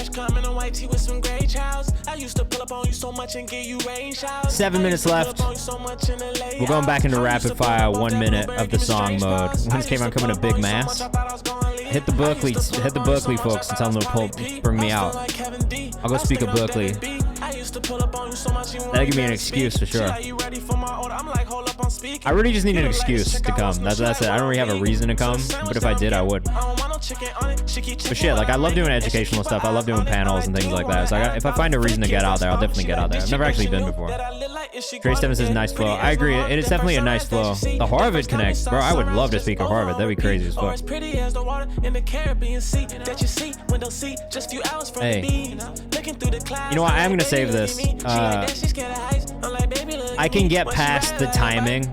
7 minutes left. We're going back into rapid fire, 1 minute of the song mode. When's Kayvan coming to Big Mass? Hit the Berkeley folks and tell them to bring me out. I'll go speak of Berkeley. That'll give me an excuse for sure. I really just need an excuse to come. That's it. I don't really have a reason to come, but if I did, I would. But shit, like I love doing educational stuff. I love doing panels and things like that. So if I find a reason to get out there, I'll definitely get out there. I've never actually been before. Trey Stevens says nice flow. I agree. It is definitely a nice flow. The Harvard Connect, bro. I would love to speak at Harvard. That'd be crazy as fuck. Hey, you know what? I'm gonna save this. I can get past the timing.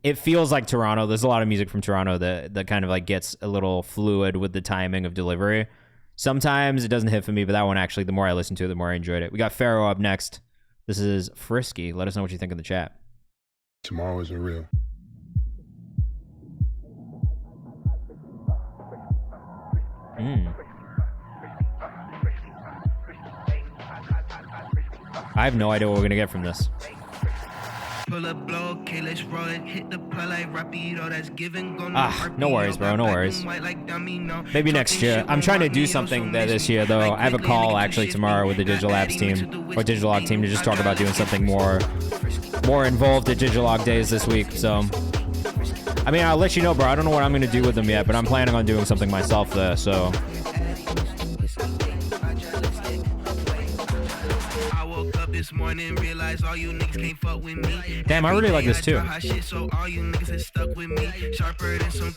It feels like Toronto. There's a lot of music from Toronto that kind of like gets a little fluid with the timing of delivery. Sometimes it doesn't hit for me, but that one actually, the more I listened to it, the more I enjoyed it. We got Pharaoh up next. This is Frisky. Let us know what you think in the chat. Tomorrow isn't real. I have no idea what we're gonna get from this. No worries, bro. No worries. Maybe next year. I'm trying to do something this year, though. I have a call actually tomorrow with the Digital Labs team or Digilog team to just talk about doing something more involved at Digilog days this week. So, I mean, I'll let you know, bro. I don't know what I'm gonna do with them yet, but I'm planning on doing something myself there. So. This morning, realize all you niggas can't fuck with me. Damn, I really like this too.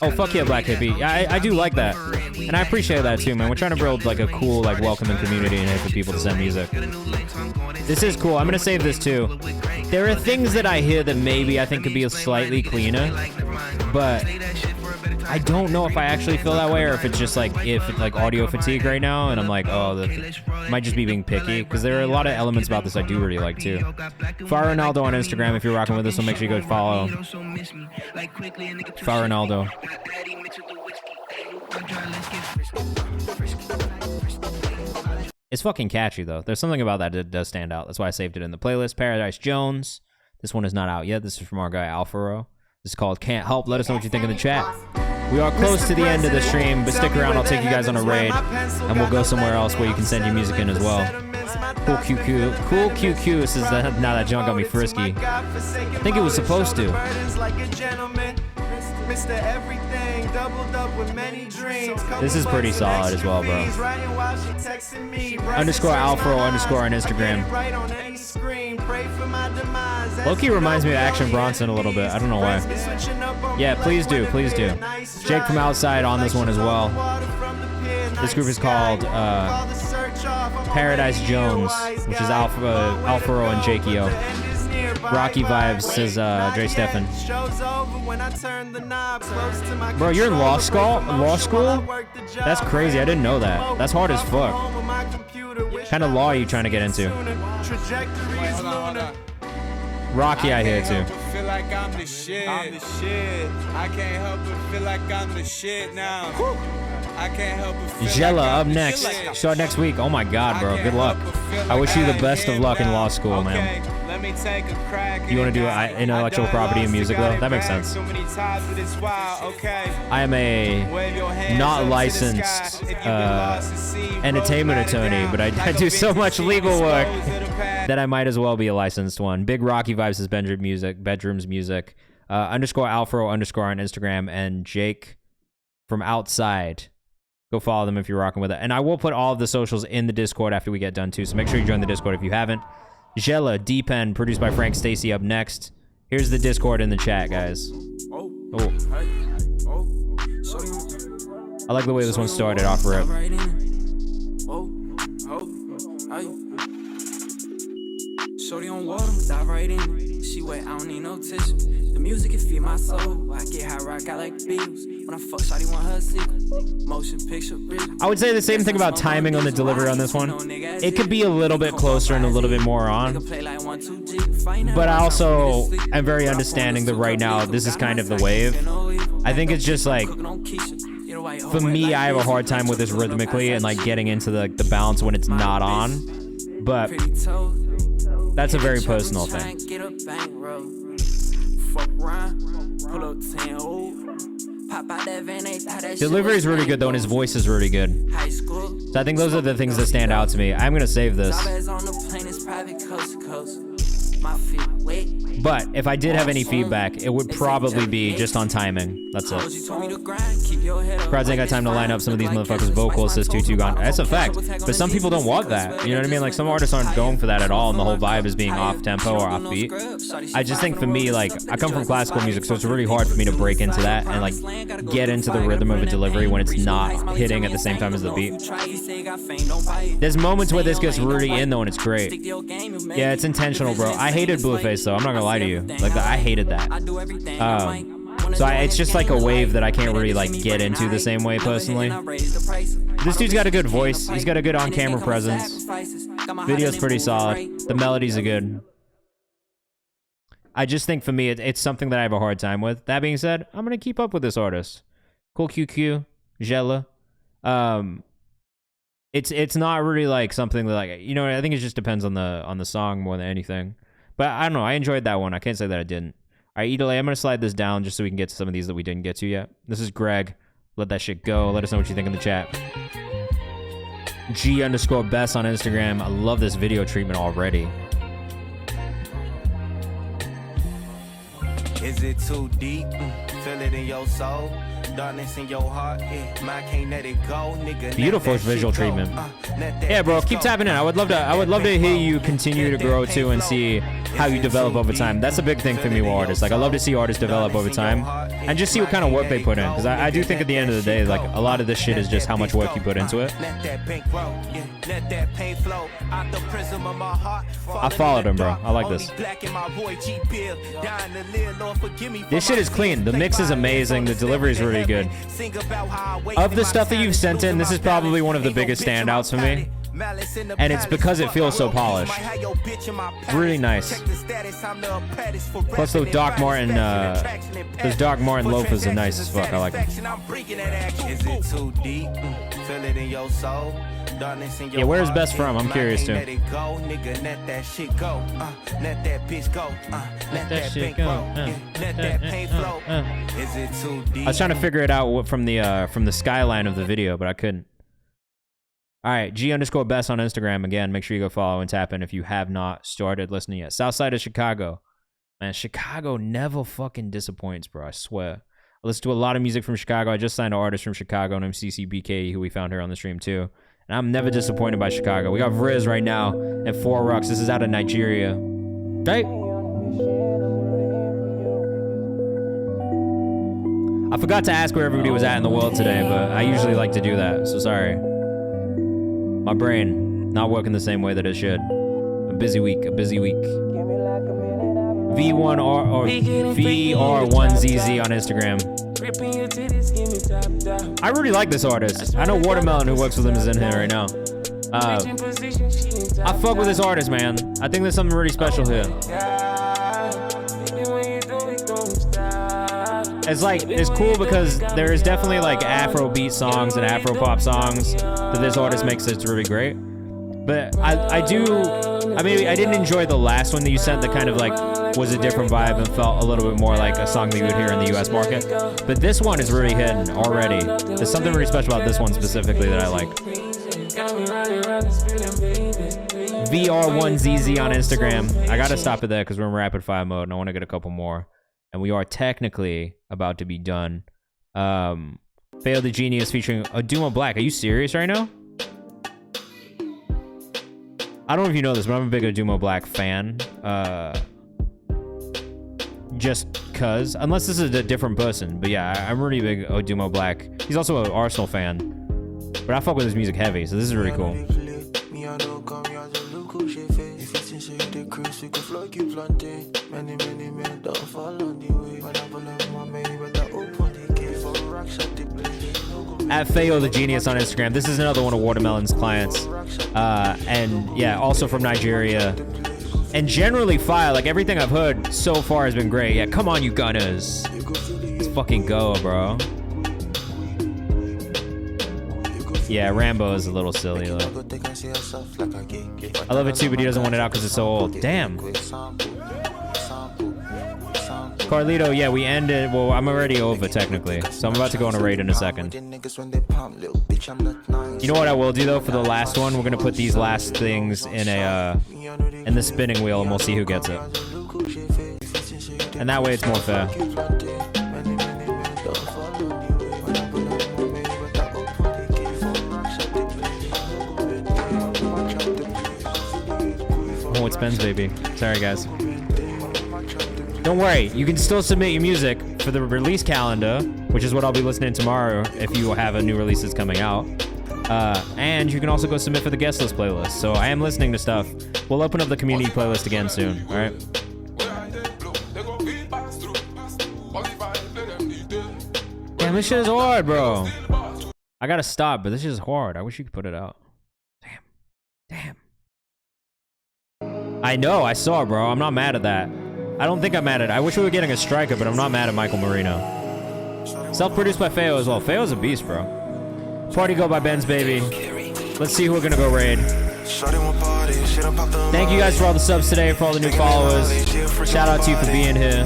Oh, fuck yeah, Black Hippie. Yeah, I do like that. And I appreciate that too, man. We're trying to build like a cool, like welcoming community and for people to send music. This is cool. I'm gonna save this too. There are things that I hear that maybe I think could be slightly cleaner, but I don't know if I actually feel that way or if it's just like audio fatigue right now and I'm like, oh, it might just be being picky, because there are a lot of elements about this I do really like too. Fire Ronaldo on Instagram if you're rocking with us, so make sure you go follow. Fire Ronaldo. It's fucking catchy though. There's something about that does stand out. That's why I saved it in the playlist. Paradise Jones. This one is not out yet. This is from our guy Alfaro. This is called Can't Help. Let us know what you think in the chat. We are close to the end of the stream, but stick around. I'll take you guys on a raid, and we'll go somewhere else where you can send your music in as well. Cool QQ. Cool QQ says that now that junk got me frisky. I think it was supposed to. This is pretty solid as well, bro. Underscore Alfaro underscore on Instagram. Loki reminds me of Action Bronson a little bit. I don't know why. Yeah, please do. Please do. Jake from Outside on this one as well. This group is called Paradise Jones, which is Alfaro and Jakeo. Rocky vibes, says Dre Steffen. Bro, you're in law school? That's crazy. I didn't know that. That's hard as fuck. What kind of law are you trying to get into? Rocky, I hear too. Feel like I'm the shit. I'm the shit. I can't help but feel like I'm the shit now. I can't help but feel Jella like up I'm next. the shit. Start next week. Oh my god, bro. Good luck. I wish you the best of luck in law school, man. Let me take a crack. You want to do intellectual property and music though? That makes sense. I am a not licensed entertainment attorney, but I do so much legal work that I might as well be a licensed one. Big Rocky vibes is bedrooms music. Underscore Alfaro underscore on Instagram, and Jake from Outside. Go follow them if you're rocking with it. And I will put all of the socials in the Discord after we get done too, so make sure you join the Discord if you haven't. Jella, D-Pen, produced by Frank Stacy up next. Here's the Discord in the chat, guys. Oh. I like the way this one started off rip. Shorty on water, dive right in. She wet, I don't need no tissue. The music can feed my soul. I get high rock, I like Beatles. When I fuck shawty, want her secret. Motion picture. I would say the same thing about timing on the delivery on this one. It could be a little bit closer and a little bit more on. But I also am very understanding that right now this is kind of the wave. I think it's just like, for me, I have a hard time with this rhythmically and like getting into the balance when it's not on. But that's a very personal thing. Delivery is really good though, and his voice is really good. So I think those are the things that stand out to me. I'm gonna save this. Coast. My feet wet. But if I did have any feedback, it would probably be just on timing. That's it. Crowds ain't got time to line up some of these motherfuckers' vocals, says 2-2 gone. That's a fact. But some people don't want that. You know what I mean? Like, some artists aren't going for that at all, and the whole vibe is being off-tempo or off-beat. I just think for me, like, I come from classical music, so it's really hard for me to break into that and, like, get into the rhythm of a delivery when it's not hitting at the same time as the beat. There's moments where this gets really in, though, and it's great. Yeah, it's intentional, bro. I hated Blueface, though. I'm not gonna lie to you. Like, I hated that. So it's just like a wave that I can't really, like, get into the same way, personally. This dude's got a good voice. He's got a good on-camera presence. Video's pretty solid. The melodies are good. I just think, for me, it's something that I have a hard time with. That being said, I'm gonna keep up with this artist. Cool QQ, Jella. It's not really, like, something that, like, you know, I think it just depends on the song more than anything. But I don't know. I enjoyed that one. I can't say that I didn't. All right, Edele, I'm going to slide this down just so we can get to some of these that we didn't get to yet. This is Greg. Let that shit go. Let us know what you think in the chat. G_best on Instagram. I love this video treatment already. Is it too deep? Feel it in your soul. Darkness in your heart, mine can't let it go, nigga. Beautiful visual treatment. Yeah, bro, keep tapping in. I would love to hear you continue to grow too and see how you develop over time. That's a big thing for me with artists. Like, I love to see artists develop over time and just see what kind of work they put in. Because I do think at the end of the day, like, a lot of this shit is just how much work you put into it. I followed him, bro. I like this. This shit is clean. The mix is amazing. The delivery is really good. Of the stuff that you've sent in, this is probably one of the biggest standouts for me. And it's because it feels so polished. Really nice. Plus those Doc Martin loafers are nice as fuck. I like them. Yeah, where's Best from? I'm curious too. Let that shit go. Let that pain flow. Is it too deep? I was trying to figure it out from the skyline of the video, but I couldn't. All right, G_best on Instagram. Again, make sure you go follow and tap in if you have not started listening yet. Southside of Chicago. Man, Chicago never fucking disappoints, bro. I swear. I listen to a lot of music from Chicago. I just signed an artist from Chicago named CCBK, who we found here on the stream too. And I'm never disappointed by Chicago. We got Riz right now at 4 Rocks. This is out of Nigeria. Right? I forgot to ask where everybody was at in the world today, but I usually like to do that, so sorry. My brain not working the same way that it should. A busy week. VR1ZZ on Instagram. I really like this artist. I know Watermelon, who works with him, is in here right now. I fuck with this artist, man. I think there's something really special here. It's cool because there is definitely like Afrobeat songs and Afropop songs that this artist makes that's really great. But I didn't enjoy the last one that you sent that kind of like was a different vibe and felt a little bit more like a song that you would hear in the US market. But this one is really hidden already. There's something really special about this one specifically that I like. VR1ZZ on Instagram. I gotta stop it there because we're in rapid fire mode and I want to get a couple more. And we are technically about to be done. Fail the Genius featuring Aduma Black. Are you serious right now? I don't know if you know this, but I'm a big Aduma Black fan. Just cause. Unless this is a different person. But yeah, I'm really big Aduma Black. He's also an Arsenal fan. But I fuck with his music heavy, so this is really cool. At Fayo the Genius on Instagram. This is another one of Watermelon's clients. And yeah, also from Nigeria. And generally fire. Like everything I've heard so far has been great. Yeah, come on, you gunners. Let's fucking go, bro. Yeah, Rambo is a little silly. Look. I love it too, but he doesn't want it out because it's so old. Damn. Carlito, yeah, we ended. Well, I'm already over technically, so I'm about to go on a raid in a second. You know what I will do though for the last one? We're gonna put these last things in a and the spinning wheel, and we'll see who gets it. And that way it's more fair. Oh, it spins, baby. Sorry, guys. Don't worry, you can still submit your music for the release calendar, which is what I'll be listening to tomorrow if you have a new release that's coming out. And you can also go submit for the guest list playlist. So I am listening to stuff. We'll open up the community playlist again soon, all right? Damn, this shit is hard, bro. I gotta stop, but this shit is hard. I wish you could put it out. Damn. I know, I saw, bro. I'm not mad at that. I don't think I'm mad at it. I wish we were getting a striker, but I'm not mad at Michael Marino. Self-produced by Feo as well. Feo's a beast, bro. Party Go by Ben's Baby. Let's see who we're gonna go raid. Thank you guys for all the subs today, for all the new followers. Shout out to you for being here.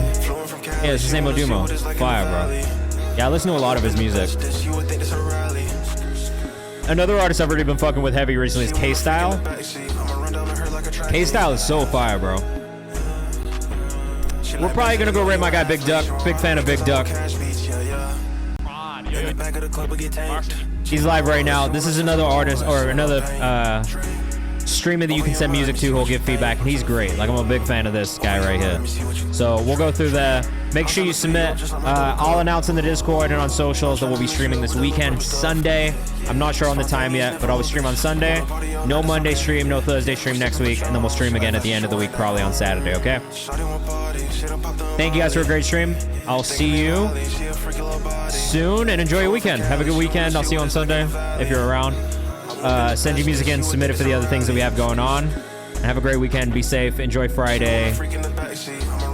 Yeah, it's the same Odumo. Fire, bro. Yeah, I listen to a lot of his music. Another artist I've already been fucking with heavy recently is K-Style. K-Style is so fire, bro. We're probably gonna go raid my guy Big Duck. Big fan of Big Duck. He's live right now. This is another artist or another streamer that you can send music to who'll give feedback, and he's great. Like, I'm a big fan of this guy right here. So we'll go through there. Make sure you submit. I'll announce in the Discord and on socials that we'll be streaming this weekend, Sunday. I'm not sure on the time yet, but I'll be streaming on Sunday. No Monday stream, no Thursday stream next week, and then we'll stream again at the end of the week, probably on Saturday, okay? Thank you guys for a great stream. I'll see you soon, and enjoy your weekend. Have a good weekend. I'll see you on Sunday if you're around. Send your music in, submit it for the other things that we have going on. And have a great weekend. Be safe. Enjoy Friday.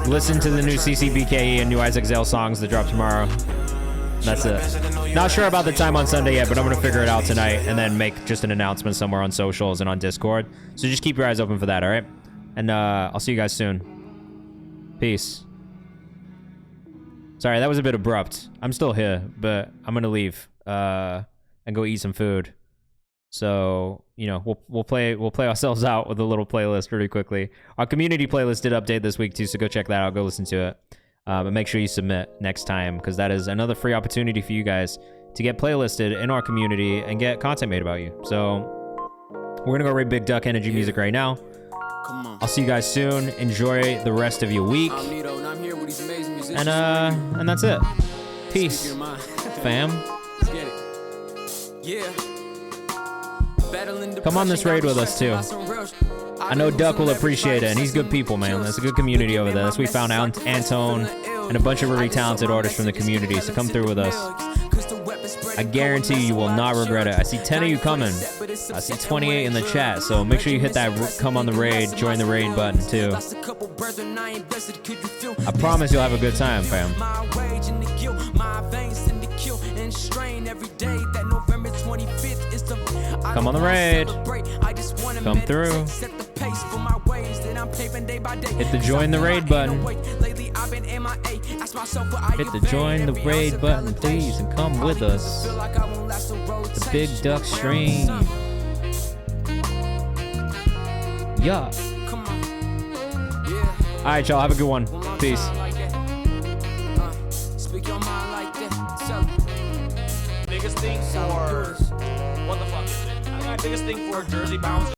Listen to the new CCBKE and new Isaac Zale songs that drop tomorrow. That's it. Not sure about the time on Sunday yet, but I'm going to figure it out tonight and then make just an announcement somewhere on socials and on Discord. So just keep your eyes open for that, all right? And I'll see you guys soon. Peace. Sorry, that was a bit abrupt. I'm still here, but I'm going to leave and go eat some food. So, you know, we'll play ourselves out with a little playlist pretty quickly. Our community playlist did update this week too, so go check that out. Go listen to it. But make sure you submit next time, because that is another free opportunity for you guys to get playlisted in our community and get content made about you. So we're gonna go raid Big Duck Energy Music right now. I'll see you guys soon. Enjoy the rest of your week. And that's it. Peace, fam. Come on this raid with us too. I know Duck will appreciate it, and he's good people, man. There's a good community over there. That's we found Antone and a bunch of really talented artists from the community, so come through with us. I guarantee you will not regret it. I see 10 of you coming. I see 28 in the chat, so make sure you hit that come on the raid, join the raid button too. I promise you'll have a good time, fam. Come on the raid. Come through. Hit the join the raid button. Hit the join the raid button, please, and come with us. The Big Duck stream. Yeah. Alright, y'all. Have a good one. Peace. Biggest thing for what the fuck is it? I got biggest thing for Jersey Bounce.